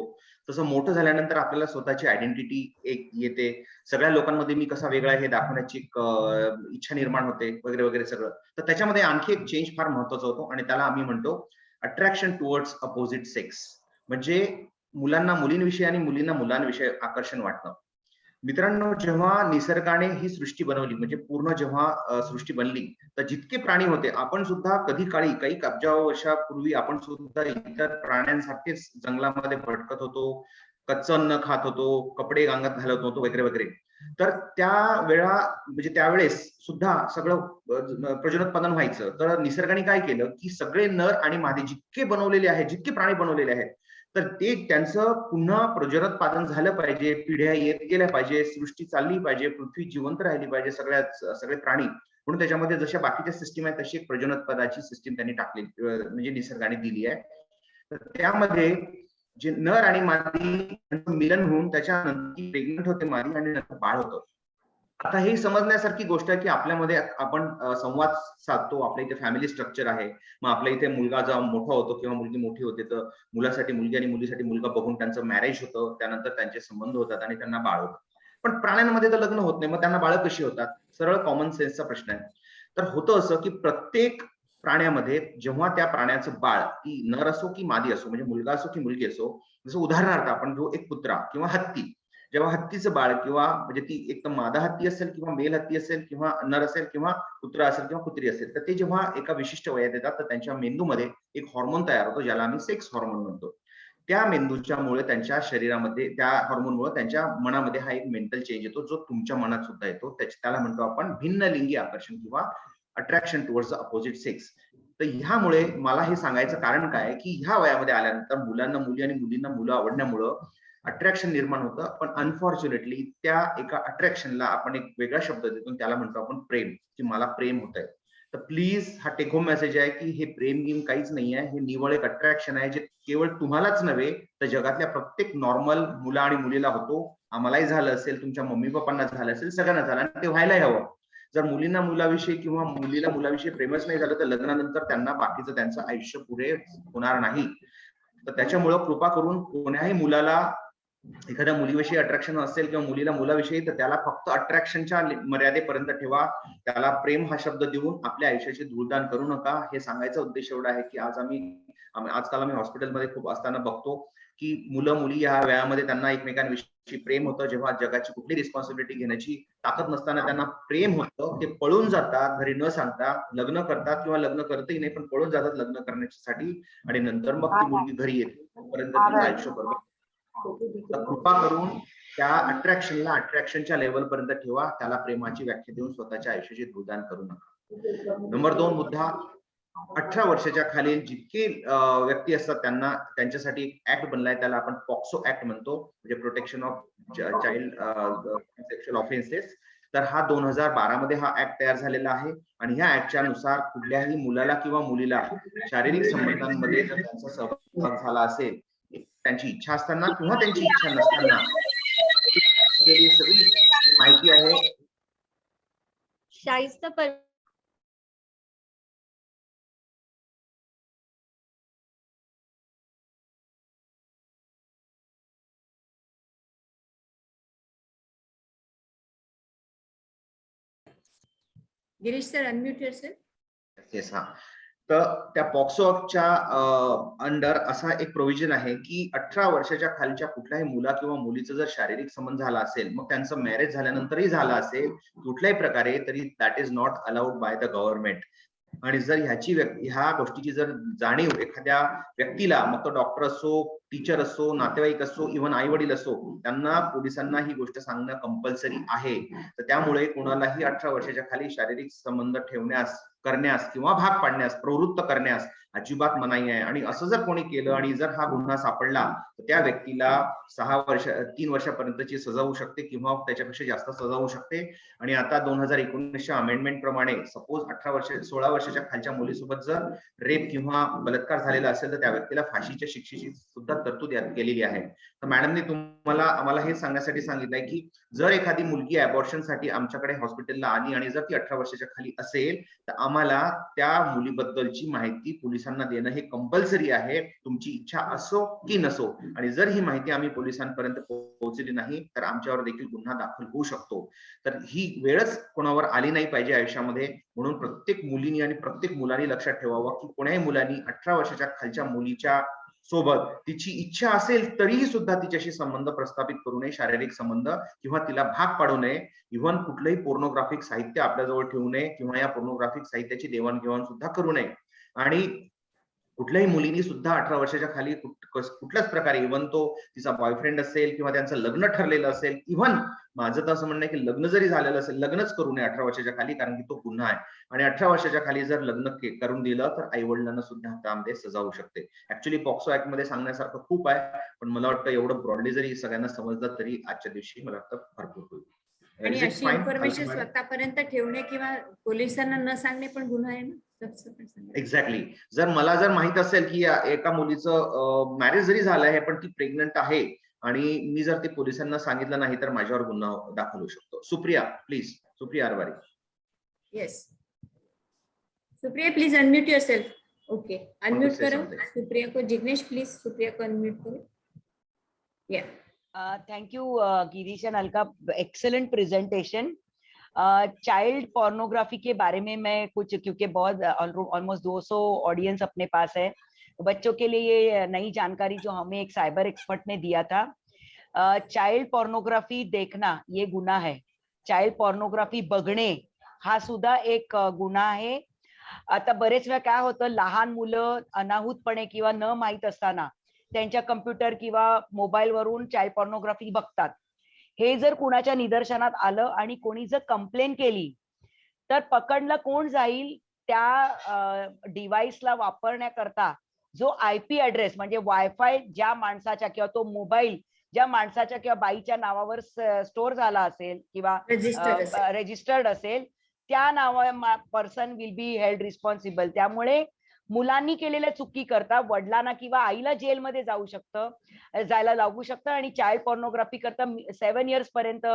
तसं मोठं झाल्यानंतर आपल्याला स्वतःची आयडेंटिटी एक येते. सगळ्या लोकांमध्ये मी कसा वेगळा आहे हे दाखवण्याची इच्छा निर्माण होते वगैरे वगैरे सगळं. तर त्याच्यामध्ये आणखी एक चेंज फार महत्वाचा होतो आणि त्याला आम्ही म्हणतो अट्रॅक्शन टुवर्ड्स अपोजिट सेक्स. म्हणजे मुलांना मुलींविषयी आणि मुलींना मुलांविषयी आकर्षण वाटणं. मित्रांनो, जेव्हा निसर्गाने ही सृष्टी बनवली, म्हणजे पूर्ण जेव्हा सृष्टी बनली, तर जितके प्राणी होते, आपण सुद्धा कधी काळी काही अब्जावर्षापूर्वी आपण सुद्धा इतर प्राण्यांसारखेच जंगलामध्ये भटकत होतो, कच्चं अन्न खात होतो, कपडे अंगात घालत होतो वगैरे वगैरे. तर त्यावेळेस सुद्धा सगळं प्रजनोत्पादन व्हायचं. तर निसर्गाने काय केलं की सगळे नर आणि मादी जितके बनवलेले आहेत, जितके प्राणी बनवलेले आहेत, तर ते त्यांचं पुन्हा प्रजनोत्पादन झालं पाहिजे, पिढ्या येत गेल्या पाहिजे, सृष्टी चालली पाहिजे, पृथ्वी जिवंत राहिली पाहिजे, सगळे प्राणी. म्हणून त्याच्यामध्ये जशा बाकीच्या सिस्टीम आहेत तशी एक प्रजनोत्पादनाची सिस्टीम त्यांनी टाकली, म्हणजे निसर्गाने दिली आहे. तर त्यामध्ये जे नर आणि मादी मिलन होऊन त्याच्यानंतर प्रेग्नंट होते मादी आणि नंतर बाळ होतं. आता हे समजण्यासारखी गोष्ट आहे की आपल्यामध्ये आपण संवाद साधतो, आपल्या इथे फॅमिली स्ट्रक्चर आहे. मग आपल्या इथे मुलगा जेव्हा मोठा होतो किंवा मुलगी मोठी होते, तर मुलासाठी मुलगी आणि मुलीसाठी मुलगा बघून त्यांचं मॅरेज होतं, त्यानंतर त्यांचे संबंध होतात आणि त्यांना बाळ होतं. पण प्राण्यांमध्ये तर लग्न होत नाही, मग त्यांना बाळ कशी होतात? सरळ कॉमन सेन्सचा प्रश्न आहे. तर होतं असं की प्रत्येक प्राण्यामध्ये जेव्हा त्या प्राण्याचं बाळ, की नर असो की मादी असो, म्हणजे मुलगा असो की मुलगी असो, जसं उदाहरणार्थ आपण घेऊ एक कुत्रा किंवा हत्ती. जेव्हा हत्तीचं बाळ किंवा म्हणजे ती एक तर मादा हत्ती असेल किंवा मेल हत्ती असेल किंवा नर असेल किंवा कुत्रा असेल किंवा कुत्री असेल, तर ते जेव्हा एका विशिष्ट वयात येतात तर त्यांच्या मेंदूमध्ये एक हॉर्मोन तयार होतो ज्याला आम्ही सेक्स हॉर्मोन म्हणतो. त्या मेंदूच्यामुळे त्यांच्या शरीरामध्ये त्या हॉर्मोनमुळे त्यांच्या मनामध्ये हा एक मेंटल चेंज येतो जो तुमच्या मनात सुद्धा येतो. त्याला म्हणतो आपण भिन्न लिंगी आकर्षण किंवा attraction towards the opposite sex. तर ह्यामुळे मला हे सांगायचं कारण काय की ह्या वयामध्ये आल्यानंतर मुलांना मुली आणि मुलींना मुलं आवडण्यामुळं अट्रॅक्शन निर्माण होतं. पण अनफॉर्च्युनेटली त्या एका अट्रॅक्शनला आपण एक वेगळा शब्द देतो, त्याला म्हणतो आपण प्रेम, की मला प्रेम होत आहे. तर प्लीज हा टेक होम मेसेज आहे की हे प्रेम गेम काहीच नाही आहे, हे निव्वळ एक अट्रॅक्शन आहे जे केवळ तुम्हालाच नव्हे तर जगातल्या प्रत्येक नॉर्मल मुला आणि मुलीला होतो. आम्हालाही झालं असेल, तुमच्या मम्मी पप्पांना झालं असेल, सगळ्यांना झालं आणि ते व्हायलाही हवं. जर मुलींना मुलाविषयी किंवा मुलीला मुलाविषयी प्रेमच नाही झालं तर लग्नानंतर त्यांना बाकीचं त्यांचं आयुष्य पुरे होणार नाही. तर त्याच्यामुळं कृपा करून कोण्याही मुलाला एखाद्या मुलीविषयी अट्रॅक्शन असेल किंवा मुलीला मुलाविषयी तर त्याला फक्त अट्रॅक्शनच्या मर्यादेपर्यंत ठेवा. त्याला प्रेम हा शब्द देऊन आपल्या आयुष्याची धूळदाण करू नका. हे सांगायचा उद्देश एवढा आहे की आजकाल आम्ही हॉस्पिटलमध्ये खूप असताना बघतो की मुलं मुली या वयामध्ये त्यांना एकमेकांविषयी प्रेम होतं. जेव्हा जगाची कुठली रिस्पॉन्सिबिलिटी घेण्याची ताकद नसताना त्यांना प्रेम होतं, ते पळून जातात, घरी न सांगता लग्न करतात किंवा लग्न करतही नाही पण पळून जातात लग्न करण्यासाठी आणि नंतर मग ती मुलगी घरी येते, तोपर्यंत तिचं आयुष्य बरोबर. तर कृपा करून त्या अट्रॅक्शनला अट्रॅक्शनच्या लेवल पर्यंत ठेवा. त्याला प्रेमाची व्याख्या देऊन स्वतःच्या आयुष्याची धूळदाण करू नका. नंबर 2 मुद्दा, 18 वर्षाच्या खालील जितके व्यक्ती असतात त्यांना त्यांच्यासाठी एक ऍक्ट बनलाय, त्याला आपण पॉक्सो ऍक्ट म्हणतो, म्हणजे protection of child sexual offences. तर हा 2012 मध्ये हा ऍक्ट तयार झालेला आहे आणि ह्या ऍक्टच्या नुसार कुठल्याही मुलाला किंवा मुलीला शारीरिक संबंधांमध्ये जर त्यांचा सहभाग झाला असेल, त्यांची इच्छा असताना किंवा त्यांची इच्छा नसताना, सगळी माहिती आहे. शाइस्ता पर Girish sir, unmute yourself. Yes, हा. तर त्या पॉक्सो ऍक्टच्या अंडर असा एक प्रोव्हिजन आहे की 18 वर्षाच्या खालच्या कुठल्याही मुला किंवा मुलीचा जर शारीरिक संबंध झाला असेल, मग त्यांचं मॅरेज झाल्यानंतरही झाला असेल कुठल्याही प्रकारे, तरी that is not allowed by the government. आणि जर ह्या गोष्टीची जर जाणीव एखाद्या व्यक्तीला, मग तो डॉक्टर असो, टीचर असो, नातेवाईक असो, इव्हन आई वडील असो, त्यांना पोलिसांना ही गोष्ट सांगणं कंपल्सरी आहे. तर त्यामुळे कोणालाही 18 वर्षाच्या खाली शारीरिक संबंध ठेवण्यास, करण्यास किंवा भाग पाडण्यास, प्रवृत्त करण्यास अजिबात मनाई आहे. आणि असं जर कोणी केलं आणि जर हा गुन्हा सापडला तर त्या व्यक्तीला 3 वर्षापर्यंतची सजा होऊ शकते किंवा त्याच्यापेक्षा जास्त सजा होऊ शकते. आणि आता 2019च्या अमेंडमेंट प्रमाणे सपोज 16 वर्षाच्या खालच्या मुलीसोबत जर रेप किंवा बलात्कार झालेला असेल तर त्या व्यक्तीला फाशीच्या शिक्षेची सुद्धा तरतूद यात केलेली आहे. तर मॅडमने आम्हाला हे सांगण्यासाठी सांगितलंय की जर एखादी मुलगी अबॉर्शनसाठी आमच्याकडे हॉस्पिटलला आली आणि जर ती 18 वर्षाच्या खाली असेल तर आम्हाला त्या मुलीबद्दलची माहिती पोलिसांना देणं हे कंपल्सरी आहे, तुमची इच्छा असो की नसो. आणि जर ही माहिती आम्ही पोलिसांपर्यंत पोहोचली नाही तर आमच्यावर देखील गुन्हा दाखल होऊ शकतो. तर ही वेळच कोणावर आली नाही पाहिजे आयुष्यामध्ये. म्हणून प्रत्येक मुलीनी आणि प्रत्येक मुलांनी लक्षात ठेवावं की कोण्याही मुलांनी 18 वर्षाच्या खालच्या मुलीच्या सोबत तिची इच्छा असेल तरीही सुद्धा तिच्याशी संबंध प्रस्थापित करू नये, शारीरिक संबंध, किंवा तिला भाग पाडू नये. इव्हन कुठलंही पोर्नोग्राफिक साहित्य आपल्याजवळ ठेवू नये किंवा या पोर्नोग्राफिक साहित्याची देवाणघेवाण सुद्धा करू नये. आणि कुठल्याही मुलीनी सुद्धा 18 वर्षाच्या खाली कुठल्याच प्रकारे, इव्हन तो तिचा बॉयफ्रेंड असेल किंवा त्यांचं लग्न ठरलेलं असेल, इव्हन माझं तर असं म्हणणं आहे की लग्न जरी झालेलं असेल, लग्नच करू नये 18 वर्षाच्या खाली, कारण की तो गुन्हा आहे. आणि 18 वर्षाच्या खाली जर लग्न करून दिलं तर आई वडिलांना सुद्धा त्यामध्ये सजा होऊ शकते. ऍक्च्युली पॉक्सो ऍक्ट मध्ये सांगण्यासारखं खूप आहे, पण मला वाटतं एवढं ब्रॉडली जरी सगळ्यांना समजलं तरी आजच्या दिवशी मला वाटतं भरपूर होईल. आणि अशी इन्फॉर्मेशन स्वतःपर्यंत ठेवणे किंवा पोलिसांना न सांगणे पण गुन्हा आहे ना. एक्झॅक्टली. जर मला माहित असेल की एका मुलीचं मॅरेज जरी झालं आहे पण ती प्रेग्नंट आहे आणि मी जर ते पोलिसांना सांगितलं नाही तर माझ्यावर गुन्हा दाखल होऊ शकतो. Supriya please, Supriya Arwari. Yes Supriya, please unmute yourself. Okay, unmute करो सुप्रिया को. जिग्नेश प्लीज सुप्रिया को अनम्यूट करो. या thank you Girish and Alka, excellent presentation. Child pornography के बारे में मैं कुछ, क्योंकि बहुत ऑलमोस्ट 200 ऑडियंस अपने पास है, बच्चों के लिए ये नई जानकारी जो हमें एक साइबर एक्सपर्ट ने दिया था, चाइल्ड पॉर्नोग्राफी देखना ये गुन्हा है. चाइल्ड पॉर्नोग्राफी बघणे हा सुद्धा एक गुन्हा आहे. आता बरेच वेळा काय होतं, लहान मुलं अनाहूतपणे किंवा न माहित असताना त्यांच्या कम्प्युटर किंवा मोबाईल वरून चाइल्ड पॉर्नोग्राफी बघतात. हे जर कुणाच्या निदर्शनात आलं आणि कोणी जर कंप्लेन केली तर पकडलं कोण जाईल, त्या डिव्हाइसला वापरण्याकरता जो IP ऍड्रेस म्हणजे वायफाय ज्या माणसाच्या किंवा तो मोबाईल ज्या माणसाच्या किंवा बाईच्या नावावर स्टोअर झाला असेल किंवा रजिस्टर्ड असेल, त्या नावा person will be held responsible. त्यामुळे मुलांनी केलेल्या चुकी करता वडिलांना किंवा आईला जेलमध्ये जायला लागू शकतं आणि चाइल्ड पॉर्नोग्राफी करता 7 years पर्यंत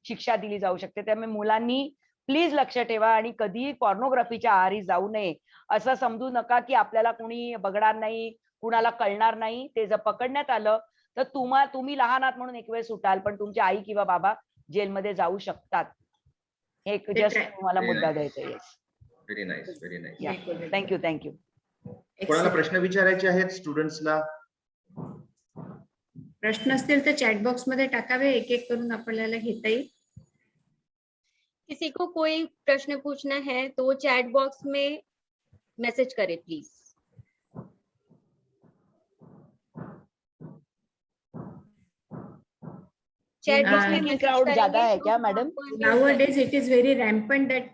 शिक्षा दिली जाऊ शकते. त्यामुळे मुलांनी प्लीज लक्ष ठेवा आणि कधीही पॉर्नोग्राफीच्या आहारी जाऊ नये. असं समजू नका की आपल्याला कोणी बघणार नाही, कुणाला कळणार नाही. ते जर पकडण्यात आलं तर तुम्ही लहान आहात म्हणून एक वेळ सुटाल, पण तुमची आई किंवा बाबा जेलमध्ये जाऊ शकतात. हे जस्ट तुम्हाला मुद्दा द्यायचा आहे. Very nice, very nice. Thank you. कोणाला प्रश्न विचारायचे आहेत स्टुडंट्सला? प्रश्न असतील तर चॅट बॉक्स मध्ये टाकावे, एक एक करून आपल्याला घेता येईल. किसी को कोई प्रश्न पूछना है तो चैट बॉक्स में मैसेज करे प्लीज. चैट बॉक्स में मैसेज क्राउड ज्यादा है करेंगे क्या तो मैडम? आपको Nowadays it is very rampant that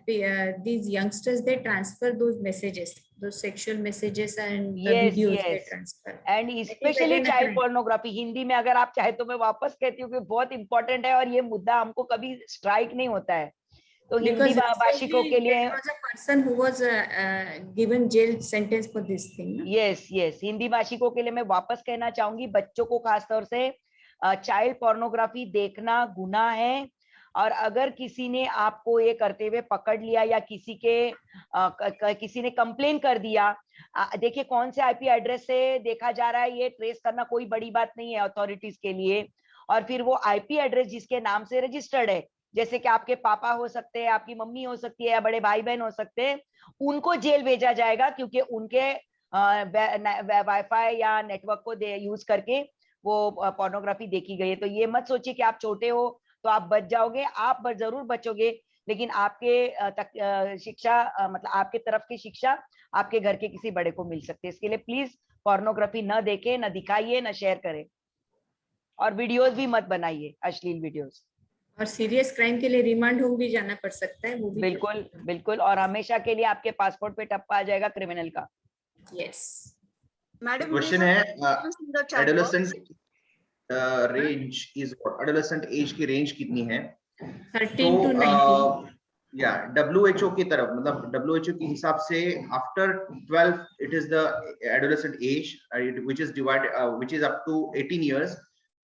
these youngsters they transfer those messages, those sexual messages and the Yes, videos yes. they transfer. And specially again a child crime. Pornography. Hindi में अगर आप चाहे तो मैं वापस कहती हूँ कि बहुत इंपॉर्टेंट है और ये मुद्दा हमको कभी स्ट्राइक नहीं होता है. तो हिंदी Because भाषिकों recently के लिए there was a person who was given jail sentence for this thing. No? Yes Hindi भाषिकों के लिए मैं वापस कहना चाहूंगी, बच्चों को खासतौर से चाइल्ड पोर्नोग्राफी देखना गुनाह है. और अगर किसी ने आपको ये करते हुए पकड़ लिया या किसी ने कंप्लेन कर दिया, देखिए कौन से IP एड्रेस से देखा जा रहा है ये ट्रेस करना कोई बड़ी बात नहीं है अथॉरिटीज के लिए. और फिर वो IP एड्रेस जिसके नाम से रजिस्टर्ड है, जैसे कि आपके पापा हो सकते हैं, आपकी मम्मी हो सकती है या बड़े भाई बहन हो सकते हैं, उनको जेल भेजा जाएगा क्योंकि उनके वाईफाई या नेटवर्क को यूज करके वो पोर्नोग्राफी देखी गई है. तो ये मत सोचिए कि आप छोटे हो तो आप बच जाओगे. आप जरूर बचोगे, लेकिन आपके शिक्षा मतलब आपके तरफ की शिक्षा आपके घर के किसी बड़े को मिल सकती है. इसके लिए प्लीज पोर्नोग्राफी न देखें, न दिखाइए, न शेयर करें और वीडियोस भी मत बनाइए, अश्लील वीडियोस. और सीरियस क्राइम के लिए रिमांड होम भी जाना पड़ सकता है, वो भी. बिल्कुल और हमेशा के लिए आपके पासपोर्ट पे टप्पा आ जाएगा क्रिमिनल का. यस. Madam, क्वेश्चन है adolescent range is adolescent age की रेंज कितनी है? 13 to 19. या WHO की तरफ, मतलब WHO के हिसाब से after 12 it is the adolescent age which is divided which is up to 18 years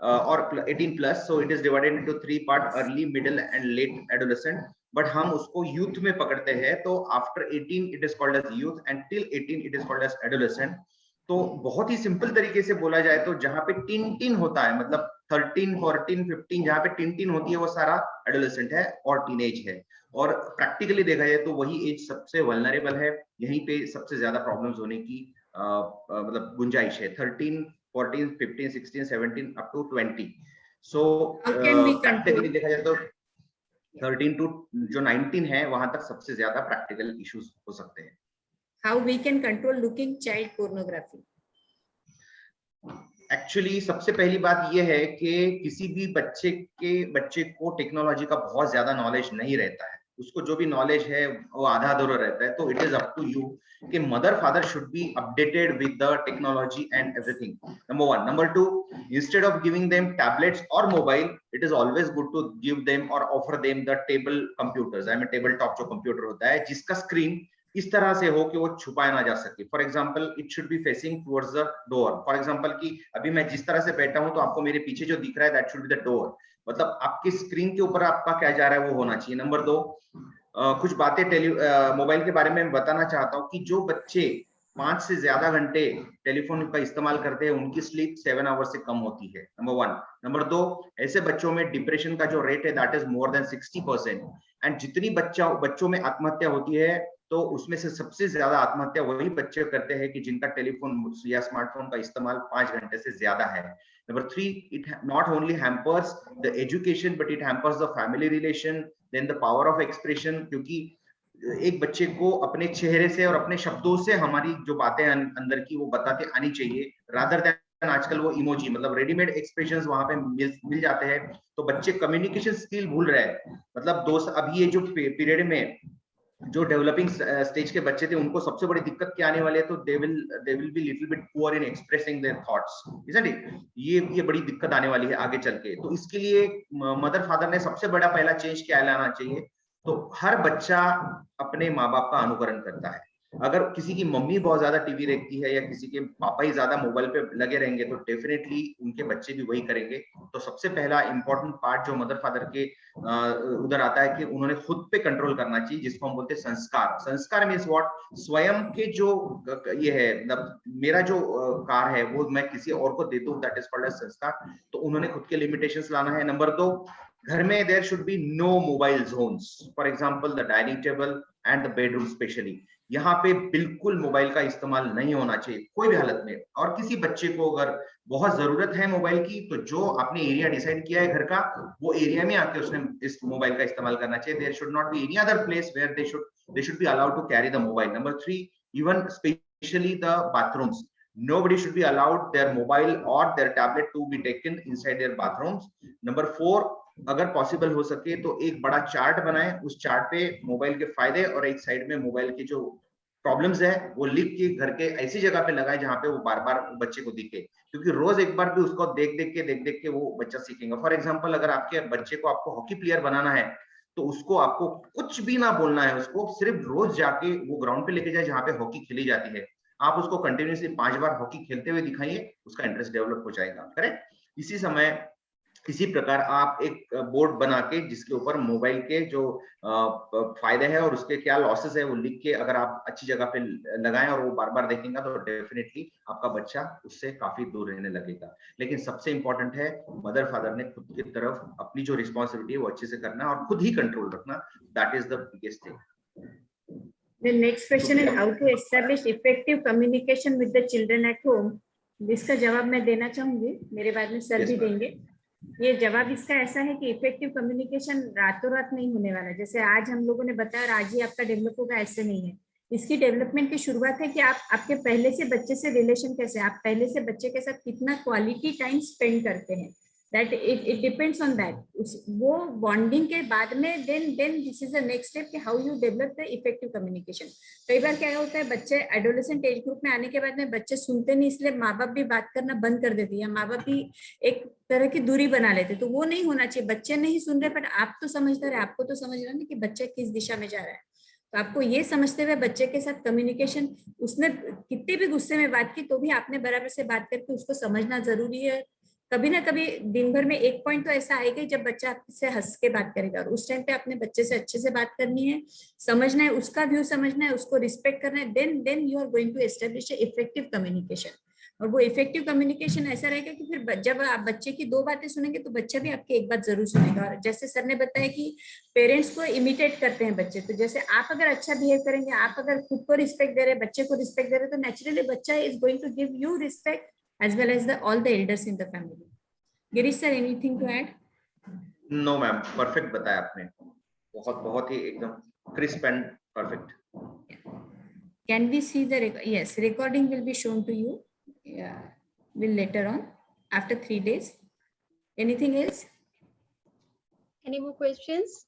or 18 plus. So it is divided into 3 parts: early, middle and late adolescent. But हम उसको youth में पकड़ते हैं, तो after 18 it is called as youth and till 18 it is called as adolescent. तो बहुत ही simple तरीके से बोला जाए तो जहाँ पे टिन होता है, मतलब 13, 14, 15 जहाँ पे टिन होती है वो सारा एडोलेसेंट है और टीनेज है. और प्रैक्टिकली देखा जाए तो वही एज सबसे वल्नरेबल है, यहीं पे सबसे ज्यादा प्रॉब्लम्स होने की मतलब गुंजाइश है. 13, 14, 15, 16, 17 up to 20. So प्रैक्टिकली देखा जाए तो 13 to जो 19 है वहां तक सबसे ज्यादा प्रैक्टिकल इश्यूज हो सकते हैं. How we can control looking child pornography? Actually सबसे पहली बात यह है कि किसी भी बच्चे को टेक्नोलॉजी का बहुत ज्यादा नॉलेज नहीं रहता है. उसको जो भी नॉलेज है वो आधा अधूरा रहता है. तो it is up to you कि mother father should be updated with the technology and everything. Number 1. Number 2, instead of giving them tablets और mobile, it is always good to give them और offer them the table computers. I mean table top जो computer होता है जिसका screen इस तरह से हो कि वो छुपाया ना जा सके. For example it should be facing towards the door. For example कि अभी मैं जिस तरह से बैठा हूं तो आपको मेरे पीछे जो दिख रहा है that should be the door. मतलब आपकी स्क्रीन के ऊपर आपका क्या जा रहा है वो होना चाहिए. नंबर 2, कुछ बातें मोबाइल के बारे में बताना चाहता हूँ कि जो बच्चे 5 से ज्यादा घंटे टेलीफोन का इस्तेमाल करते हैं उनकी स्लीप 7 आवर्स से कम होती है. नंबर 1. नंबर 2, ऐसे बच्चों में डिप्रेशन का जो रेट है that is more than 60%. And जितनी बच्चों में आत्महत्या होती है तो उसमें से सबसे ज्यादा आत्महत्या वही बच्चे करते हैं कि जिनका टेलीफोन या स्मार्टफोन का इस्तेमाल 5 घंटे से ज्यादा है। Number 3, it not only hampers the education but it hampers the family relation, then the power of expression, क्योंकि एक बच्चे को अपने चेहरे से और अपने शब्दों से हमारी जो बातें अंदर की वो बताते आनी चाहिए, रादर देन आजकल वो इमोजी मतलब रेडीमेड एक्सप्रेशंस वहां पे मिल जाते हैं, तो बच्चे कम्युनिकेशन स्किल भूल रहे हैं। मतलब दोस्त अभी ये जो पीरियड में जो डेवलपिंग स्टेज के बच्चे थे उनको सबसे बड़ी दिक्कत क्या आने वाली है, तो they will be little bit poor in expressing their thoughts, isn't it? ये बड़ी दिक्कत आने वाली है आगे चल के। तो इसके लिए मदर फादर ने सबसे बड़ा पहला चेंज क्या लाना चाहिए, तो हर बच्चा अपने माँ बाप का अनुकरण करता है। अगर किसी की मम्मी बहुत ज्यादा टीवी देखती है या किसी के पापा ही ज्यादा मोबाइल पे लगे रहेंगे तो डेफिनेटली उनके बच्चे भी वही करेंगे। तो सबसे पहला इंपॉर्टेंट पार्ट जो मदर फादर के उधर आता है कि उन्होंने खुद पे कंट्रोल करना चाहिए, जिसको हम बोलते हैं संस्कार। संस्कार मीन्स व्हाट? स्वयं के जो ये है, मतलब मेरा जो कार है वो मैं किसी और को दे दूं, दैट इज कॉल्ड एज संस्कार। तो उन्होंने खुद के लिमिटेशंस लाना है। नंबर 2, घर में there should be no mobile zones, for example the dining table and the bedroom specially. यहाँ पे बिल्कुल मोबाइल का इस्तेमाल नहीं होना चाहिए कोई भी हालत में। और किसी बच्चे को अगर बहुत जरूरत है मोबाइल की, तो जो आपने एरिया डिसाइड किया है घर का, वो एरिया में आके उसने इस मोबाइल का इस्तेमाल करना चाहिए। There should not be any other place where they should be allowed to carry the mobile. Number 3, even specially the bathrooms, nobody should be allowed their mobile or their tablet to be taken inside their bathrooms. Number 4, अगर possible हो सके तो एक बड़ा chart बनाएं, उस chart पे mobile के फायदे और एक साइड में मोबाइल के जो प्रॉब्लम्स है वो लिख के घर के ऐसी जगह पे लगाए जहां पे वो बार बार बच्चे को दिखे, क्योंकि रोज एक बार भी उसको देख देख के वो बच्चा सीखेगा। फॉर एग्जांपल, अगर आपके बच्चे को आपको हॉकी प्लेयर बनाना है तो उसको आपको कुछ भी ना बोलना है, उसको सिर्फ रोज जाके वो ग्राउंड पे लेके जाए जहाँ पे हॉकी खेली जाती है। आप उसको कंटिन्यूसली 5 बार हॉकी खेलते हुए दिखाइए, उसका इंटरेस्ट डेवलप हो जाएगा। करेक्ट? इसी प्रकार आप एक बोर्ड बना के जिसके ऊपर मोबाइल के जो फायदे हैं और उसके क्या लॉसेस है वो लिख के अगर आप अच्छी जगह पे लगाएं और वो बार बार देखेंगे तो डेफिनेटली आपका बच्चा उससे काफी दूर रहने लगेगा। लेकिन सबसे इंपॉर्टेंट है मदर फादर ने खुद की तरफ अपनी जो रिस्पॉन्सिबिलिटी है वो अच्छे से करना और खुद ही कंट्रोल रखना। That is the biggest thing. The next question is how to establish effective communication with the children at home. इसका जवाब मैं देना चाहूंगी, मेरे बाद में सर भी देंगे। ये जवाब इसका ऐसा है कि इफेक्टिव कम्युनिकेशन रातों रात नहीं होने वाला। जैसे आज हम लोगों ने बताया और आज ही आपका डेवलप होगा, ऐसे नहीं है। इसकी डेवलपमेंट की शुरुआत है कि आप आपके पहले से बच्चे से रिलेशन कैसे, आप पहले से बच्चे के साथ कितना क्वालिटी टाइम स्पेंड करते हैं। That it depends on that. वो बॉन्डिंग के बाद में then this is the next step कि how you develop the effective communication. कई बार क्या होता है, बच्चे एडोलेसेंट एज ग्रुप में आने के बाद में बच्चे सुनते नहीं, इसलिए माँ बाप भी बात करना बंद कर देते हैं या माँ बाप भी एक तरह की दूरी बना लेते। तो वो नहीं होना चाहिए। बच्चे नहीं सुन रहे बट आप तो समझदार है, आपको तो समझ रहा है ना कि बच्चा किस दिशा में जा रहा है। तो आपको ये समझते हुए बच्चे के साथ कम्युनिकेशन, उसने कितने भी गुस्से में बात की तो भी आपने बराबर से बात करके उसको समझना जरूरी है। कभी ना कभी दिन भर में एक पॉइंट तो ऐसा आएगा जब बच्चा आपसे हंस के बात करेगा और उस टाइम पे अपने बच्चे से अच्छे से बात करनी है, समझना है, उसका व्यू समझना है, उसको रिस्पेक्ट करना है। Then you are going to establish effective communication. और वो इफेक्टिव कम्युनिकेशन ऐसा रहेगा कि फिर जब आप बच्चे की 2 बातें सुनेंगे तो बच्चा भी आपकी एक बात जरूर सुनेगा। और जैसे सर ने बताया कि पेरेंट्स को इमिटेट करते हैं बच्चे, तो जैसे आप अगर अच्छा बिहेव करेंगे, आप अगर खुद को रिस्पेक्ट दे रहे हैं, बच्चे को रिस्पेक्ट दे रहे हैं, तो नेचुरली बच्चा is going to give you respect as well as all the elders in the family. Girish sir, anything to add? No ma'am, perfect बताया आपने, बहुत ही एकदम crisp and perfect. Can we see the yes, recording will be shown to you. Yeah, will later on after 3 days. Anything else? Any more questions?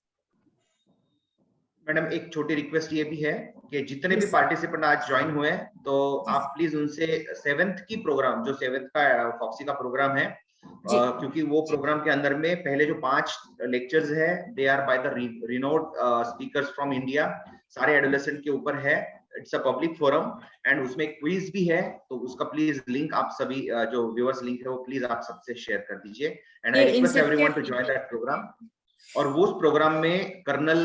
Madam एक छोटी request ये भी है कि जितने भी पार्टिसिपेंट आज ज्वाइन हुए हैं तो आप प्लीज उनसे 7th की प्रोग्राम, जो 7th का फॉक्सी का प्रोग्राम है, क्योंकि वो प्रोग्राम के अंदर में पहले जो 5 लेक्चर्स है they are by the renowned speakers from India, सारे एडोलेसेंट के ऊपर है। It's a public forum and उसमें क्विज भी है, तो उसका प्लीज लिंक आप सभी जो व्यूअर्स लिंक है वो प्लीज आप सबसे शेयर कर दीजिए। And I request everyone to join that programme. और वो उस प्रोग्राम में कर्नल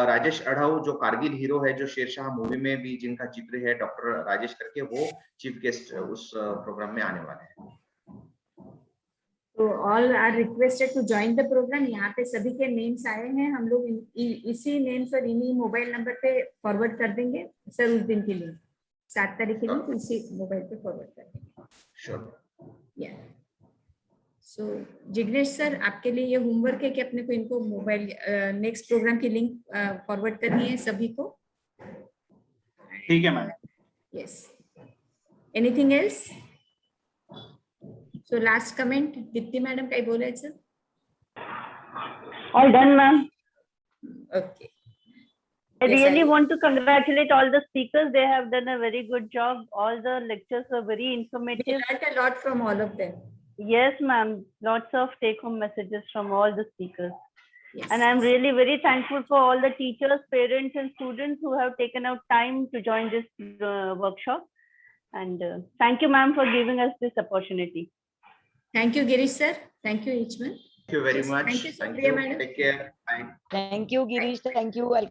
राजेश अढ़ाऊ, जो कारगिल हीरो है, जो शेरशाह मूवी में भी जिनका जिक्र है, डॉक्टर राजेश करके, वो चीफ गेस्ट उस प्रोग्राम में आने वाले हैं। तो all are requested to join the programme. यहाँ पे सभी के नेम्स आए हैं, हम लोग इसी नेम्स और इन्हीं मोबाइल नंबर पे फॉरवर्ड कर देंगे सर उस दिन के लिए, 7 तारीख के लिए, तो इसी मोबाइल पे फॉरवर्ड कर देंगे। श्योर। सो जिग्नेश सर, आपके लिए ये होमवर्क है कि अपने को इनको मोबाइल नेक्स्ट प्रोग्राम की लिंक फॉरवर्ड करनी है सभी को। ठीक है ma'am. Yes, anything else? So last comment Deepti madam का ही बोलायचं? All done, ma'am. Okay, I Yes, really I- want to congratulate all the speakers. They have done a very good job. All the lectures were very we informative. learned a lot from all of them. Yes, ma'am. Lots of take-home messages from all the speakers. Yes. And I'm really very thankful for all the teachers, parents, and students who have taken out time to join this workshop. And thank you, ma'am, for giving us this opportunity. Thank you, Girish sir. Thank you, Ichman. Thank you very Yes, much. thank you, Thank Supriya you. madam. Take care. Bye. Thank you, Girish. Thank you.